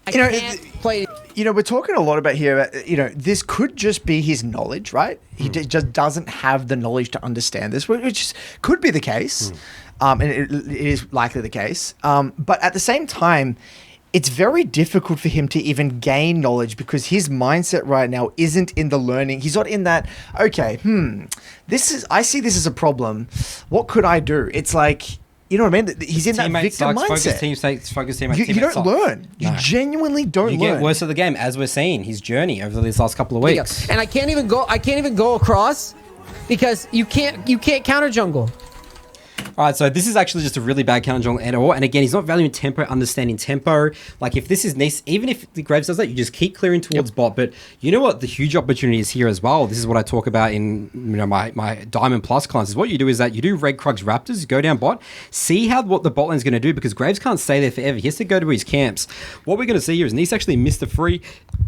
I can't play. You know, we're talking a lot about here, this could just be his knowledge, right? He just doesn't have the knowledge to understand this, which could be the case. And it is likely the case. But at the same time, it's very difficult for him to even gain knowledge, because his mindset right now isn't in the learning. He's not in that, okay, I see this as a problem. What could I do? It's like, you know what I mean? He's in that victim mindset. Focus team. You don't learn. You genuinely don't learn. You get worse at the game, as we're seeing his journey over these last couple of weeks. And I can't even go across because you can't counter jungle. All right, so this is actually just a really bad counter jungle at all. And again, he's not valuing tempo, understanding tempo. Like, if this is Neace, even if the Graves does that, you just keep clearing towards bot. But you know what the huge opportunity is here as well? This is what I talk about in my Diamond Plus clients. Is what you do is that you do Red Krugs Raptors, go down bot, see what the bot lane's going to do, because Graves can't stay there forever. He has to go to his camps. What we're going to see here is Neace actually missed a free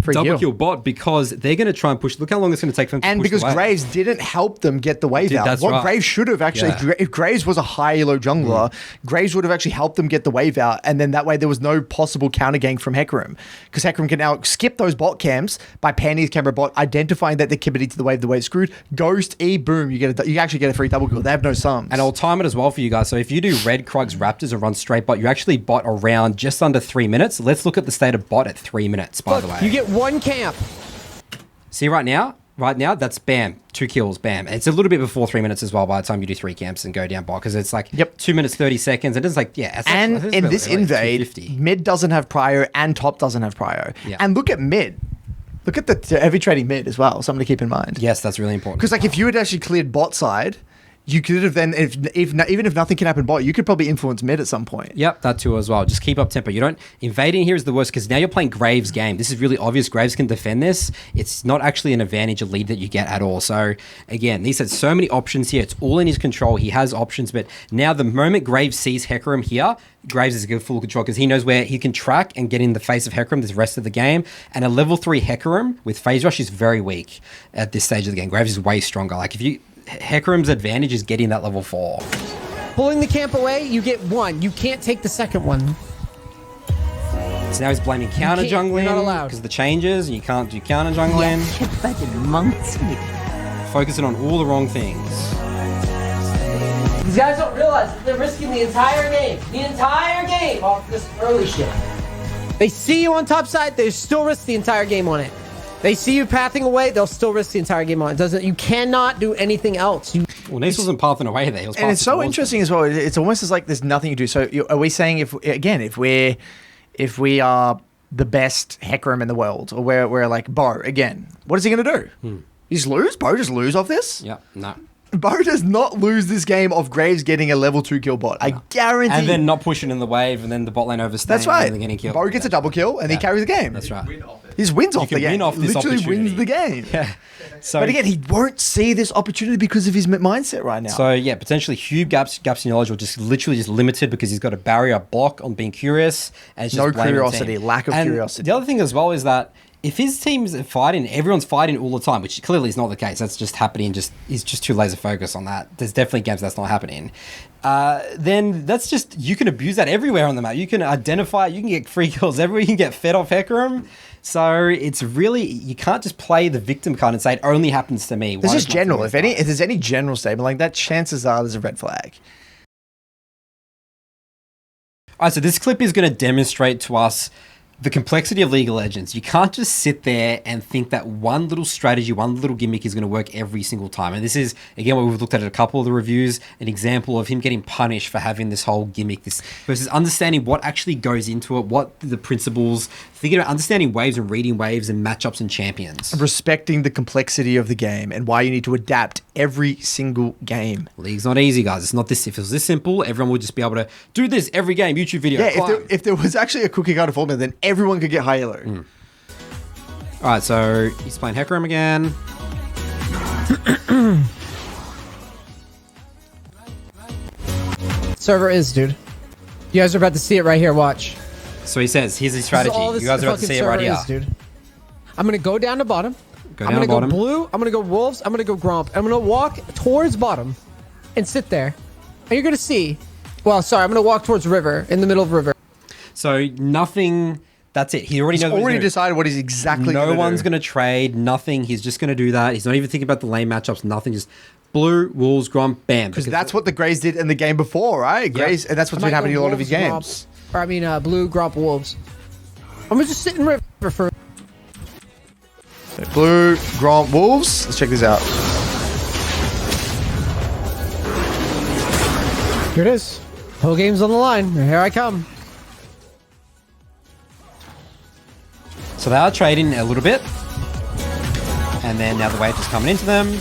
double kill bot, because they're going to try and push. Look how long it's going to take for them to push. And because Graves didn't help them get the wave out. What Graves should have actually, if Graves was a high elo jungler, Graves would have actually helped them get the wave out, and then that way there was no possible counter gank from Hecarim, because Hecarim can now skip those bot camps by panning his camera bot, identifying that they're committing to the wave's screwed, ghost E, boom, you actually get a free double kill. They have no sums. And I'll time it as well for you guys. So if you do Red Krugs Raptors or run straight bot, you actually bot around just under 3 minutes. Let's look at the state of bot at 3 minutes, by the way. You get one camp. See right now, that's bam, 2 kills, bam. It's a little bit before 3 minutes as well by the time you do 3 camps and go down bot, because it's like 2 minutes, 30 seconds. And it's like, and in this invade, mid doesn't have prio and top doesn't have prio. Yeah. And look at mid. Look at the heavy trading mid as well. Something to keep in mind. Yes, that's really important. Because like if you had actually cleared bot side, you could have then, even if nothing can happen bot, you could probably influence mid at some point. Yep, that too as well. Just keep up tempo. You don't invading here is the worst, because now you're playing Graves' game. This is really obvious. Graves can defend this. It's not actually an advantage, a lead that you get at all. So again, Neace had so many options here. It's all in his control. He has options, but now the moment Graves sees Hecarim here, Graves is in full control, because he knows where he can track and get in the face of Hecarim the rest of the game. And a level 3 Hecarim with phase rush is very weak at this stage of the game. Graves is way stronger. Like, Hecarim's advantage is getting that level 4. Pulling the camp away, you get one. You can't take the second one. So now he's blaming counter jungling because of the changes, and you can't do counter jungling. Focusing on all the wrong things. These guys don't realize that they're risking the entire game off this early shit. They see you on top side, they still risk the entire game on it. They see you pathing away, they'll still risk the entire game on it. You cannot do anything else. Well, Neace wasn't pathing away there. And it's so interesting as well. It's almost as like there's nothing you do. So are we saying if we are the best Hecarim in the world, or we're like Bo again, what is he going to do? He just lose? Bo just lose off this? Yeah, no. Bo does not lose this game of Graves getting a level 2 kill bot. I guarantee. And then not pushing in the wave, and then the bot lane overstaying. That's right. And then getting killed. Bo gets a double kill, and he carries the game. That's right. He just wins off the game. Literally wins the game. Yeah. So, but again, he won't see this opportunity because of his mindset right now. So yeah, potentially huge gaps in knowledge, or just literally just limited because he's got a barrier block on being curious, and it's just no curiosity, lack of curiosity. The other thing as well is that if his team's fighting, everyone's fighting all the time, which clearly is not the case. That's just happening. He's just too laser focused on that. There's definitely games that's not happening. Then that's just, you can abuse that everywhere on the map. You can identify, you can get free kills everywhere. You can get fed off Hecarim. So it's really, you can't just play the victim card and say it only happens to me. This Why is does nothing general. else If there's any general statement like that, chances are there's a red flag. All right, so this clip is going to demonstrate to us the complexity of League of Legends. You can't just sit there and think that one little strategy, one little gimmick is going to work every single time. And this is, again, what we've looked at in a couple of the reviews, an example of him getting punished for having this whole gimmick, this versus understanding what actually goes into it, what the principles, thinking about understanding waves and reading waves and matchups and champions. Respecting the complexity of the game and why you need to adapt every single game. League's not easy, guys. It's not this. If it was this simple, everyone would just be able to do this every game, YouTube video. Yeah, if there was actually a cookie cutter formula, then everyone could get high elo. All right, so he's playing Hecarim again. Server is, dude. You guys are about to see it right here. Watch. So he says, here's his strategy. You guys are about to see it right here. Dude. I'm gonna go down to bottom. Go I'm down gonna to bottom. go blue. I'm gonna go wolves. I'm gonna go gromp. I'm gonna walk towards bottom, and sit there. And you're gonna see. Well, sorry. I'm gonna walk towards river in the middle of river. So nothing. That's it. He already knows. What Already he's gonna decided what he's exactly. No one's going going to trade. Nothing. He's just going to do that. He's not even thinking about the lane matchups. Nothing. Just blue, wolves, gromp, bam. because that's what the Greys did in the game before, right? Greys, and that's what's been happening in a lot of his games. Or I mean, blue, gromp, wolves. I'm gonna just sit in river for. So blue, Gromp, Wolves. Let's check this out. Here it is. Whole game's on the line. Here I come. So they are trading a little bit. And then now the wave is coming into them.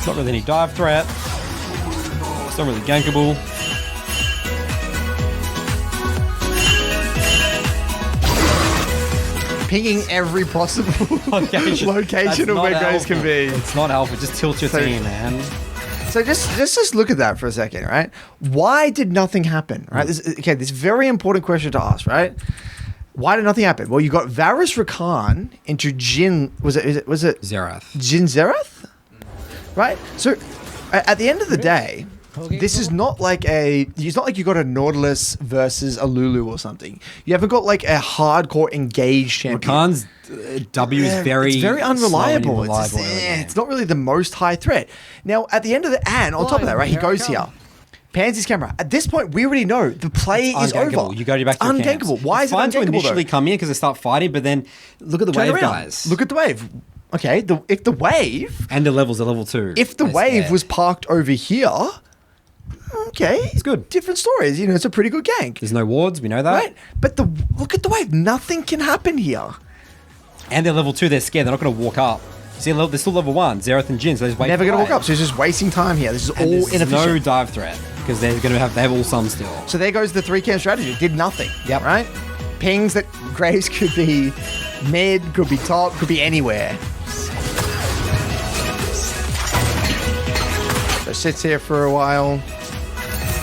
Not really any dive threat. It's not really gankable. Pinging every possible location of where Greys can be. It's not helpful. Just tilt your team, man. So just look at that for a second, right? Why did nothing happen, right? This very important question to ask, right? Why did nothing happen? Well, you got Varus Rakan into Jin. Was it Zerath. Jin Zerath? Right. So at the end of the day, this is not like it's not like you got a Nautilus versus a Lulu or something. You haven't got like a hardcore engaged champion. Rakan's W is It's very unreliable. slow and It's, unreliable. it's not really the most high threat. Now, at the end of the and on top of that, right, he goes here. Pans his camera. At this point, we already know the play is over. You go back to your camps. ungankable. Why It's is it fine to ungankable initially though? come in because they start fighting, but then look at the Turn wave, around. guys. Look at the wave. Okay, if the wave, And the levels are level 2. if the They're wave scared. was parked over here, okay, It's good. Different stories. You know, it's a pretty good gank, There's no wards, we know that. right? But look at the wave. Nothing can happen here. And they're level 2, they're scared. They're not going to walk up. See, they're still level 1, Zerath and Jin, so they're Never going to walk up. So he's just wasting time here. This is all There's inefficient. no dive threat because they have all some still. So there goes the 3-cam strategy. Did nothing. Yep. Right? Pings that Graves could be mid, could be top, could be anywhere. So sits here for a while.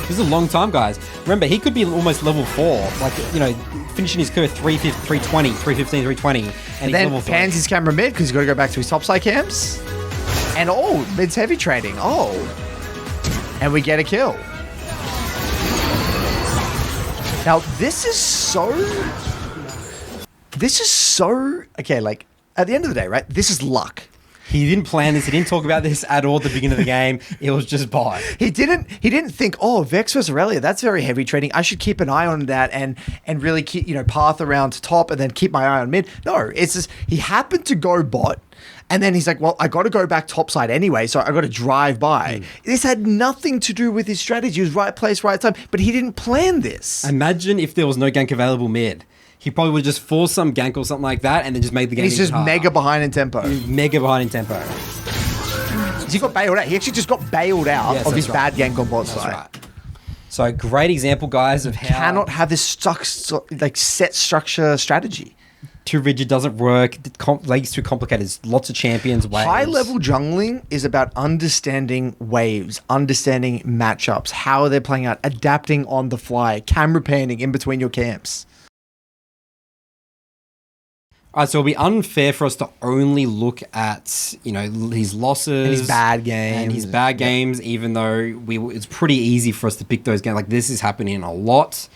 This is a long time, guys. Remember, he could be almost level 4, like, you know, finishing his curve 320, 315, 320, and he's Then level 3. pans his camera mid because he's got to go back to his top side cams. And mid's heavy trading. And we get a kill. Now, this is so... Okay, like, at the end of the day, right? This is luck. He didn't plan this. He didn't talk about this at all at the beginning of the game. It was just bot. He didn't think, Vex versus Aurelia, that's very heavy trading. I should keep an eye on that and really keep, path around to top and then keep my eye on mid. No, it's just he happened to go bot and then he's like, well, I got to go back top side anyway, so I got to drive by. This had nothing to do with his strategy. He was right place, right time, but he didn't plan this. Imagine if there was no gank available mid. He probably would just force some gank or something like that and then just make the game And he's just harder. mega behind in tempo. Mega behind in tempo. He got bailed out. He actually just got bailed out Yes, of his that's right. bad gank on bot That's side. right. So great example, guys, of how Cannot have this set structure strategy. too rigid doesn't work. League's too complicated. There's lots of champions. Waves. High level jungling is about understanding waves, understanding matchups, how they're playing out, adapting on the fly, camera panning in between your camps. All right, so it'll be unfair for us to only look at, his losses. And his bad games. And his bad games, even though it's pretty easy for us to pick those games. Like, this is happening a lot.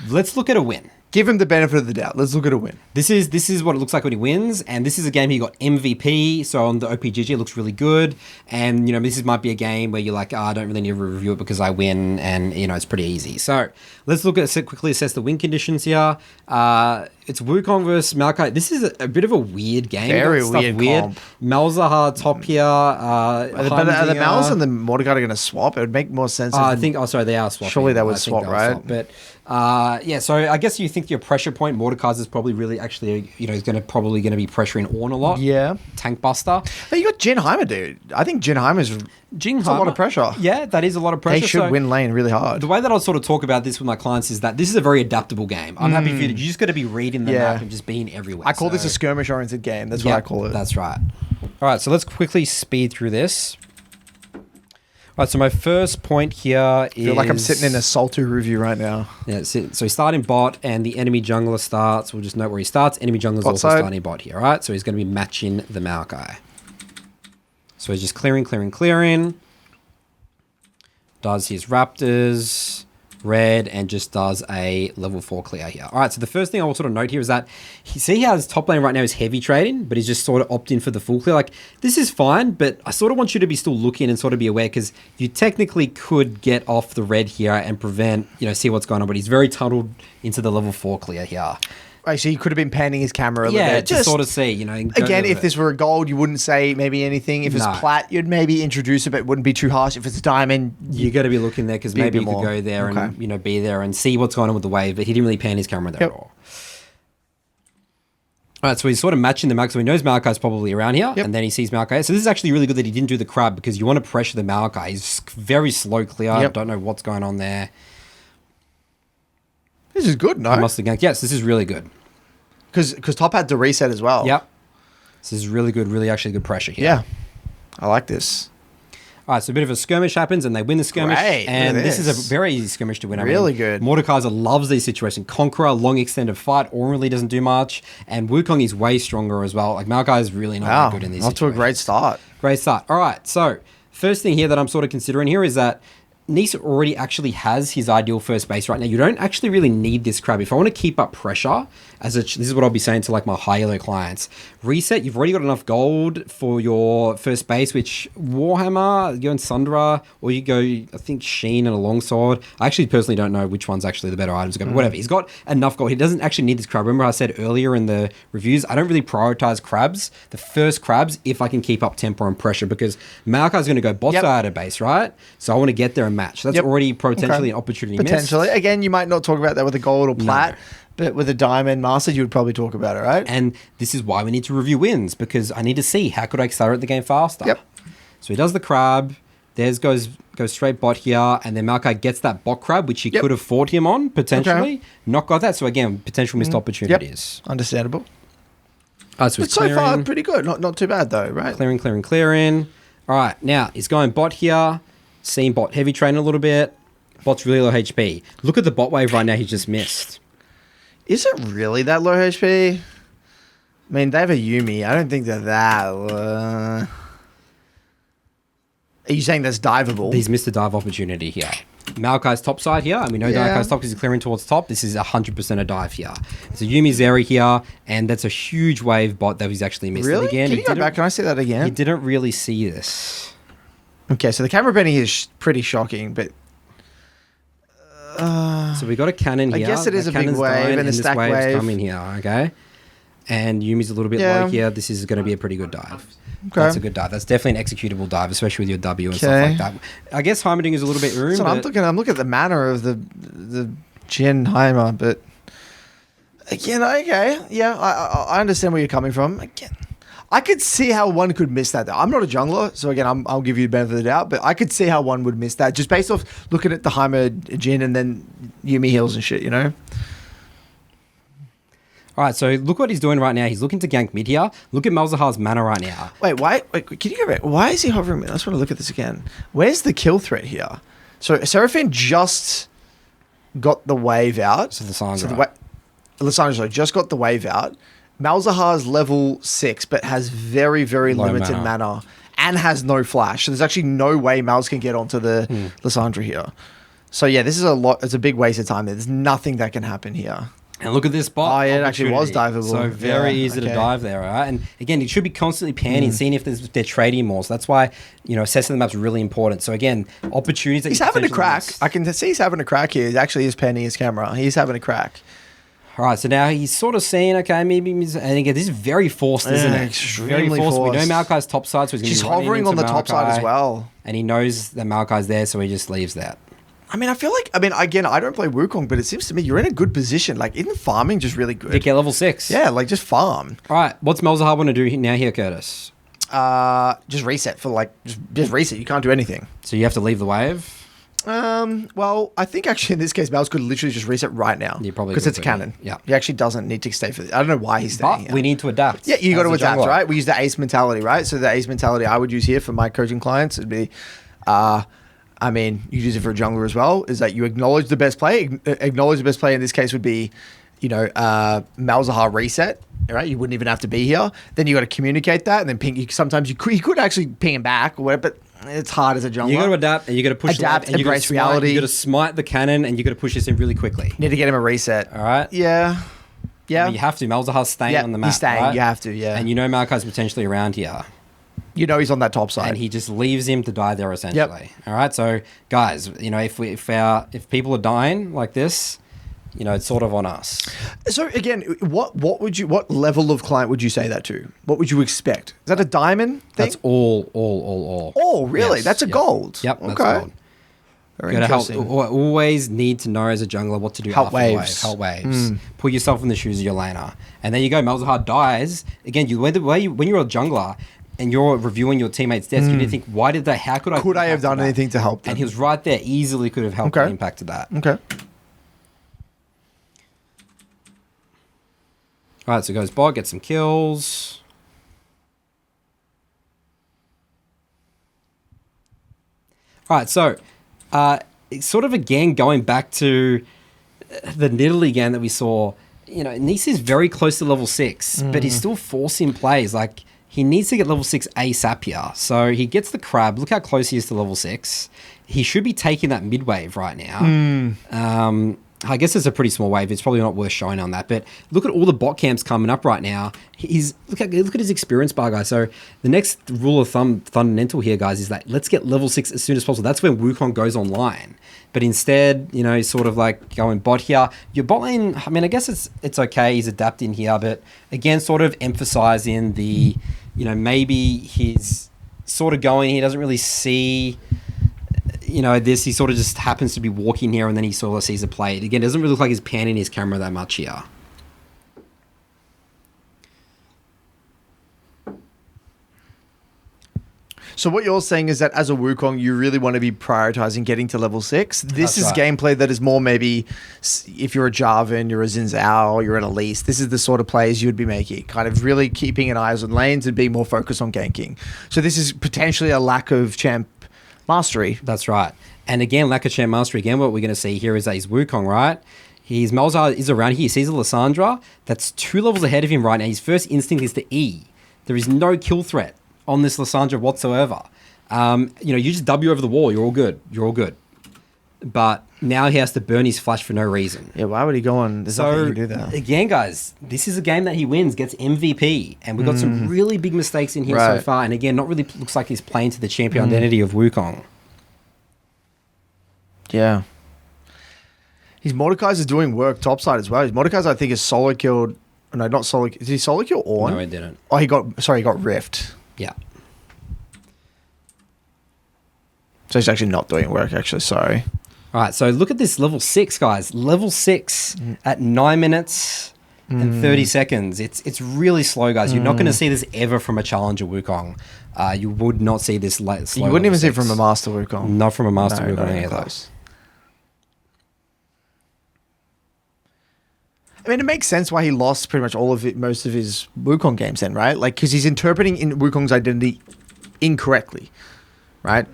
Let's look at a win. Give him the benefit of the doubt. Let's look at a win. This is what it looks like when he wins, and this is a game he got MVP. So on the OPGG, it looks really good. And might be a game where you're like, I don't really need to review it because I win, and it's pretty easy. So let's quickly assess the win conditions here. It's Wukong versus Maokai. This is a bit of a weird game. Very weird comp. Malzahar top here. Are the Mals and the Mordecai going to swap? It would make more sense. I think. Oh, sorry, they are swapping. Surely they would swap, right? But so I guess you think your pressure point Mordecai's is probably really actually is probably going to be pressuring Ornn a lot. Yeah, tank buster. But you got Jinheimer, dude. I think Jinheimer's a lot of pressure. Yeah, that is a lot of pressure. They should win lane really hard. The way that I'll sort of talk about this with my clients is that this is a very adaptable game. I'm happy for you. You just got to be reading the map and just being everywhere. I call this a skirmish-oriented game. That's what I call it. That's right. All right, so let's quickly speed through this. All right, so my first point here is... I feel like I'm sitting in a SoloQ review right now. Yeah, so he's starting bot, and the enemy jungler starts. We'll just note where he starts. Enemy jungler's also starting bot here, all right? So he's going to be matching the Maokai. So he's just clearing. Does his Raptors, red, and just does a level 4 clear here. All right, so the first thing I will sort of note here is that see how his top lane right now is heavy trading, but he's just sort of opting for the full clear. Like, this is fine, but I sort of want you to be still looking and sort of be aware, because you technically could get off the red here and prevent, see what's going on, but he's very tunneled into the level 4 clear here. Right, so you could have been panning his camera a little bit. Just sort of see, Again, if this were a gold, you wouldn't say maybe anything. If it's plat, you'd maybe introduce it, but it wouldn't be too harsh. If it's diamond... You got to be looking there, because maybe you could go there and, be there and see what's going on with the wave, but he didn't really pan his camera there at all. All right, so he's sort of matching the Maokai, so he knows Maokai's probably around here, and then he sees Maokai. So this is actually really good that he didn't do the crab, because you want to pressure the Maokai. He's very slow clear. Don't know what's going on there. This is good, no? He must have ganked. Yes, this is really good. Because top had to reset as well. Yep. This is really good, really actually good pressure here. Yeah. I like this. All right, so a bit of a skirmish happens, and they win the skirmish. Great, and this is a very easy skirmish to win. Really good. Mordekaiser loves these situations. Conqueror, long extended fight, Ornn really doesn't do much. And Wukong is way stronger as well. Like, Maokai is really not that good in these situations. Off to a great start. Great start. All right, so first thing here that I'm sort of considering here is that Neace already actually has his ideal first base right now. You don't actually really need this crab. If I want to keep up pressure, this is what I'll be saying to like my high elo clients. Reset, you've already got enough gold for your first base, which Warhammer, you go in Sundra, or you go, I think, Sheen and a longsword. I actually personally don't know which one's actually the better items to go, but whatever. He's got enough gold. He doesn't actually need this crab. Remember I said earlier in the reviews, I don't really prioritize crabs, the first crabs, if I can keep up tempo and pressure, because Maokai's going to go bot side of base, right? So I want to get there and match. That's already potentially an opportunity missed. Potentially. Again, you might not talk about that with a gold or plat, but with a diamond master, you would probably talk about it, right? And this is why we need to review wins, because I need to see how could I accelerate the game faster. Yep. So he does the crab. There's goes straight bot here, and then Maokai gets that bot crab, which he could have fought him on, potentially. Not got that. So again, potential missed opportunities. Understandable. So it's so far pretty good. Not too bad though, right? Clearing. All right, now he's going bot here. Seen bot heavy train a little bit. Bot's really low HP. Look at the bot wave right now. He just missed. Is it really that low HP? I mean, they have a Yuumi. I don't think they're that low. Are you saying that's diveable? He's missed a dive opportunity here. Maokai's top side here. And we know Maokai's top because he's clearing towards top. This is 100% a dive here. So Yuumi's area here. And that's a huge wave bot that he's actually missed. Really? Again, Can you go back? Can I see that again? He didn't really see this. Okay, so the camera bending is pretty shocking, but... so we got a cannon here. I guess it is a big wave, and the stack wave coming here, okay? And Yumi's a little bit low here. This is going to be a pretty good dive. Okay. That's a good dive. That's definitely an executable dive, especially with your W and stuff like that. I guess Heimerding is a little bit room. So I'm looking at the manner of the Jin Heimer, but again, okay, yeah, I understand where you're coming from. Again, I could see how one could miss that. I'm not a jungler, so again, I'll give you the benefit of the doubt, but I could see how one would miss that just based off looking at the Heimer Jin and then Yuumi heals and shit, you know. All right, so look what he's doing right now. He's looking to gank mid here. Look at Malzahar's mana right now. Wait, can you go back? Why is he hovering? I just want to look at this again. Where's the kill threat here? So Seraphine just got the wave out. So Lissandra. Lissandra just got the wave out. Malzahar's level 6, but has very, very limited mana and has no flash. So there's actually no way Malz can get onto the Lissandra here. So yeah, this is a lot. It's a big waste of time. There's nothing that can happen here. And look at this bot. Oh, yeah, it actually was opportunity. diveable. So very Yeah, easy to okay. dive there, all right? And again, you should be constantly panning, seeing if they're trading more. So that's why, assessing the map's really important. So again, opportunities that He's you having a potentially crack. miss. I can see he's having a crack here. He actually is panning his camera. He's having a crack. All right, so now he's sort of saying, okay, maybe, and again, this is very forced, isn't Yeah, it? extremely Very forced. We know forced. Malakai's top side, so he's going to She's be running hovering on into the top side as Malakai, well. And he knows that Malakai's there, so he just leaves that. I mean, again, I don't play Wukong, but it seems to me you're in a good position. Like, isn't farming just really They good? get level 6. Yeah, like just farm. All right, what's Malzahar want to do now here, Curtis? Just reset for just reset. You can't do anything. So you have to leave the wave? Well, I think actually in this case, Mal's could literally just reset right now. You probably because could it's a do, cannon. yeah. He actually doesn't need to stay for. I don't know why he's staying. But here. we need to adapt. Yeah, you got to as a adapt, jungler. right? We use the ace mentality, right? So the ace mentality I would use here for my coaching clients would be, I mean, you use it for a jungler as well. Is that you acknowledge the best play? Acknowledge the best play in this case would be, Malzahar reset. Right, you wouldn't even have to be here. Then you got to communicate that, and then ping. Sometimes you could actually ping him back or whatever, but it's hard as a jungler. You got to adapt, and you got to push Adapt, the and you embrace smite, reality. You got to smite the cannon, and you got to push this in really quickly. Need to get him a reset. All right. Yeah. I mean, you have to. Malzahar's staying Yeah, on the map. he's staying. Right? You have to. Yeah. And Malakai's potentially around here, He's on that top side. and he just leaves him to die there essentially. All right. So guys, if people are dying like this, it's sort of on us. So again, what level of client would you say that to? What would you expect? Is that a diamond thing? That's all. Oh, really? Yes, That's a yep. gold. Yep. Okay. That's gold. Very Gotta help, interesting. always need to know as a jungler what to do Help after the wave. waves. Help waves. Put yourself in the shoes of your laner. And there you go. Malzahar dies. Again, when you're a jungler and you're reviewing your teammates' deaths, you need to think, Could I have done anything to help them? And he was right there. Easily could have helped and impacted that. Okay. All right, so goes bot, gets some kills. All right, so it's sort of again going back to the Nidalee game that we saw. Neace is very close to level 6, but he's still forcing plays. Like, he needs to get level 6 ASAP here. So he gets the crab. Look how close he is to level 6. He should be taking that mid wave right now. I guess it's a pretty small wave. It's probably not worth showing on that. But look at all the bot camps coming up right now. Look at his experience bar, guys. So the next rule of thumb, fundamental here, guys, is that let's get level 6 as soon as possible. That's when Wukong goes online. But instead, sort of like going bot here. Your bot lane, I mean, I guess it's okay. He's adapting here. But again, sort of emphasizing the, maybe he's sort of going, he doesn't really see... he sort of just happens to be walking here and then he sort of sees a play. Again, it doesn't really look like he's panning his camera that much here. So what you're saying is that as a Wukong, you really want to be prioritizing getting to level 6. This is right. gameplay that is more maybe if you're a Jarvan, you're a Xin Zhao, you're an Elise. This is the sort of plays you'd be making, kind of really keeping an eye on lanes and being more focused on ganking. So this is potentially a lack of champ mastery. That's right. And again, lack of champ mastery. Again, what we're going to see here is that he's Wukong, right? His Malzahar is around here. He sees a Lissandra that's 2 levels ahead of him right now. His first instinct is to E. There is no kill threat on this Lissandra whatsoever. You just W over the wall. You're all good. But now he has to burn his flash for no reason. Yeah, why would he go on? There's nothing you can do there. Again, guys, this is a game that he wins, gets MVP. And we've got some really big mistakes in here so far. And again, not really looks like he's playing to the champion identity of Wukong. Yeah. His Mordekaiser is doing work topside as well. His Mordekaiser, I think, is solo killed. No, not solo. Did he solo kill Ornn? No, he didn't. Oh, he got rift. Yeah. So he's actually not doing work, actually. Sorry. All right, so look at this level 6, guys. Level 6 at 9 minutes and 30 seconds. It's really slow, guys. You're not going to see this ever from a challenger Wukong. You would not see this slow. You wouldn't even see it from a master Wukong. Not from a master No, Wukong not even either. close. I mean, it makes sense why he lost pretty much most of his Wukong games then, right? Like, because he's interpreting in Wukong's identity incorrectly, right?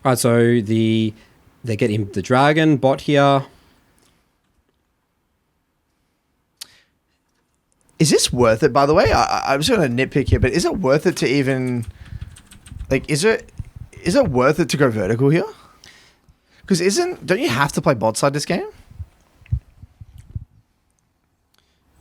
All right, so they get him the dragon bot here. Is this worth it, by the way? I'm just going to nitpick here, but is it worth it to even... Like, is it worth it to go vertical here? Because don't you have to play bot side this game?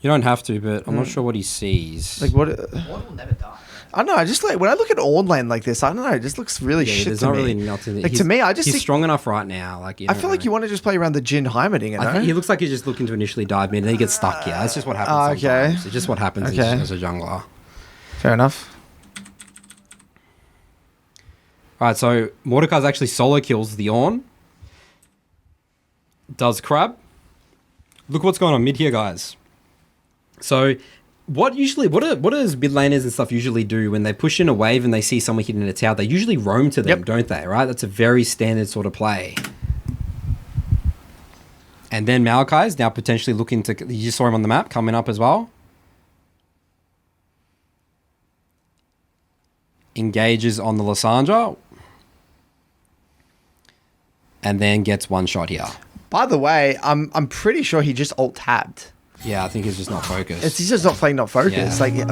You don't have to, but I'm not sure what he sees. Like what? One will never die. I don't know. I just like when I look at Orn lane like this. I don't know. It just looks really Yeah, shit there's to not me. really nothing. Like to me, I just he's think, strong enough right now. Like I feel like you want to just play around the Jin Heimerdinger, you know? I think he looks like he's just looking to initially dive mid, and then he gets stuck here. That's just what happens. Okay. Sometimes. It's just what happens Okay. as a jungler. Fair enough. All right, so Mordekai's actually solo kills the Ornn. Does Crab. Look what's going on mid here, guys. So what does mid laners and stuff usually do when they push in a wave and they see someone hitting a tower? They usually roam to them, don't they? Right? That's a very standard sort of play. And then Maokai is now potentially looking to... You just saw him on the map coming up as well. Engages on the Lysandra. And then gets one shot here. By the way, I'm pretty sure he just alt tabbed. Yeah, I think he's just not focused. He's just not playing, not focused. Yeah.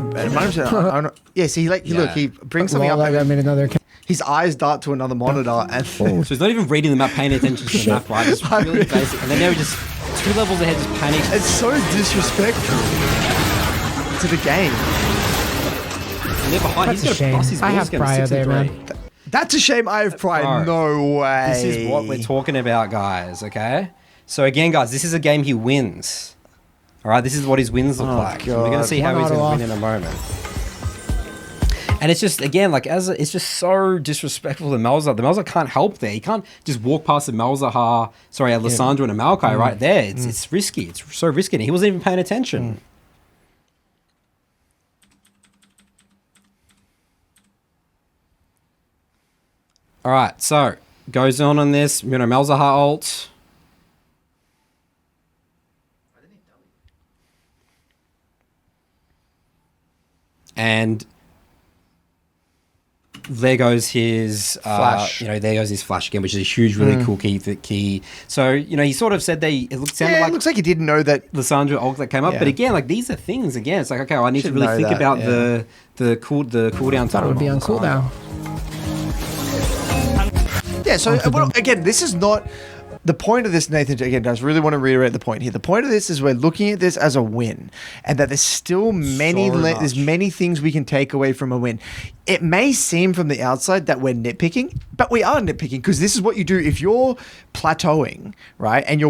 Like, yeah. See, look, he brings something Well, up. I made another. His eyes dart to another monitor, and So he's not even reading the map, paying attention to the map, right? It's really basic. And then now he just 2 levels ahead, just panics. it's so disrespectful to the game. And they're behind. That's He's a going to shame. bust his I balls have going Pryor there, 6-3. man. That's a shame. I have pride. Bro, No way. This is what we're talking about, guys, okay? So again, guys, this is a game he wins. All right, this is what his wins look like. And we're going to God. see how One he's going auto to win in a moment. And it's just, again, like, it's just so disrespectful to Malzahar. The Malzahar can't help there. He can't just walk past a Malzahar, sorry, a Lysandra and a Maokai right there. It's risky. It's so risky. And he wasn't even paying attention. All right, so goes on this, Malzahar ult. And there goes his Flash. there goes his flash again, which is a huge, really cool key. So, he sort of said it looks like he didn't know that. Lysandra ult that came up, Yeah. but again, like these are things. Again, it's like okay, I need Should to really know think that, about yeah. the cooldown. Thought it would be on cooldown. Yeah. So again, this is not the point of this. Nathan, again, I just really want to reiterate the point here. The point of this is we're looking at this as a win, and that there's still there's many things we can take away from a win. It may seem from the outside that we're nitpicking, but we are nitpicking because this is what you do if you're plateauing, right? And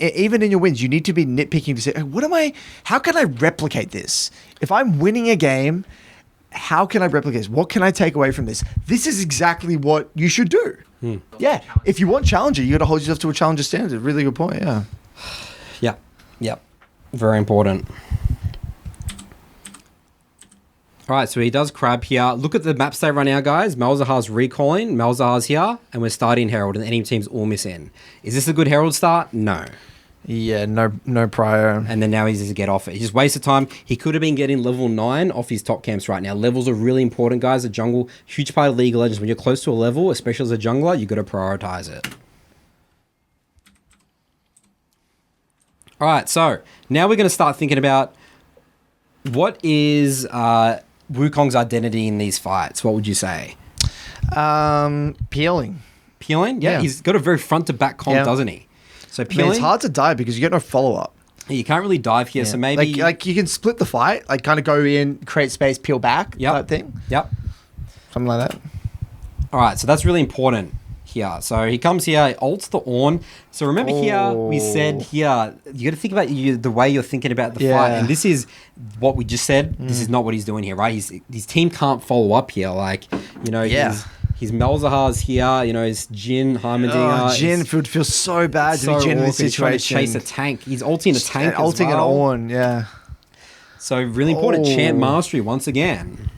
even in your wins, you need to be nitpicking to say, how can I replicate this? If I'm winning a game, how can I replicate this? What can I take away from this? This is exactly what you should do. Yeah. If you want challenger, you got to hold yourself to a challenger standard. Really good point. Yeah. Yep. Very important. All right, so he does Crab here. Look at the map state right now, guys. Malzahar's recalling. Malzahar's here, and we're starting Herald, and any team's all miss in. Is this a good Herald start? No. Yeah. No prior. And then now he's just get off it. He just wasted time. He could have been getting level 9 off his top camps right now. Levels are really important, guys. The jungle, huge part of League of Legends. When you're close to a level, especially as a jungler, you got to prioritize it. All right, so now we're going to start thinking about what is Wukong's identity in these fights. What would you say? Peeling. Peeling? Yeah, he's got a very front to back comp, doesn't he? So peeling, It's hard to die because you get no follow up. you can't really dive here. So maybe like you can split the fight, like kind of go in, create space, peel back, type thing. Yep. Something like that. All right, so that's really important here. So he comes here, he ults the Ornn. So remember here, we said here, you got to think about the way you're thinking about the fight. And this is what we just said. This is not what he's doing here, right? His team can't follow up here. Like, his Malzahar's here, his Jin, Heimerdinger. Jin would feel so bad to be Jin in this He's trying to situation. chase a tank. He's ulting a tank And as ulting well. an Ornn, yeah. So really important champ mastery once again.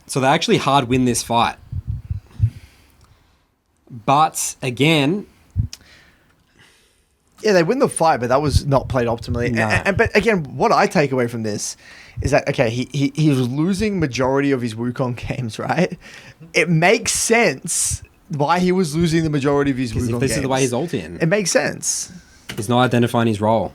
So they actually hard win this fight. But again, Yeah, they win the fight, but that was not played optimally. No. But again, what I take away from this is that, okay, he was losing majority of his Wukong games, right? It makes sense why he was losing the majority of his Wukong games. if this is the way he's ulting, It makes sense. he's not identifying his role.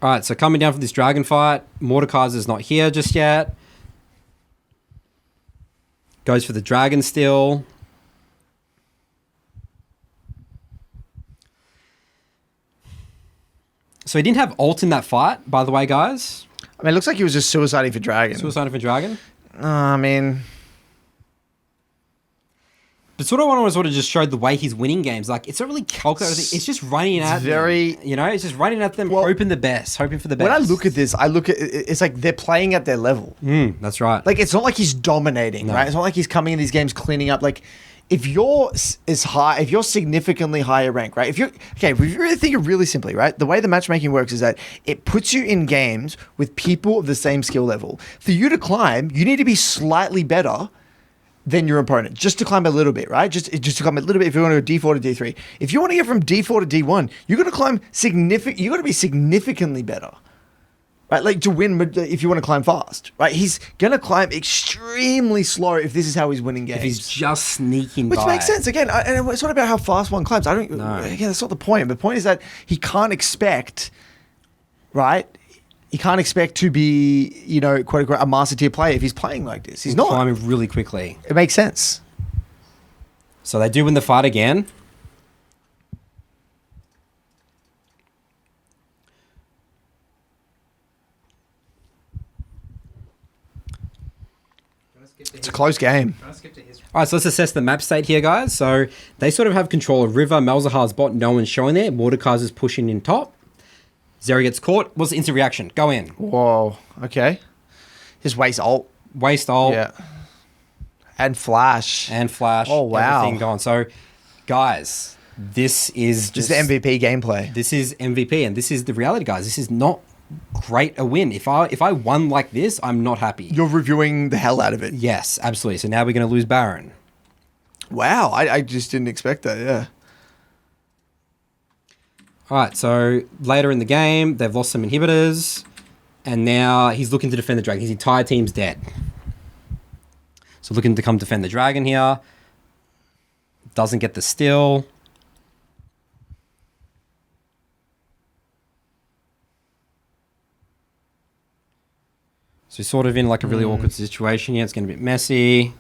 All right, so coming down from this dragon fight, Mordekaiser's not here just yet. Goes for the dragon still. So he didn't have ult in that fight, by the way, guys. I mean, it looks like he was just suiciding for dragon. Suiciding for dragon. I mean, But sort of want to sort of just show the way he's winning games. Like, it's not really calculated. It's just running at very- them. You know, it's just running at them, Well, hoping the best, hoping for the best. when I look at this, I look at it's like they're playing at their level. That's right. Like, it's not like he's dominating, right? It's not like he's coming in these games cleaning up. Like, if you're if you're significantly higher rank, right? If you really think it really simply, right? The way the matchmaking works is that it puts you in games with people of the same skill level. For you to climb, you need to be slightly better than your opponent, just to climb a little bit, right? Just to climb a little bit. If you want to go D4 to D3, if you want to get from D4 to D1, you got to climb significant. You got to be significantly better. Right, like to win if you want to climb fast, right? He's gonna climb extremely slow if this is how he's winning games. If he's just sneaking Which by. makes sense. Again, and it's not about how fast one climbs. Again, that's not the point. The point is that he can't expect, right? He can't expect to be, quote unquote, a master tier player if he's playing like this. He's not. Climbing really quickly. It makes sense. So they do win the fight again. It's a close game. All right, so let's assess the map state here, guys. So they sort of have control of River, Malzahar's bot, no one's showing there. Mordekaiser's pushing in top. Zeri gets caught. What's the instant reaction? Go in. Whoa. Okay. Just waste ult. Waste ult. Yeah. And flash. And flash. Oh, wow. Everything gone. So, guys, this is Just the MVP gameplay. This is MVP, and this is the reality, guys. This is not great a win. If I won like this, I'm not happy. You're reviewing the hell out of it. Yes, absolutely. So now we're going to lose Baron. Wow. I just didn't expect that. Yeah. All right, so later in the game, they've lost some inhibitors, and now he's looking to defend the dragon. His entire team's dead. So looking to come defend the dragon here. Doesn't get the steal. So he's sort of in like a really awkward situation here. It's going to be messy.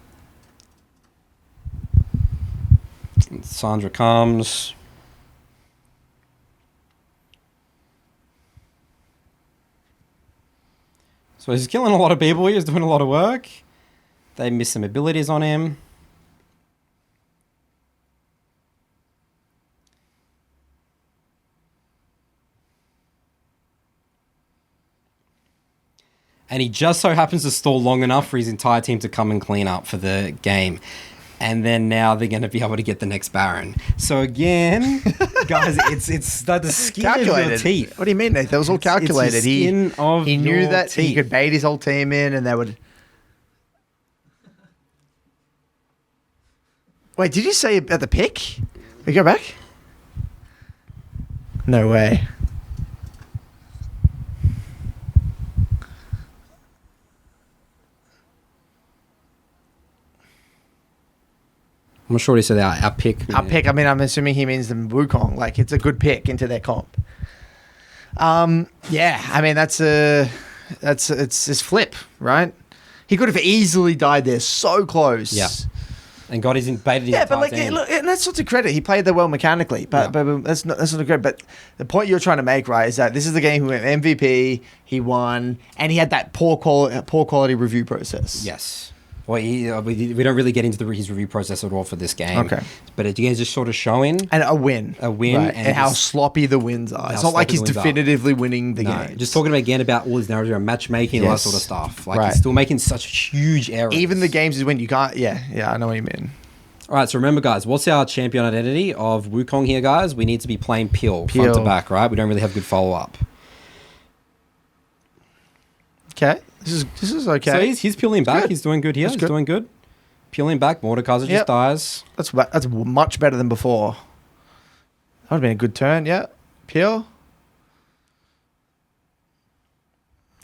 Sandra comes. So he's killing a lot of people. He's doing a lot of work. They miss some abilities on him. And he just so happens to stall long enough for his entire team to come and clean up for the game. And then now they're going to be able to get the next Baron. So again, guys, it's like the skin of your teeth. What do you mean, Nate? That was all calculated. It's the skin of he knew your that he teeth. could bait his whole team in, and they would. Wait, did you say at the pick? We go back? No way. I'm not sure what he said. Our pick. Our pick. I mean, I'm assuming he means the Wukong. Like, it's a good pick into their comp. Yeah. I mean, it's his flip, right? He could have easily died there, so close. Yeah. And got his baited his Yeah, but entire like, team. look, and that's not to credit. He played there well mechanically, but that's not a credit. But the point you're trying to make, right, is that this is the game who went MVP. He won, and he had that poor quality review process. Yes. Well, we don't really get into his review process at all for this game. Okay. But again, just sort of showing. And a win. Right, and how sloppy the wins are. It's not like he's definitively winning the game. Just talking again about all his narratives around matchmaking and all that sort of stuff. Like, he's still making such huge errors. Even the games is when you can't. Yeah, I know what you mean. All right, so remember, guys, what's our champion identity of Wukong here, guys? We need to be playing peel front to back, right? We don't really have good follow-up. Okay. This is okay. So he's peeling back. Good. He's doing good here. That's He's good. doing good. Peeling back. Mordekaiser just dies. That's much better than before. That would have been a good turn. Yeah. Peel.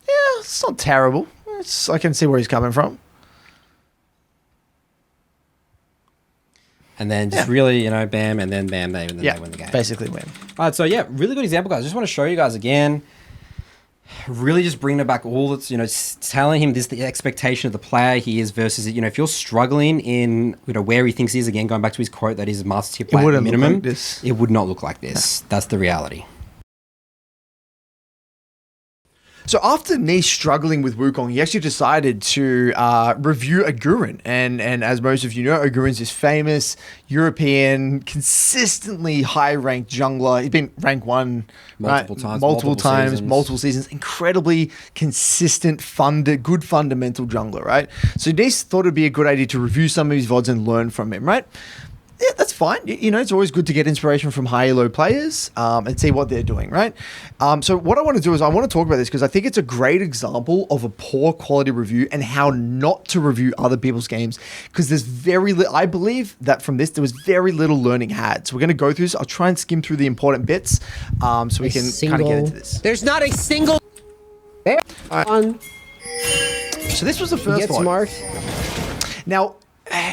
Yeah, it's not terrible. I can see where he's coming from. And then just really, bam, and then bam, they win the game. Basically win. All right, so yeah, really good example, guys. Just want to show you guys again. Really just bringing it back all that's, telling him this, the expectation of the player he is versus, if you're struggling in, where he thinks he is, again, going back to his quote that he's a master tier player at minimum, it would not look like this. That's the reality. So after Neace struggling with Wukong, he actually decided to review Agurin. And as most of you know, Agurin's this famous European, consistently high-ranked jungler. He's been rank 1 multiple times, multiple seasons. Incredibly consistent, good fundamental jungler, right? So Neace thought it'd be a good idea to review some of his VODs and learn from him, right? Yeah, that's fine. It's always good to get inspiration from high elo players and see what they're doing, right? So what I want to do is I want to talk about this because I think it's a great example of a poor quality review and how not to review other people's games because there's I believe that from this, there was very little learning had. So we're going to go through this. I'll try and skim through the important bits so we can kind of get into this. There's not a single... There. Right. So this was the first one. Marked. Now...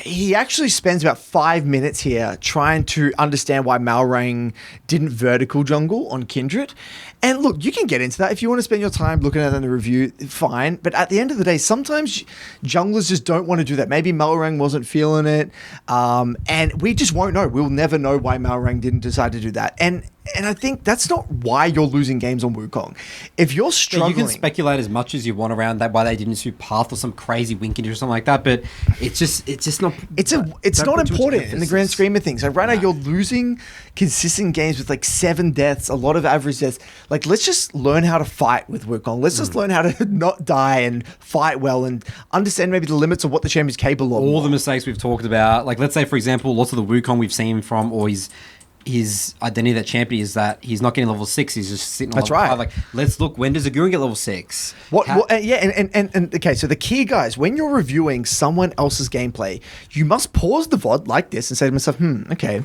he actually spends about 5 minutes here trying to understand why Malrang didn't vertical jungle on Kindred. And look, you can get into that. If you want to spend your time looking at it in the review, fine. But at the end of the day, sometimes junglers just don't want to do that. Maybe Malrang wasn't feeling it. And we just won't know. We'll never know why Malrang didn't decide to do that. And I think that's not why you're losing games on Wukong. If you're struggling... you can speculate as much as you want around that, why they didn't suit Path or some crazy winkage or something like that, but it's just not... It's not important in the grand scheme of things. Like right now, you're losing consistent games with like 7 deaths, a lot of average deaths. Like, let's just learn how to fight with Wukong. Let's just learn how to not die and fight well and understand maybe the limits of what the champion's capable of. All the mistakes we've talked about. Like, let's say, for example, lots of the Wukong we've seen from, or his identity that champion is that he's not getting level 6. He's just sitting on level 5. Like, let's look, when does Agurin get level 6? Okay, so the key, guys, when you're reviewing someone else's gameplay, you must pause the VOD like this and say to myself, okay,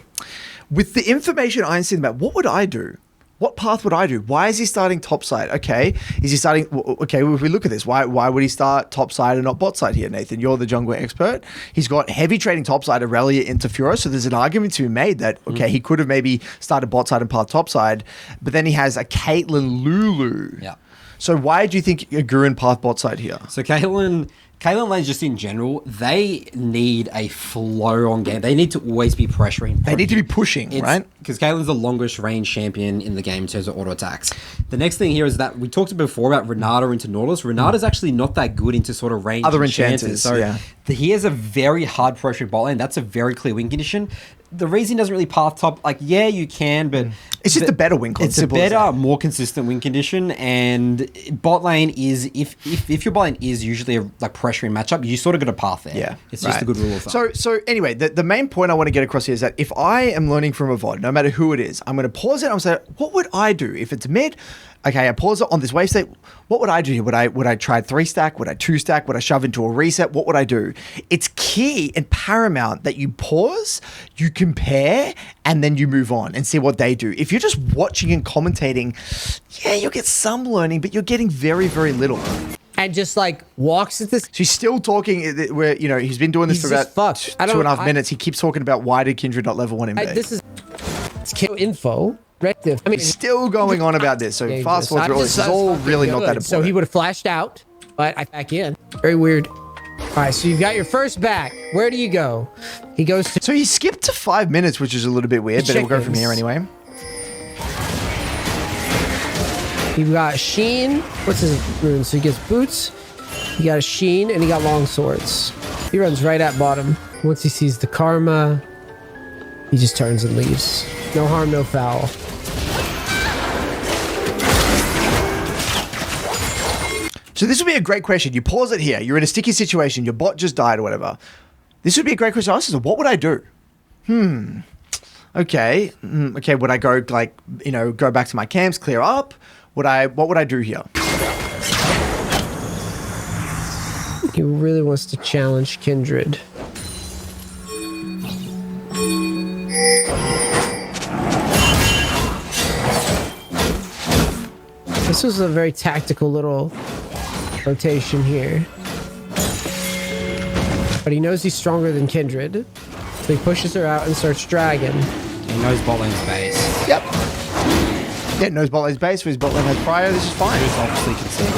with the information I'm seeing about, what would I do? What path would I do? Why is he starting top side? Okay, is he starting... Okay, if we look at this, why would he start top side and not bot side here, Nathan? You're the jungler expert. He's got heavy trading top side, Aurelia into Furo, so there's an argument to be made that, okay, he could have maybe started bot side and path top side, but then he has a Caitlyn Lulu. Yeah. So why do you think Agurin path bot side here? So Caitlyn lanes just in general, they need a flow on game. They need to always be pressuring. They need to be pushing, right? Because Caitlyn's the longest range champion in the game in terms of auto attacks. The next thing here is that we talked before about Renata into Nautilus. Renata's actually not that good into sort of range other enchanters. So he has a very hard pressuring bot lane. That's a very clear win condition. The reason he doesn't really path top, like, yeah, you can, but... It's just a better win condition. It's a better, more consistent win condition, and bot lane is, if your bot lane is usually a pressuring matchup, you sort of got a path there. Yeah. It's just a good rule of thumb. So anyway, the main point I want to get across here is that if I am learning from a VOD, no matter who it is, I'm going to pause it and I'm going to say, what would I do? If it's mid, okay, I pause it on this wave state. What would I do here? Would I try 3-stack? Would I 2-stack? Would I shove into a reset? What would I do? It's key and paramount that you pause, you compare, and then you move on and see what they do. If you're just watching and commentating, yeah, you'll get some learning, but you're getting very, very little. And just like walks at this. She's still talking where, he's been doing this for about 2.5 minutes. He keeps talking about why did Kindred not level 1 MB. This is info. I mean, still going on about this. So fast forward through this is all really not that important. So he would have flashed out, but I back in. Very weird. All right, so you've got your first back. Where do you go? He goes to... So he skipped to 5 minutes, which is a little bit weird, but we'll go from here anyway. You've got Sheen. What's his rune? So he gets boots. He got a Sheen, and he got long swords. He runs right at bottom. Once he sees the karma, he just turns and leaves. No harm, no foul. So this would be a great question. You pause it here. You're in a sticky situation. Your bot just died or whatever. This would be a great question to ask yourself. What would I do? Okay. Okay. Would I go go back to my camps, clear up? What would I do here? He really wants to challenge Kindred. This was a very tactical little rotation here. But he knows he's stronger than Kindred. So he pushes her out and starts dragging. He knows bot lane's base. Yep. Yeah, knows bot lane's base, his bot lane has prior. This is fine. It's obviously considered.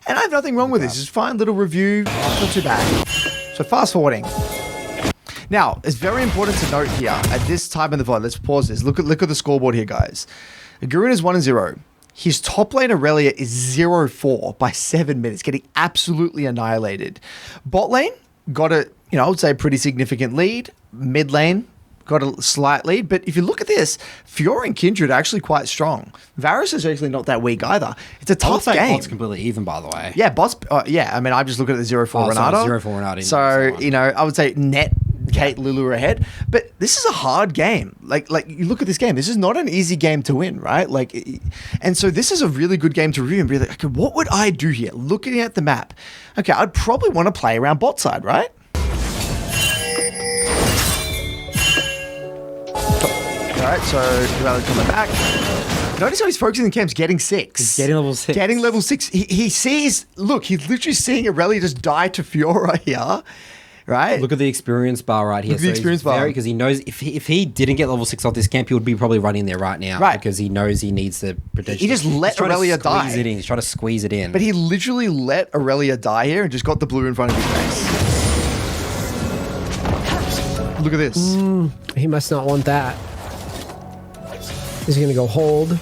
And I have nothing wrong with this. It's fine. Little review. Not too bad. So fast forwarding. Now, it's very important to note here at this time in the VOD. Let's pause this. Look at the scoreboard here, guys. Agurin is 1-0. His top lane Aurelia is 0-4 by 7 minutes, getting absolutely annihilated. Bot lane got a, I would say a pretty significant lead. Mid lane got a slight lead. But if you look at this, Fiora and Kindred are actually quite strong. Varus is actually not that weak either. It's a tough game. Bot's completely even, by the way. Yeah, bots. Yeah, I mean, I'm just looking at the 0-4 Renato. 0-4 Renato. So, I would say net Kate Lulu are ahead. But this is a hard game. Like you look at this game. This is not an easy game to win, right? And so this is a really good game to review and be like, okay, what would I do here? Looking at the map. Okay, I'd probably want to play around bot side, right? All right, so Rally coming back. Notice how he's focusing the camps, getting 6. He's getting level 6. Getting level 6. He sees, look, he's literally seeing Aurelia just die to Fiora here, right? Look at the experience bar right here. Look at the experience bar. Because he knows if he didn't get level 6 off this camp, he would be probably running there right now. Right. Because he knows he needs the protection. He just let Aurelia die. He's trying to squeeze it in. But he literally let Aurelia die here and just got the blue in front of his face. Look at this. He must not want that. He's going to go hold.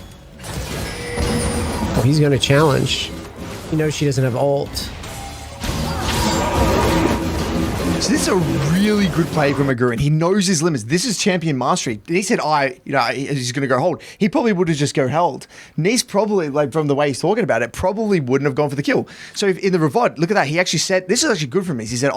Oh, he's going to challenge. He knows she doesn't have ult. So this is a really good play from Agurin. He knows his limits. This is champion mastery. He said, he's going to go hold. He probably would have just go held. Neace probably, from the way he's talking about it, probably wouldn't have gone for the kill. So if in the Revod, look at that. He actually said, this is actually good for me. He said,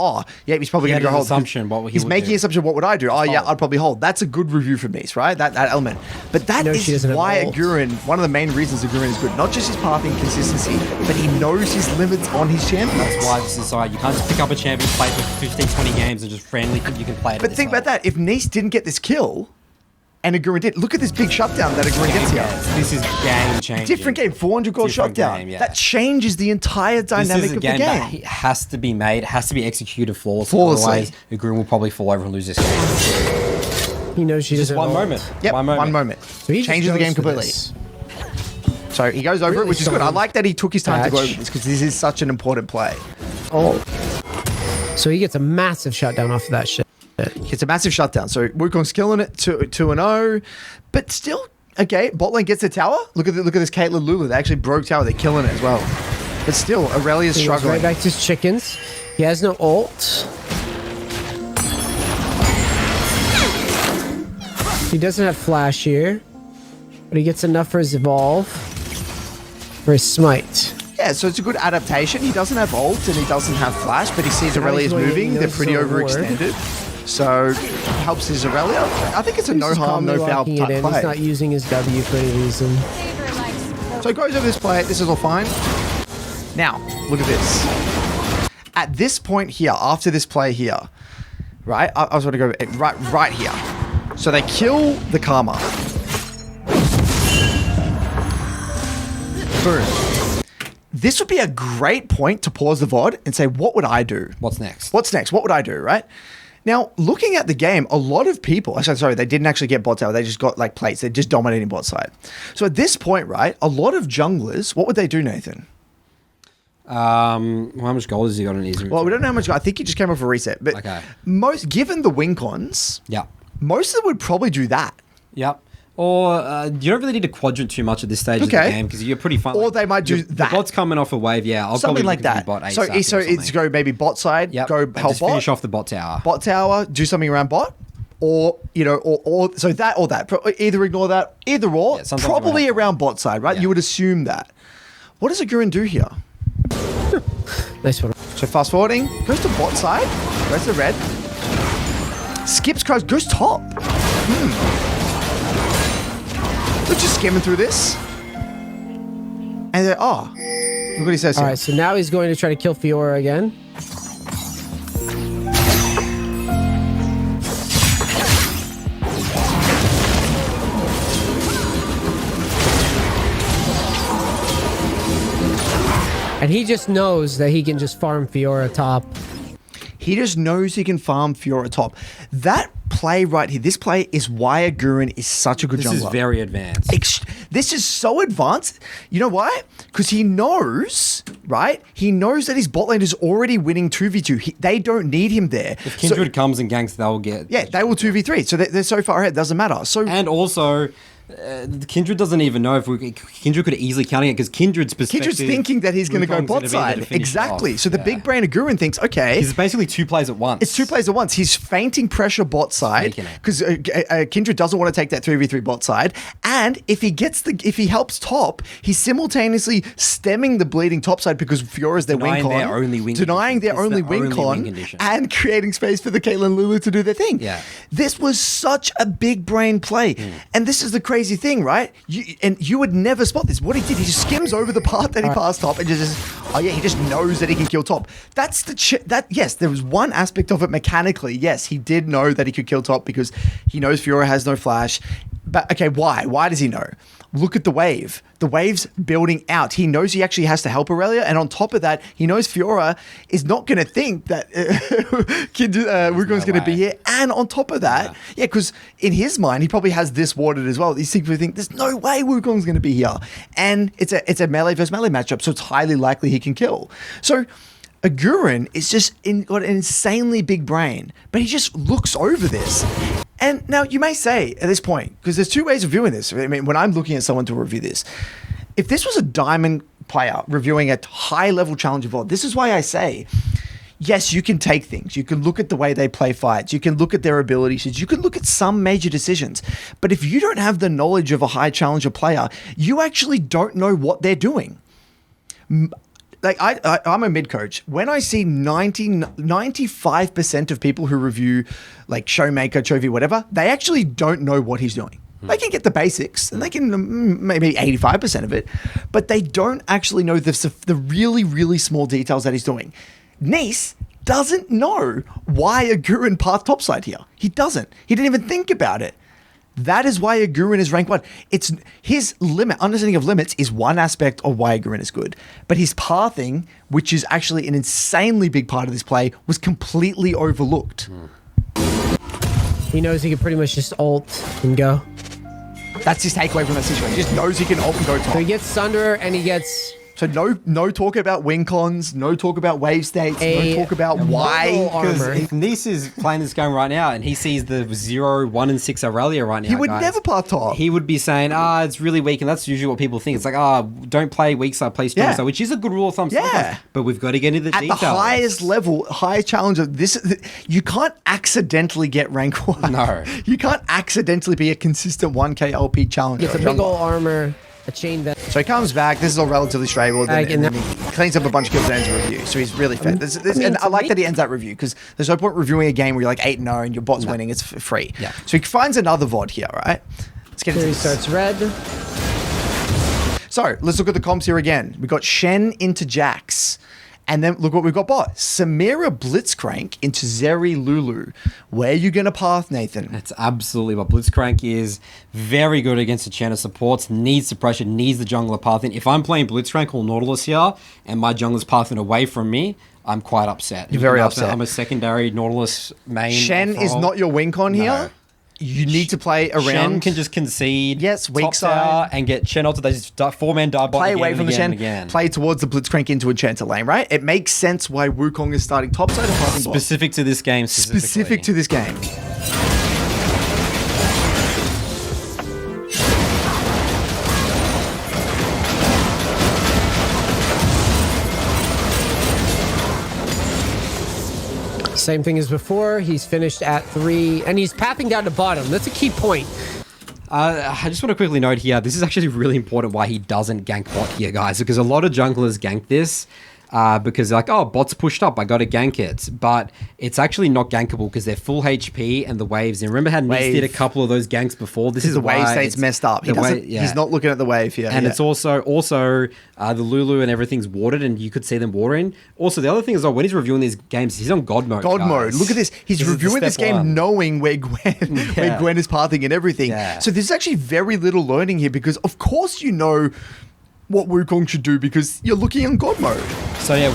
he's probably going to go hold. Assumption, he's making an assumption, what would I do? I'd probably hold. That's a good review from Neace, right? That element. But that is why Agurin, one of the main reasons Agurin is good. Not just his pathing consistency, but he knows his limits on his champion. That's why this is you can't just pick up a champion, play for 15, 20 games and just randomly think you can play it. But think about that. If Neace didn't get this kill, and Agurin did, look at this big shutdown that Agurin gets here. This is game changing. Different game, 400 gold shutdown. Game, yeah. That changes the entire dynamic of the game. That has to be made, has to be executed flawlessly. Otherwise, Agurin will probably fall over and lose this game. He knows she doesn't. One moment. Yep, one moment. So he changes the game completely. So he goes over it, which is good. I like that he took his time to go over this because this is such an important play. Oh. So he gets a massive shutdown off of that shit. It's a massive shutdown. So Wukong's killing it 2-0. But still, okay, bot lane gets the tower. Look at this Caitlyn Lulu. They actually broke tower. They're killing it as well. But still, Aurelia's struggling. Right back to his chickens. He has no ult. He doesn't have flash here. But he gets enough for his evolve. For his smite. Yeah, so it's a good adaptation. He doesn't have ult and he doesn't have flash, but he sees Aurelia's moving. They're pretty overextended. So helps his Aurelia. I think it's a no harm, no foul type play. He's not using his W for any reason. So it goes over this play. This is all fine. Now, look at this. At this point here, after this play here, right? I was going to go right here. So they kill the Karma. Boom. This would be a great point to pause the VOD and say, what would I do? What's next? What's next? What would I do, right? Now, looking at the game, a lot of people, sorry, they didn't actually get bot tower. They just got plates. They're just dominating bot side. So at this point, right, a lot of junglers, what would they do, Nathan? How much gold has he got in his inventory? Well, we don't know how much. I think he just came off a reset. But given the win cons, most of them would probably do that. Yep. Or you don't really need to quadrant too much at this stage of the game because you're pretty fine. Or they might do that. The bot's coming off a wave, I'll something probably like that. Bot so it's go maybe bot side, go help just bot. Finish off the bot tower. Bot tower, do something around bot. Or, so that or that. Either ignore that, either or. Yeah, probably around bot side, right? Yeah. You would assume that. What does Agurin do here? Nice one. So fast forwarding, goes to bot side, goes to red, skips crows, goes top. They're just skimming through this. And they're, look what he says here. All right, so now he's going to try to kill Fiora again. And he just knows that he can just farm Fiora top. He just knows he can farm Fiora top. That play right here. This play is why Agurin is such a good jungler. This is very advanced. This is so advanced. You know why? Because he knows, right? He knows that his bot lane is already winning 2v2. They don't need him there. If Kindred comes and ganks, they'll get... Yeah, they will 2v3. So they're so far ahead. Doesn't matter. So And also... Kindred doesn't even know if Kindred could easily counting it because Kindred's perspective... Kindred's thinking that he's going to go Wukong's bot gonna be there to side. finish Exactly. off. So the big brain Agurin thinks, okay... He's basically 2 plays at once. It's 2 plays at once. He's feinting pressure bot side Faking it. because Kindred doesn't want to take that 3v3 bot side. And if he helps top, he's simultaneously stemming the bleeding top side because Fiora's their win Denying con. their only win Denying their condition. only It's their win only con win condition. and creating space for the Caitlyn Lulu to do their thing. Yeah. This was such a big brain play. And this is the crazy thing, right? You would never spot this. What he did, he just skims over the part that he passed top and he just knows that he can kill top. That's yes, there was one aspect of it mechanically. Yes, he did know that he could kill top because he knows Fiora has no flash. But okay, why? Why does he know? Look at the wave. The wave's building out. He knows he actually has to help Aurelia, and on top of that, he knows Fiora is not going to think that Wukong's going to be here. And on top of that, yeah, because in his mind, he probably has this warded as well. He simply think there's no way Wukong's going to be here, and it's a melee versus melee matchup, so it's highly likely he can kill. So Agurin is just got an insanely big brain, but he just looks over this. And now you may say at this point, because there's 2 ways of viewing this. I mean, when I'm looking at someone to review this, if this was a diamond player reviewing a high-level challenger VOD, this is why I say, yes, you can take things. You can look at the way they play fights. You can look at their abilities. You can look at some major decisions. But if you don't have the knowledge of a high challenger player, you actually don't know what they're doing. Like I'm a mid coach. When I see 95% of people who review like Showmaker, Chovy, whatever, they actually don't know what he's doing. They can get the basics and they can maybe 85% of it, but they don't actually know the really, really small details that he's doing. Neace doesn't know why Agurin path topside here. He doesn't. He didn't even think about it. That is why Agurin is rank 1. It's his understanding of limits is one aspect of why Agurin is good. But his pathing, which is actually an insanely big part of this play, was completely overlooked. He knows he can pretty much just ult and go. That's his takeaway from that situation. He just knows he can ult and go top. So he gets Sunder and he gets... So no talk about win cons, no talk about wave states, no talk about why. Because if Neace is playing this game right now and he sees the 0, 1, and 6 Aurelia right now, He would guys, never path top. He would be saying, it's really weak, and that's usually what people think. It's like, don't play weak side, play strong side, which is a good rule of thumb sometimes. But we've got to get into the details. At the highest level, highest challenger, you can't accidentally get rank 1. No. You can't accidentally be a consistent 1k LP challenger. Gets a big ol' armor, a chain vest. So he comes back. This is all relatively stable. And then he cleans up a bunch of kills and ends a review. So he's really fit. And I like that he ends that review because there's no point reviewing a game where you're like 8-0 and your bot's winning. It's free. Yeah. So he finds another VOD here, right? Let's get into He this. starts red. So let's look at the comps here again. We got Shen into Jax. And then look what we've got bot. Samira Blitzcrank into Zeri Lulu. Where are you going to path, Nathan? It's absolutely what Blitzcrank is. Very good against the Channa supports, needs suppression, needs the jungler pathing. If I'm playing Blitzcrank or Nautilus here and my jungler's pathing away from me, I'm quite upset. You're very upset. I'm a secondary Nautilus main. Shen is not your win con here. You need to play around. Shen can just concede. Yes, weak top side. tower, and get Shen ulted. They just 4-man die bot Play again away and from the again Shen. and again. Play towards the Blitzcrank into Enchanter lane, right? It makes sense why Wukong is starting topside and passing bot. Specific to this game. Specific to this game. Same thing as before. He's finished at 3, and he's pathing down to bottom. That's a key point. I just want to quickly note here, this is actually really important why he doesn't gank bot here, guys, because a lot of junglers gank this because they're like, oh, bot's pushed up, I got to gank it. But it's actually not gankable because they're full HP and the waves. And remember how Neace did a couple of those ganks before? This is the wave why state's messed up. He's not looking at the wave here. And it's also the Lulu and everything's watered and you could see them watering. Also, the other thing is, when he's reviewing these games, he's on God mode. God mode. Look at this. He's reviewing this game knowing where Gwen is pathing and everything. Yeah. So there's actually very little learning here because of course you know what Wukong should do because you're looking on God mode. So yeah,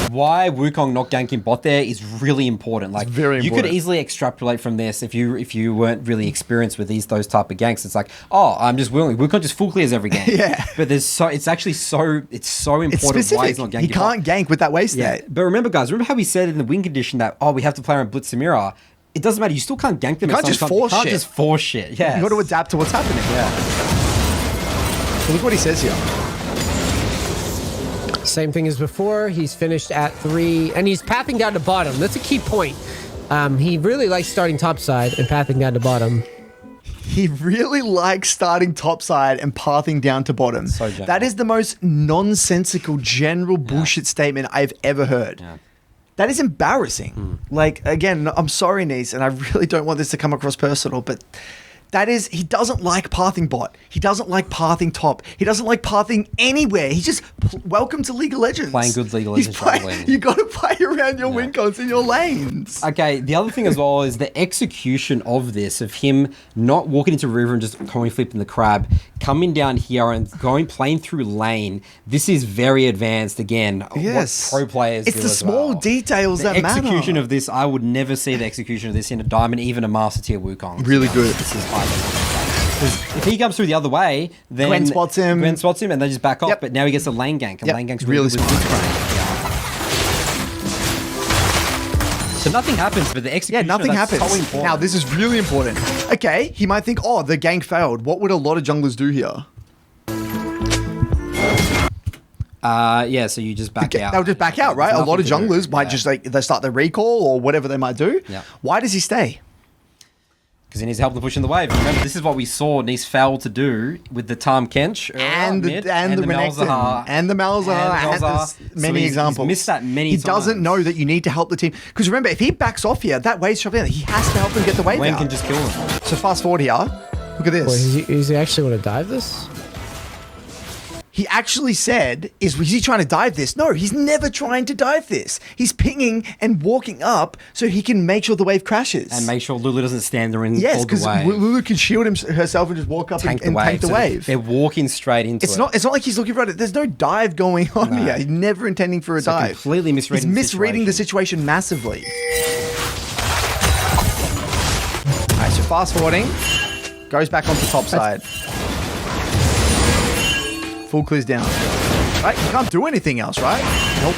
why Wukong not ganking bot there is really important. Like, very you could important. easily extrapolate from this if you weren't really experienced with those type of ganks. It's like, oh, I'm just willing. Wukong just full clears every game. Yeah. But it's actually so important. It's Why specific. he's not ganking. He can't gank with that waste Yeah. state. But remember, guys, how we said in the win condition that we have to play around Blitz Samira. It doesn't matter. You still can't gank them. You can't just force You can't shit. just force shit. Yeah. You got to adapt to what's happening. Yeah. So look what he says here. Same thing as before. He's finished at 3, and he's pathing down to bottom. That's a key point. He really likes starting topside and pathing down to bottom. He really likes starting topside and pathing down to bottom. So general. That is the most nonsensical, general bullshit statement I've ever heard. Yeah. That is embarrassing. Like, again, I'm sorry, Neace, and I really don't want this to come across personal, but that is, he doesn't like pathing bot. He doesn't like pathing top. He doesn't like pathing anywhere. He's just, welcome to League of Legends. Playing good League of He's Legends playing- jungle lane. You got to play around your win cons in your lanes. Okay, the other thing as well is the execution of this, of him not walking into river and just coin flipping the crab, coming down here and playing through lane. This is very advanced again. Yes. What pro players It's do the as small well. details The that matter. execution of this, I would never see the execution of this in a diamond, even a master tier Wukong. Really good. This is high level. 'Cause if he comes through the other way, then Gwen spots him. and they just back off. Yep. But now he gets a lane gank, and Yep. lane gank's Really really good with Blitzcrank. Yeah. So nothing happens, but the Yeah, execution. nothing that's happens. So important. Now, this is really important. Okay, he might think, oh, the gank failed. What would a lot of junglers do here? Yeah, so you just back out. They'll just back out, right? There's A lot of nothing to do. junglers might Yeah. just they start their recall or whatever they might do. Yeah. Why does he stay? Because he needs help to push in the wave. Remember, this is what we saw Nice fail to do with the Tom Kench And the Renekton and the Malzahar and there's many examples. He's missed that many He times. doesn't know that you need to help the team. Because remember, if he backs off here, that wave's shoving in. He has to help him get the wave Gwen out. can just kill him. So fast forward here. Look at this. Wait, is he actually want to dive this? He actually said, is he trying to dive this? No, he's never trying to dive this. He's pinging and walking up so he can make sure the wave crashes. And make sure Lulu doesn't stand there and yes, hold the because wave. Lulu can shield herself and just walk up and tank the So wave. They're walking straight into It's not like he's looking for it. There's no dive going on No. here. He's never intending for a So dive. completely misreading He's the misreading the situation massively. All right, so fast forwarding. Goes back onto top side. Full clears down. Right, you can't do anything else, right? Nope.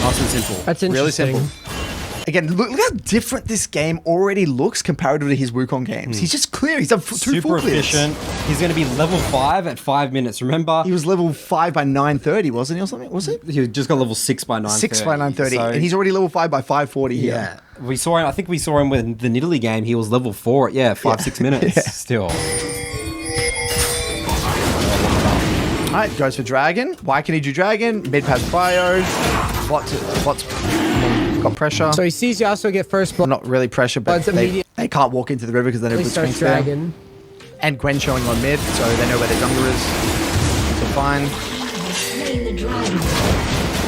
Nice and simple. That's Really interesting. simple. Again, look how different this game already looks comparative to his Wukong games. He's just clear. He's done two Super full clears. efficient. He's going to be level 5 at 5 minutes. Remember, He was level 5 by 9:30, wasn't he, or something? Was it? he just got level 6 by 9:30. 6 by 9:30. So- And he's already level 5 by 5:40 here. yeah. We saw him. I think we saw him with the Nidalee game. He was level 4 at 5-6 minutes Yeah. still. All right, goes for Dragon. Why can he do Dragon? Mid pass bio. Bot's got pressure. So he sees you also get first blood. Not really pressure, but Blood's immediate. they can't walk into the river because they know He Blitzcrank's starts there. dragon. And Gwen showing on mid, so they know where their jungler is. So fine.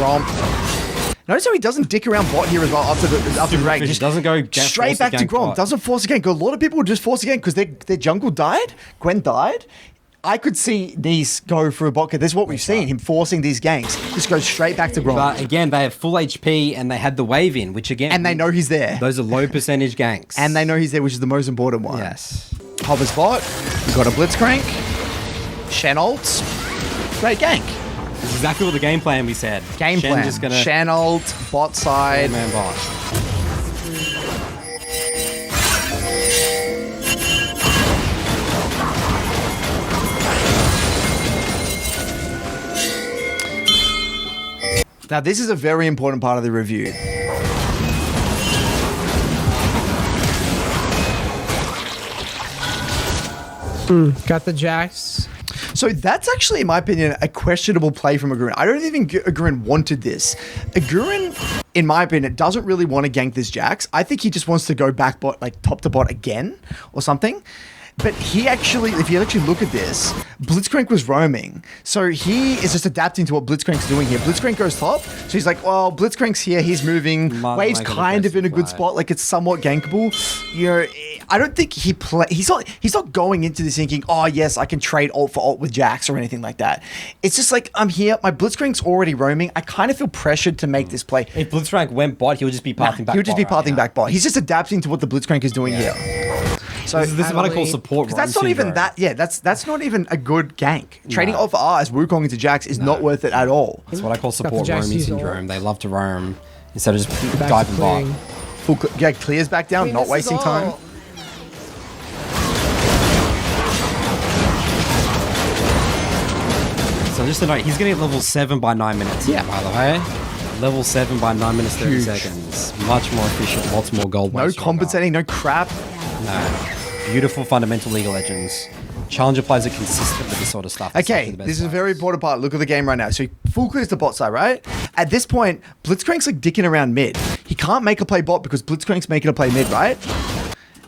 Romp. Notice how he doesn't dick around bot here as well after the rank. He Just doesn't go straight force back a to gank Grom. bot. Doesn't force a gank. A lot of people would just force a gank because their jungle died. Gwen died. I could see these go for a bot. This is what we've seen, him forcing these ganks. Just go straight back to Grom. But again, they have full HP and they had the wave in, which again, And they know he's there. those are low percentage ganks. And they know he's there, which is the most important one. yes. Hovers bot. We've got a Blitzcrank. Shen ults. Great gank. This is exactly what the game plan we said. Game Shen plan. Just gonna Shen ult, bot side. man bot. Now, this is a very important part of the review. Got the jacks. So that's actually, in my opinion, a questionable play from Agurin. I don't even think Agurin wanted this. Agurin, in my opinion, doesn't really want to gank this Jax. I think he just wants to go back bot, like top to bot again or something. But he actually, if you actually look at this, Blitzcrank was roaming. So he is just adapting to what Blitzcrank's doing here. Blitzcrank goes top. So he's like, well, Blitzcrank's here. He's moving. Might Wave's make it kind of in a good aggressive, spot. Like it's somewhat gankable. I don't think he's not going into this thinking, oh yes, I can trade ult for ult with Jax or anything like that. It's just like, I'm here, my Blitzcrank's already roaming. I kind of feel pressured to make this play. If Blitzcrank went bot, he would just be pathing back. He would just be bot pathing back bot. He's just adapting to what the Blitzcrank is doing here. So this is what I call support. That's not even that. Yeah, that's not even a good gank. Trading ult for R as Wukong into Jax is not worth it at all. That's what I call support Jax roaming using syndrome. ult. They love to roam instead of just Back diving to bot. clearing. Full clears back down, not this is wasting time. all- So just to note, he's getting level 7 by 9 minutes. Yeah. By the way, level 7 by 9 minutes 30 Huge. seconds. Much more efficient. Lots more gold. No compensating, no crap. No. Beautiful fundamental League of Legends. Challenger players are consistent with this sort of stuff. It's Okay, actually the best this is a players. very important part. Look at the game right now. So he full clears the bot side, right? At this point, Blitzcrank's like dicking around mid. He can't make a play bot because Blitzcrank's making a play mid, right?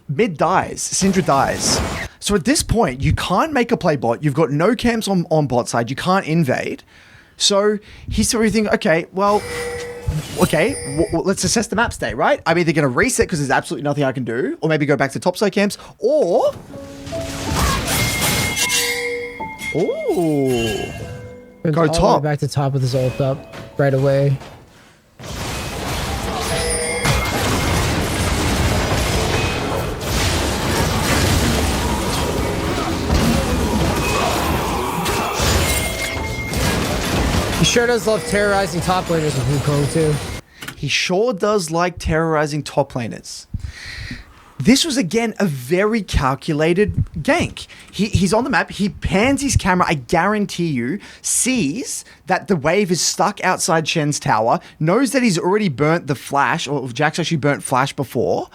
Mid dies. Syndra dies. So at this point, you can't make a play bot. You've got no camps on bot side. You can't invade. So he's sort of thinking, okay, well, let's assess the map state, right? I'm either going to reset because there's absolutely nothing I can do, or maybe go back to topside camps, or... Ooh. Go all the way top. back to top with his ult up right away. He sure does love terrorizing top laners with Wukong too. He sure does like terrorizing top laners. This was, again, a very calculated gank. He's on the map. He pans his camera, I guarantee you, sees that the wave is stuck outside Shen's tower, knows that he's already burnt the flash, or Jack's actually burnt flash before.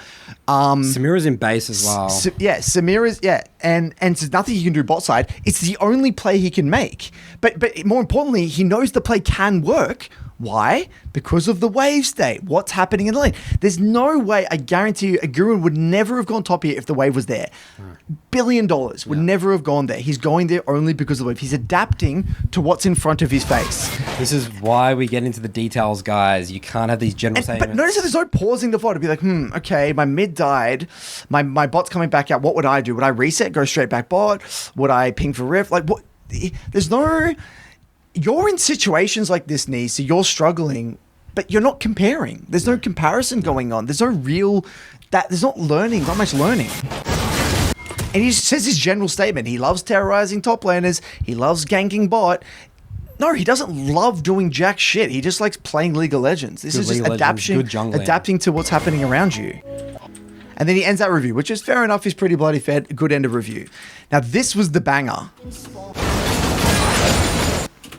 Samira's in base as well. Samira's, and there's nothing he can do bot side. It's the only play he can make. But more importantly, he knows the play can work. Why? Because of the wave state. What's happening in the lane? There's no way, I guarantee you, Agurin would never have gone top here if the wave was there. $1 billion would never have gone there. He's going there only because of the wave. He's adapting to what's in front of his face. This is why we get into the details, guys. You can't have these general statements. But notice that there's no pausing the VOD to be like, okay, my mid died, my bot's coming back out. What would I do? Would I reset, go straight back bot? Would I ping for rift? Like, what? There's no... You're in situations like this, Neace, so you're struggling, but you're not comparing. There's no comparison going on. There's no real... There's not learning, not much learning. And he says his general statement. He loves terrorizing top laners. He loves ganking bot. No, he doesn't love doing jack shit. He just likes playing League of Legends. This Good is just League of Legends, good jungling. adapting to what's happening around you. And then he ends that review, which is fair enough. He's pretty bloody fair. Good end of review. Now, this was the banger.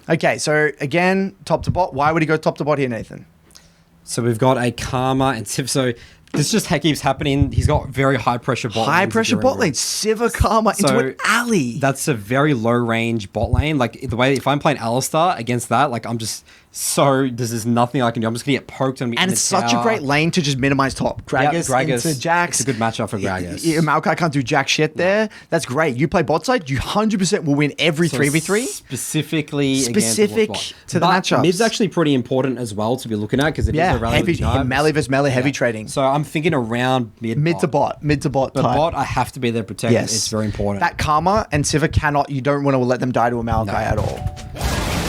Okay, so again, top to bot. Why would he go top to bot here, Nathan? So we've got a Karma and Sif. So this just keeps happening. He's got very high pressure bot High lanes pressure during bot run. lane. Siva Karma into an alley. That's a very low range bot lane. Like the way if I'm playing Alistar against that, like I'm just there's nothing I can do. I'm just gonna get poked on me. And it's such a great lane to just minimize top. Gragas, into Jax. It's a good matchup for Gragas. Maokai can't do jack shit there. That's great. You play bot side, you 100% will win every 3v3. Specific to the matchups. Mid's actually pretty important as well to be looking at because it is a heavy relatively melee versus melee heavy trading. So I'm thinking around mid to bot But type. bot, I have to be there to protect. Yes. It's very important. That Karma and Siva you don't want to let them die to a Maokai at all.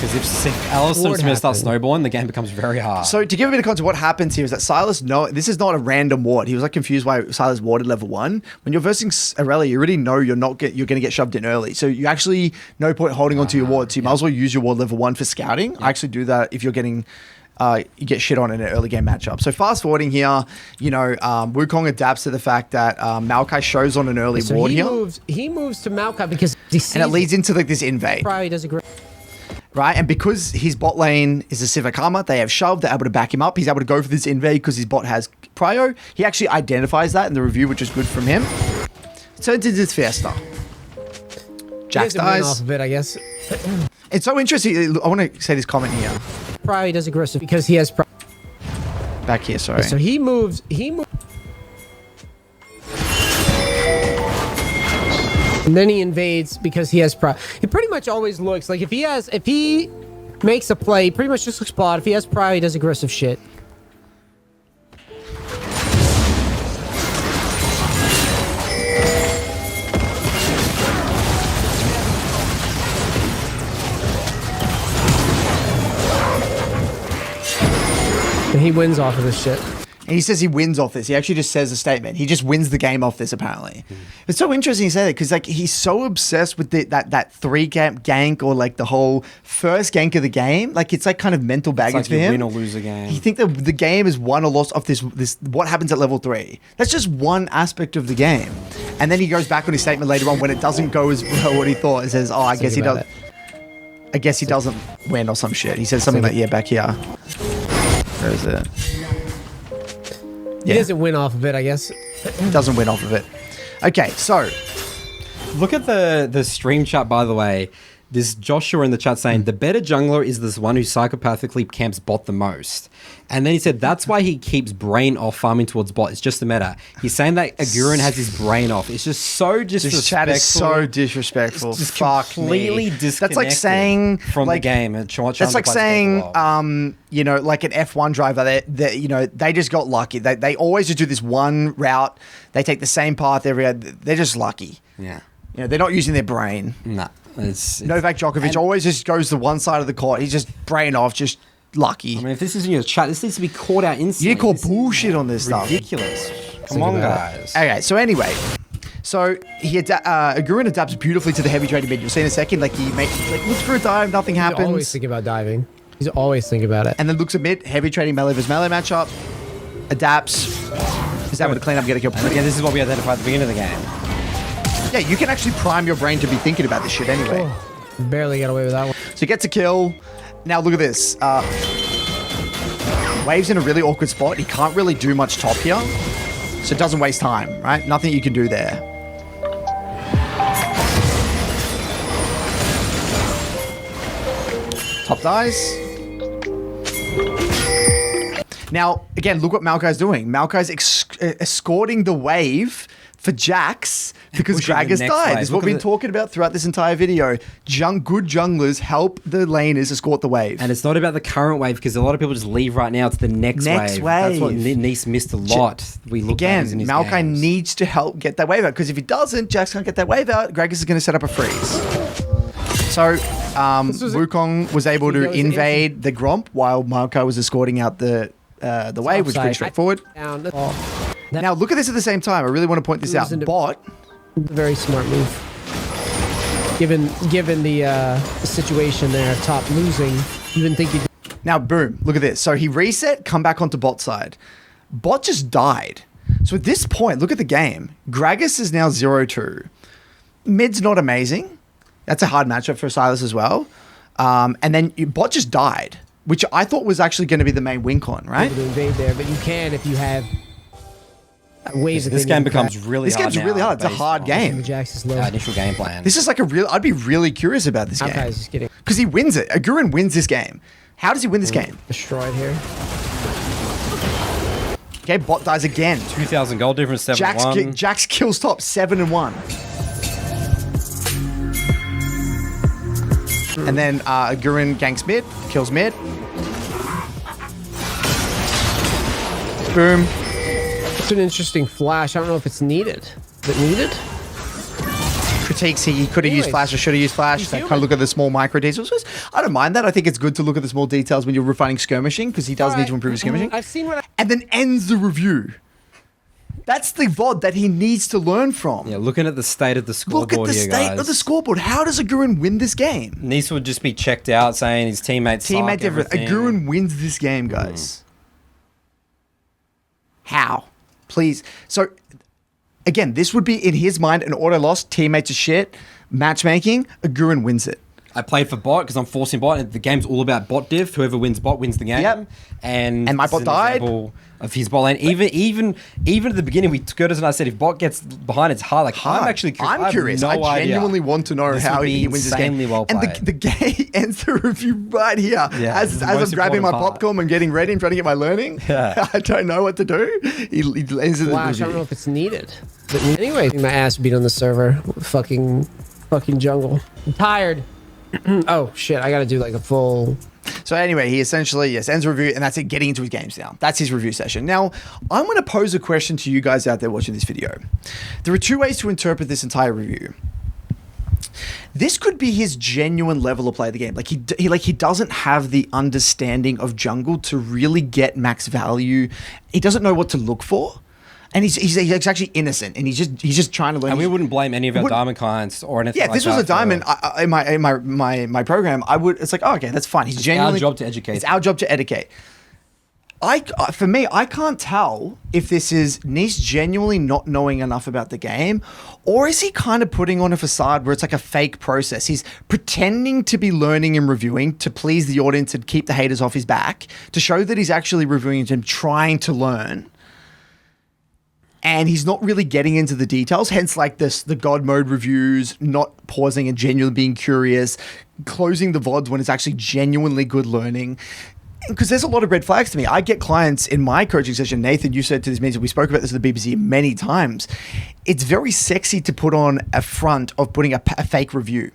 Because if Alistair and Smith start snowballing, the game becomes very hard. So to give a bit of context, what happens here is that Silas, this is not a random ward. He was like confused why Silas warded level 1. When you're versing Aurelia, you already know you're going to get shoved in early. So you actually, no point holding onto your ward. So you might as well use your ward level 1 for scouting. I actually do that if you're getting... you get shit on in an early game matchup. So fast forwarding here, Wukong adapts to the fact that Maokai shows on an early ward here. He moves to Maokai because he sees and it leads into like this invade. Probably does a great... Right, and because his bot lane is a Siva Karma, they have shoved, they're able to back him up. He's able to go for this invade because his bot has prio. He actually identifies that in the review, which is good from him. Turns into this Fiesta. Jax dies. Off a bit, I guess. It's so interesting. I want to say this comment here. Probably does aggressive because he has... Back here, sorry. So he moves... And then he invades because he has he pretty much always looks like if he makes a play, he pretty much just looks bot. If he has prio, he does aggressive shit. And he wins off of this shit. And he says he wins off this. He actually just says a statement. He just wins the game off this, apparently. It's so interesting you say that because like he's so obsessed with that 3-gank or like the whole first gank of the game. Like it's like kind of mental baggage It's like for him. win or lose a game. He think that the game is won or lost off this what happens at level 3. That's just one aspect of the game. And then he goes back on his statement later on when it doesn't go as well what he thought. He says, I guess he does. I guess he doesn't win or some shit. He says something like, yeah, back here. Where is it? He doesn't win off of it, I guess. Doesn't win off of it. Okay, so Look at the stream chat, by the way. This Joshua in the chat saying, the better jungler is this one who psychopathically camps bot the most. And then he said, that's why he keeps brain off farming towards bot. It's just the meta. He's saying that Agurin has his brain off. It's just so disrespectful. this chat is so disrespectful. It's just Fuck completely me. disconnected That's like saying from like, the game. That's like saying, you know, like an F1 driver that you know they just got lucky. They always just do this one route. They take the same path every. They're just lucky. Yeah. You know, they're not using their brain. Nah. It's Novak Djokovic always just goes to one side of the court. He's just brain off, just lucky. I mean, if this isn't your chat, this needs to be called out instantly. You call bullshit on this stuff. Ridiculous. Come on, guys. Okay, so anyway, so Agurin adapts beautifully to the heavy trading mid. You'll see in a second, like he looks for a dive, nothing He's happens. always thinking about diving. He's always thinking about it. And then looks at mid, heavy trading melee versus melee matchup, adapts. Is that with a clean up, get a kill? Yeah, this is what we identified at the beginning of the game. Yeah, you can actually prime your brain to be thinking about this shit anyway. Barely got away with that one. So he gets a kill. Now look at this. Wave's in a really awkward spot. He can't really do much top here. So it doesn't waste time, right? Nothing you can do there. Top dies. Now, again, look what Maokai's doing. Maokai's escorting the wave for Jax because Pushing Greg the has next died. wave. This is what Look we've at been talking about throughout this entire video. Good junglers help the laners escort the wave. And it's not about the current wave because a lot of people just leave right now. It's the next wave. That's what Neace missed a lot. We looked at Again, in his Maokai games. needs to help get that wave out because if he doesn't, Jax can't get that wave out. Gragas is going to set up a freeze. So, Wukong was able to invade the Gromp while Maokai was escorting out the wave, which is pretty straightforward. Now, look at this at the same time. I really want to point this out. Bot. Very smart move. Given the situation there, top losing, you wouldn't think he'd... Now, boom. Look at this. So he reset, come back onto bot side. Bot just died. So at this point, look at the game. Gragas is now 0-2. Mid's not amazing. That's a hard matchup for Silas as well. And then bot just died, which I thought was actually going to be the main win con, right? To invade there, but you can if you have waves. This game becomes really hard. This game's really hard. It's a hard game. Jax is low. Initial game plan. This is like I'd be really curious about this game. Just kidding. Because he wins it. Agurin wins this game. How does he win this game? Destroyed here. Okay, bot dies again. 2,000 gold difference, 7-1. Jax kills top 7-1. And then Agurin ganks mid, kills mid. Boom. It's an interesting flash. I don't know if it's needed. Is it needed? Critiques he could have used flash or should have used flash. They kind of look at the small micro details. I don't mind that. I think it's good to look at the small details when you're refining skirmishing because he does need to improve his skirmishing. I've seen what and then ends the review. That's the VOD that he needs to learn from. Yeah, looking at the state of the scoreboard here, Look at the state of the scoreboard. How does Agurin win this game? Neace would just be checked out saying his teammates suck, everything. Agurin wins this game, guys. How? Please. So, again, this would be, in his mind, an auto loss. Teammates are shit. Matchmaking. Agurin wins it. I played for bot because I'm forcing bot. And the game's all about bot diff. Whoever wins bot wins the game. Yep. And my bot died. Of his bot lane. Even at the beginning, Curtis and I said if bot gets behind, it's hard. Like I'm actually curious. I'm curious. I genuinely want to know how he wins this game. Well and the game ends the review right here. Yeah, as I'm grabbing my popcorn and getting ready and trying to get my learning. Yeah. I don't know what to do. He ends the flash. I don't know if it's needed. But anyway, my ass beat on the server. Fucking jungle. I'm tired. Oh shit! I gotta do like a full. So anyway, he essentially, ends the review, and that's it, getting into his games now. That's his review session. Now, I'm going to pose a question to you guys out there watching this video. There are two ways to interpret this entire review. This could be his genuine level of play of the game. Like he doesn't have the understanding of jungle to really get max value. He doesn't know what to look for. And he's actually innocent, and he's just trying to learn. And we wouldn't blame any of our diamond clients or anything. Yeah, if this was a diamond in my program, I would. It's like, oh, okay, that's fine. He's genuinely. It's our job to educate. It's our job to educate. For me, I can't tell if this is Neace genuinely not knowing enough about the game, or is he kind of putting on a facade where it's like a fake process? He's pretending to be learning and reviewing to please the audience and keep the haters off his back, to show that he's actually reviewing and trying to learn. And he's not really getting into the details, hence like the God mode reviews, not pausing and genuinely being curious, closing the VODs when it's actually genuinely good learning. Because there's a lot of red flags to me. I get clients in my coaching session. Nathan, you said to this meeting, we spoke about this at the BBC many times. It's very sexy to put on a front of putting a fake review,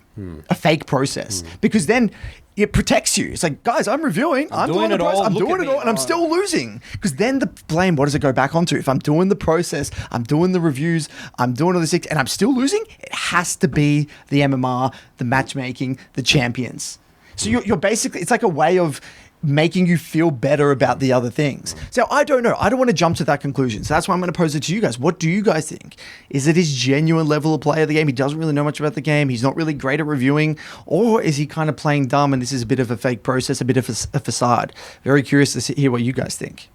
a fake process, because then it protects you. It's like, guys, I'm reviewing. I'm doing it all. I'm doing it all, and I'm still losing. Because then the blame, what does it go back onto? If I'm doing the process, I'm doing the reviews, I'm doing all this, and I'm still losing, it has to be the MMR, the matchmaking, the champions. So you're basically, it's like a way of making you feel better about the other things. So I don't know. I don't want to jump to that conclusion. So that's why I'm going to pose it to you guys. What do you guys think? Is it his genuine level of play of the game? He doesn't really know much about the game. He's not really great at reviewing. Or is he kind of playing dumb and this is a bit of a fake process, a bit of a facade? Very curious to hear what you guys think.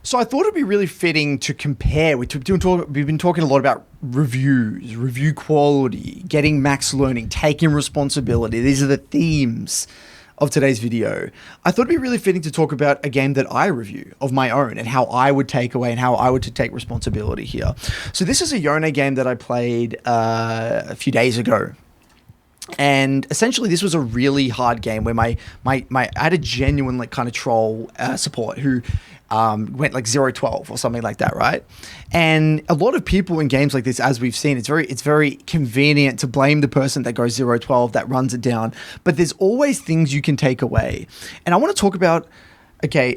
So I thought it'd be really fitting to compare. We've been talking a lot about reviews, review quality, getting max learning, taking responsibility. These are the themes of today's video. I thought it'd be really fitting to talk about a game that I review of my own and how I would take away and how I would take responsibility here. So this is a Yone game that I played a few days ago. And essentially, this was a really hard game where I had a genuine like kind of troll support who went like 0-12 or something like that, right? And a lot of people in games like this, as we've seen, it's very convenient to blame the person that goes 0-12 that runs it down. But there's always things you can take away, and I want to talk about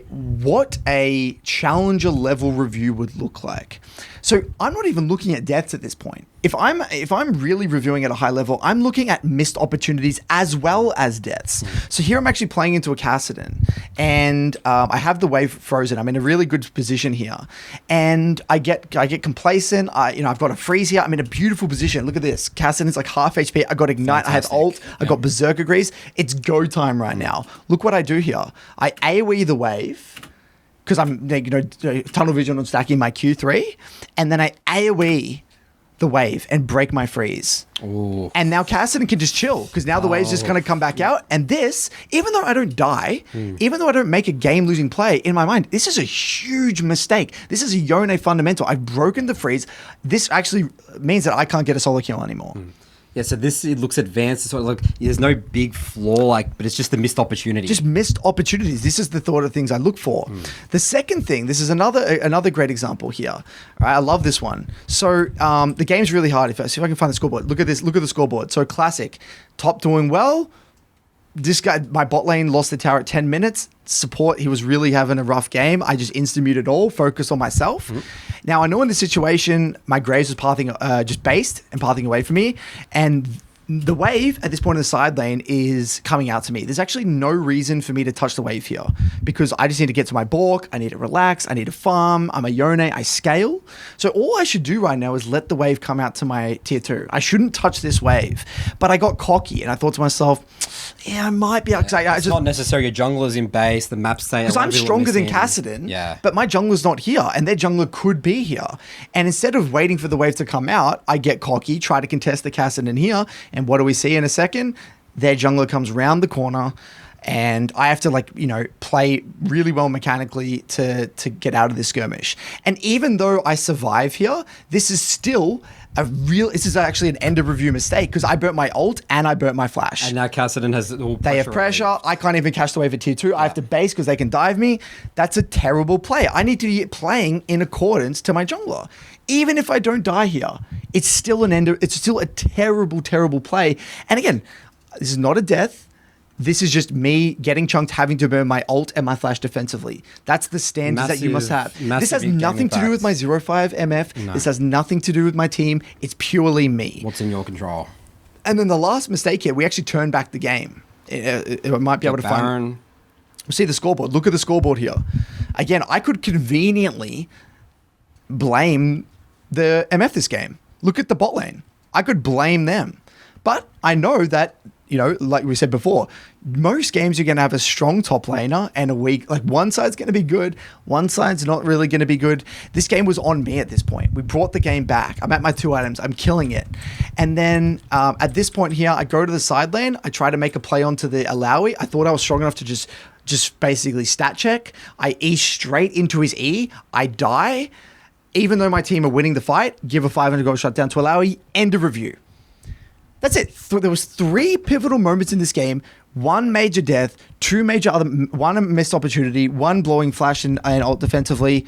what a challenger level review would look like. So I'm not even looking at deaths at this point. If I'm really reviewing at a high level, I'm looking at missed opportunities as well as deaths. So here I'm actually playing into a Kassadin, and I have the wave frozen. I'm in a really good position here, and I get complacent. I've got a freeze here. I'm in a beautiful position. Look at this. Kassadin's like half HP. I got ignite. Fantastic. I have ult. I got berserker grease. It's go time right now. Look what I do here. I AoE the wave, because I'm tunnel vision on stacking my Q3, and then I AoE the wave and break my freeze. Ooh. And now Kassadin can just chill, because now the wave's just going to come back out. And this, even though I don't die, even though I don't make a game-losing play, in my mind, this is a huge mistake. This is a Yone fundamental. I've broken the freeze. This actually means that I can't get a solo kill anymore. Yeah, so it looks advanced. So look, there's no big flaw, but it's just a missed opportunity. Just missed opportunities. This is the thought of things I look for. The second thing, this is another great example here. All right, I love this one. So the game's really hard. If I can find the scoreboard, look at this. Look at the scoreboard. So classic, top doing well. This guy, my bot lane lost the tower at 10 minutes. Support, he was really having a rough game. I just insta-muted all, focused on myself. Now, I know in this situation, my Graves was pathing, just based and pathing away from me. And the wave at this point in the side lane is coming out to me. There's actually no reason for me to touch the wave here, because I just need to get to my Bork. I need to relax. I need to farm. I'm a Yone. I scale. So all I should do right now is let the wave come out to my tier 2. I shouldn't touch this wave. But I got cocky and I thought to myself, yeah, I might be. It's not necessarily your jungler's in base, the map state. Because I'm stronger than Kassadin, yeah. But my jungler's not here, and their jungler could be here. And instead of waiting for the wave to come out, I get cocky, try to contest the Kassadin here, and what do we see in a second? Their jungler comes round the corner, and I have to play really well mechanically to get out of this skirmish. And even though I survive here, this is still this is actually an end of review mistake, because I burnt my ult and I burnt my flash. And now Kassadin has all They have pressure. I can't even catch the wave at tier 2. I have to base because they can dive me. That's a terrible play. I need to be playing in accordance to my jungler. Even if I don't die here, it's still it's still a terrible, terrible play. And again, this is not a death. This is just me getting chunked, having to burn my ult and my flash defensively. That's the standards that you must have. This has nothing to do with my 0-5 MF. No. This has nothing to do with my team. It's purely me. What's in your control? And then the last mistake here, we actually turned back the game. It might be able to find... See the scoreboard. Look at the scoreboard here. Again, I could conveniently blame the MF this game. Look at the bot lane. I could blame them. But I know that, you know, like we said before, most games you're going to have a strong top laner and a weak, like one side's going to be good, one side's not really going to be good. This game was on me at this point. We brought the game back. I'm at my 2 items. I'm killing it. And then at this point here, I go to the side lane. I try to make a play onto the Alawi. I thought I was strong enough to just basically stat check. I E straight into his E. I die. Even though my team are winning the fight, give a 500 gold shutdown to Alawi. End of review. That's it. There was 3 pivotal moments in this game. 1 major death, 2 major other, 1 missed opportunity, 1 blowing flash and ult defensively.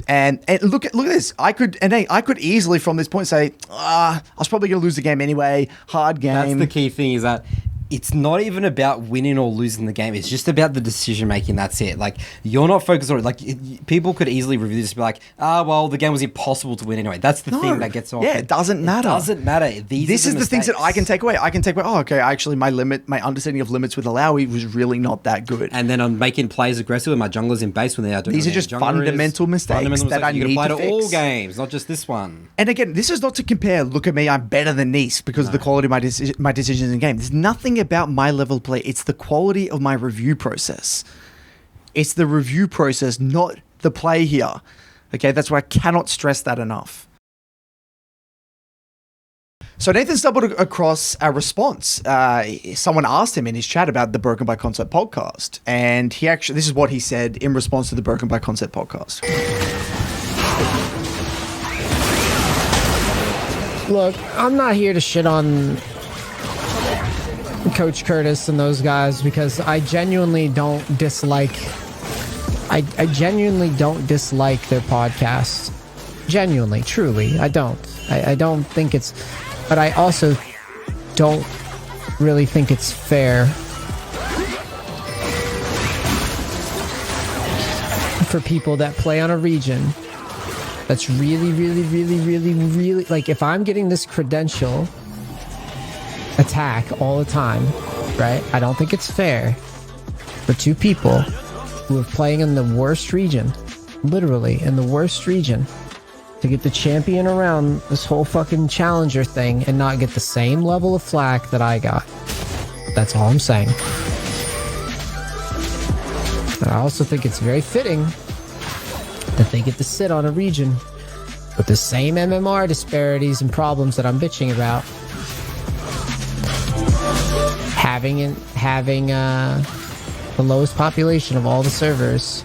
And look at this. I could easily from this point say, I was probably going to lose the game anyway. Hard game. That's the key thing, is that it's not even about winning or losing the game. It's just about the decision making. That's it. Like, you're not focused on it. Like, people could easily review this and be like, well, the game was impossible to win anyway. That's the thing that gets off. Yeah, it doesn't matter. It doesn't matter. This is the things that I can take away. Oh, okay. Actually, my understanding of limits with Alawi was really not that good. And then I'm making players aggressive with my junglers in base when they are doing. These are just fundamental mistakes that I need to fix. All games, not just this one. And again, this is not to compare. Look at me, I'm better than Neace because of the quality of my decisions in game. There's nothing about my level of play. It's the quality of my review process. It's the review process, not the play here. Okay, that's why I cannot stress that enough. So Nathan stumbled across a response. Someone asked him in his chat about the Broken by Concept podcast, and this is what he said in response to the Broken by Concept podcast. Look, I'm not here to shit on Coach Curtis and those guys because I genuinely don't dislike. I genuinely don't dislike their podcast. Genuinely, truly, I don't. I don't think it's. But I also don't really think it's fair for people that play on a region that's really, really, really, really, really, like, if I'm getting this credential attack all the time, right? I don't think it's fair for 2 people who are playing in the worst region, literally in the worst region, to get the champion around this whole fucking challenger thing and not get the same level of flack that I got. That's all I'm saying. I also think it's very fitting that they get to sit on a region with the same MMR disparities and problems that I'm bitching about. Having the lowest population of all the servers,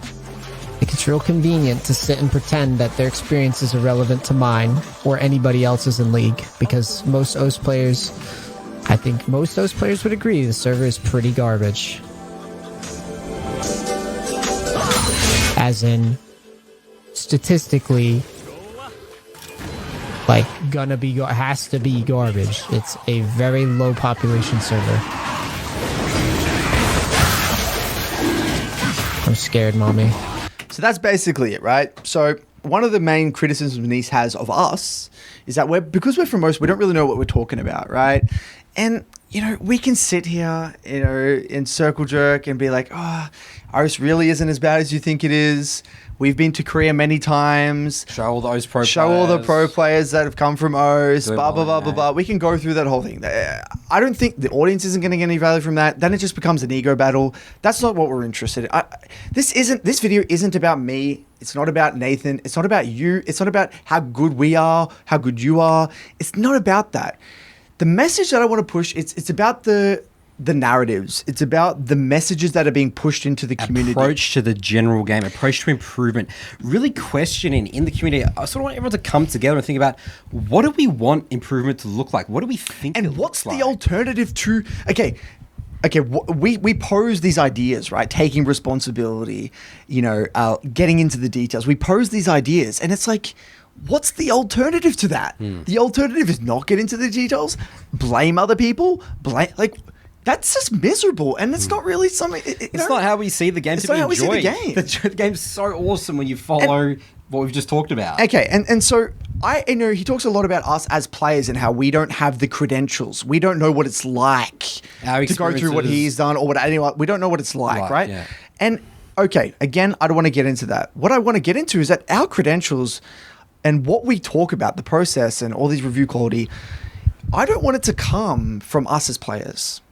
like, it's real convenient to sit and pretend that their experience is irrelevant to mine or anybody else's in League, because most OS players, I think most OS players would agree, the server is pretty garbage. As in, statistically, like, has to be garbage. It's a very low population server. I'm scared, mommy. So that's basically it, right? So one of the main criticisms Neace has of us is that because we're from OS, we don't really know what we're talking about, right? And, you know, we can sit here, you know, in circle jerk and be like, OS really isn't as bad as you think it is. We've been to Korea many times. Show all those pro players. Show all the pro players that have come from OS, blah, blah, blah, blah, blah. We can go through that whole thing. I don't think the audience isn't going to get any value from that. Then it just becomes an ego battle. That's not what we're interested in. This video isn't about me. It's not about Nathan. It's not about you. It's not about how good we are, how good you are. It's not about that. The message that I want to push, it's about the narratives. It's about the messages that are being pushed into the community. Approach to the general game, approach to improvement, really questioning in the community. I sort of want everyone to come together and think about, what do we want improvement to look like? What do we think and it what's looks the like? alternative to... Okay, we pose these ideas, right? Taking responsibility, you know, getting into the details. We pose these ideas and it's like, what's the alternative to that? The alternative is not get into the details, blame other people, That's just miserable, and it's not really something. It's not how we see the game it's to be not how we see the enjoyed. game. The game's so awesome when you follow what we've just talked about. Okay, and so he talks a lot about us as players and how we don't have the credentials. We don't know what it's like Our to go through what experiences- he's done or what anyone. We don't know what it's like, right? Yeah. And okay, again, I don't want to get into that. What I want to get into is that our credentials and what we talk about, the process and all these review quality, I don't want it to come from us as players.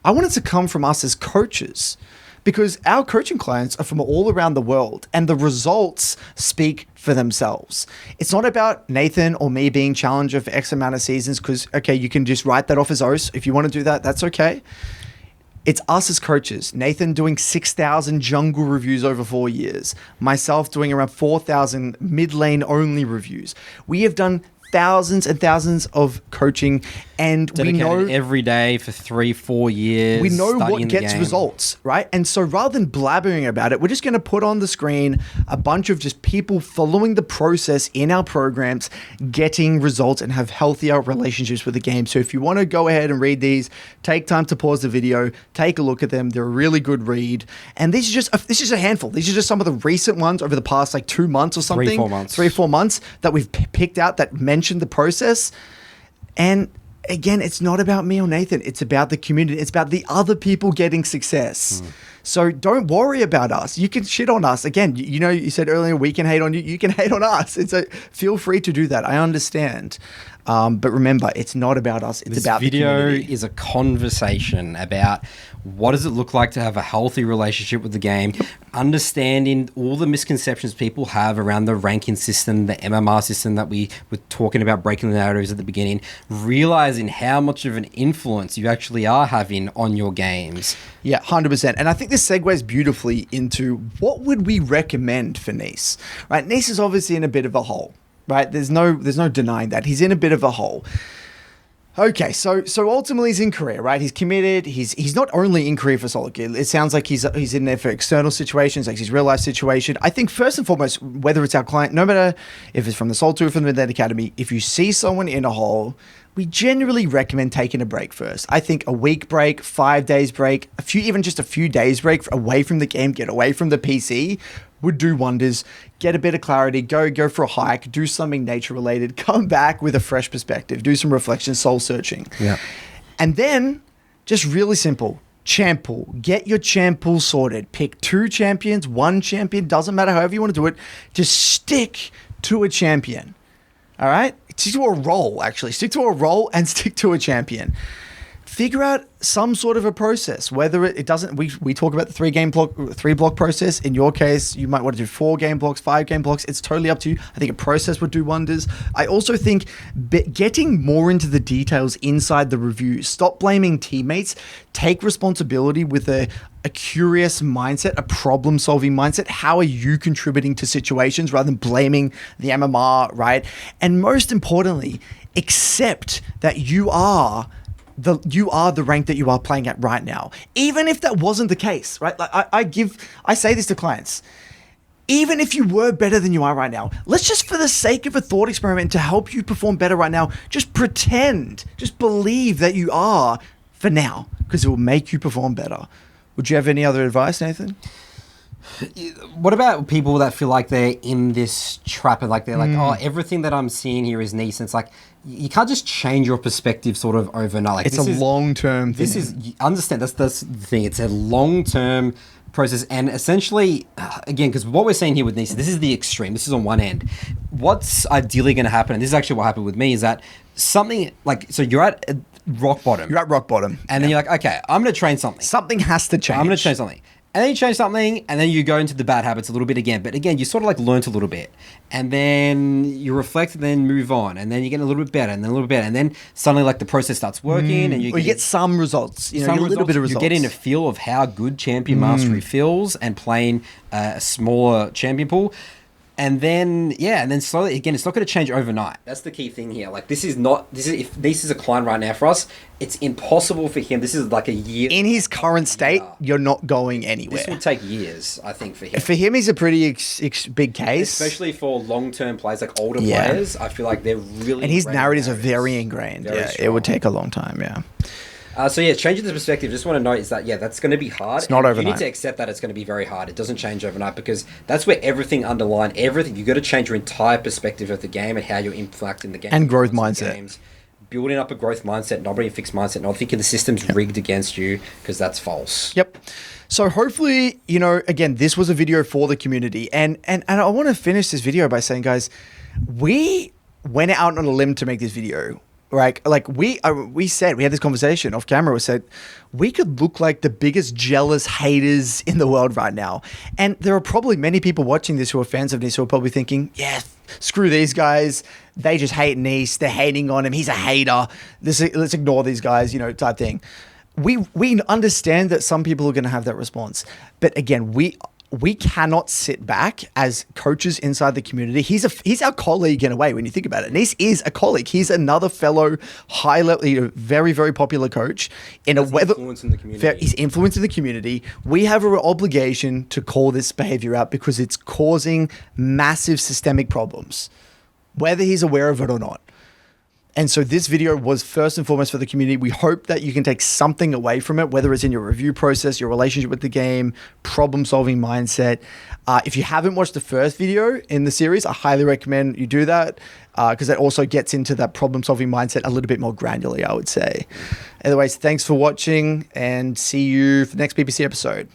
I want it to come from us as coaches, because our coaching clients are from all around the world and the results speak for themselves. It's not about Nathan or me being challenger for X amount of seasons, because, okay, you can just write that off as OS. If you want to do that, that's okay. It's us as coaches. Nathan doing 6,000 jungle reviews over 4 years. Myself doing around 4,000 mid lane only reviews. We have done thousands and thousands of coaching, and we Dedicated know every day for 3-4 years. we know studying what the gets game. results, right? And so rather than blabbering about it, we're just going to put on the screen a bunch of just people following the process in our programs, getting results, and have healthier relationships with the game. So if you want to go ahead and read these, take time to pause the video, take a look at them. They're a really good read. And this is a handful. These are just some of the recent ones over the past 2 months or something. 3-4 months. 3-4 months that we've picked out that mention the process. And again, it's not about me or Nathan. It's about the community. It's about the other people getting success. So don't worry about us. You can shit on us. Again, you said earlier we can hate on you. You can hate on us. Feel free to do that. I understand. But remember, it's not about us. It's about the community. This video is a conversation about what does it look like to have a healthy relationship with the game, understanding all the misconceptions people have around the ranking system, the MMR system that we were talking about, breaking the narratives at the beginning, realizing how much of an influence you actually are having on your games. Yeah, 100%. And I think this segues beautifully into what would we recommend for Neace, right? Neace is obviously in a bit of a hole, right? There's no denying that. He's in a bit of a hole. Okay, so ultimately he's in Korea, right? He's committed. He's not only in Korea for SoloQ. It sounds like he's in there for external situations, like his real life situation. I think first and foremost, whether it's our client, no matter if it's from the SoloQ or from the Midland Academy, if you see someone in a hole, we generally recommend taking a break first. I think a week break, 5 days break, even just a few days break away from the game, get away from the PC, would do wonders. Get a bit of clarity, go for a hike, do something nature related, come back with a fresh perspective, do some reflection, soul searching. Yeah. And then, just really simple, champ pool. Get your champ pool sorted. Pick 2 champions, 1 champion, doesn't matter, however you want to do it. Just stick to a champion. All right? Stick to a role, actually. Stick to a role and stick to a champion. Figure out some sort of a process, whether it doesn't, we talk about the 3 block process. In your case, you might want to do 4 game blocks, 5 game blocks. It's totally up to you. I think a process would do wonders. I also think getting more into the details inside the review, stop blaming teammates, take responsibility with a curious mindset, a problem solving mindset. How are you contributing to situations rather than blaming the MMR, right? And most importantly, accept that you are the rank that you are playing at right now. Even if that wasn't the case, right? Like I say this to clients. Even if you were better than you are right now, let's just, for the sake of a thought experiment to help you perform better right now, just pretend, just believe that you are for now, because it will make you perform better. Would you have any other advice, Nathan? What about people that feel like they're in this trap and like they're like, oh, everything that I'm seeing here is Neace. And it's like, you can't just change your perspective sort of overnight. Like, It's a long-term thing. This is, understand, that's the thing. It's a long-term process. And essentially, again, because what we're saying here with Neace, this is the extreme. This is on one end. What's ideally going to happen, and this is actually what happened with me, is that something like, so you're at rock bottom. You're at rock bottom. And then you're like, okay, I'm going to train something. Something has to change. I'm going to change something. And then you change something, and then you go into the bad habits a little bit again. But again, you sort of like learnt a little bit. And then you reflect and then move on. And then you get a little bit better, and then a little bit better. And then suddenly like the process starts working. And you get some results. You know, a little bit of results. You're getting a feel of how good champion mastery feels and playing a smaller champion pool. And then, and then slowly, again, it's not going to change overnight. That's the key thing here. Like, if this is a client right now for us, it's impossible for him. This is like a year. In his current state, you're not going anywhere. This will take years, I think, for him. For him, he's a pretty big case. Especially for long-term players, like older players. I feel like they're really And his ingrained narratives are narratives. very ingrained. Very It strong. would take a long time, So yeah, changing the perspective. Just want to note is that that's going to be hard. It's not overnight. You need to accept that it's going to be very hard. It doesn't change overnight because that's where everything underlying everything. You got to change your entire perspective of the game and how you're impacting the game And growth mindset. Games. Building up a growth mindset, not being a fixed mindset, not thinking the system's rigged against you because that's false. Yep. So hopefully, again, this was a video for the community, and I want to finish this video by saying, guys, we went out on a limb to make this video. Right, like we said, we had this conversation off camera. We said we could look like the biggest jealous haters in the world right now, and there are probably many people watching this who are fans of Neace who are probably thinking, "Yeah, screw these guys. They just hate Neace. They're hating on him. He's a hater. Let's ignore these guys," type thing. We understand that some people are going to have that response, but again, we cannot sit back as coaches inside the community. He's our colleague in a way when you think about it. Neace is a colleague. He's another fellow high level, very, very popular coach in a weather. Influence in the community. He's influencing the community. We have an obligation to call this behavior out because it's causing massive systemic problems, whether he's aware of it or not. And so this video was first and foremost for the community. We hope that you can take something away from it, whether it's in your review process, your relationship with the game, problem-solving mindset. If you haven't watched the first video in the series, I highly recommend you do that because that also gets into that problem-solving mindset a little bit more granularly, I would say. Otherwise, thanks for watching and see you for the next PPC episode.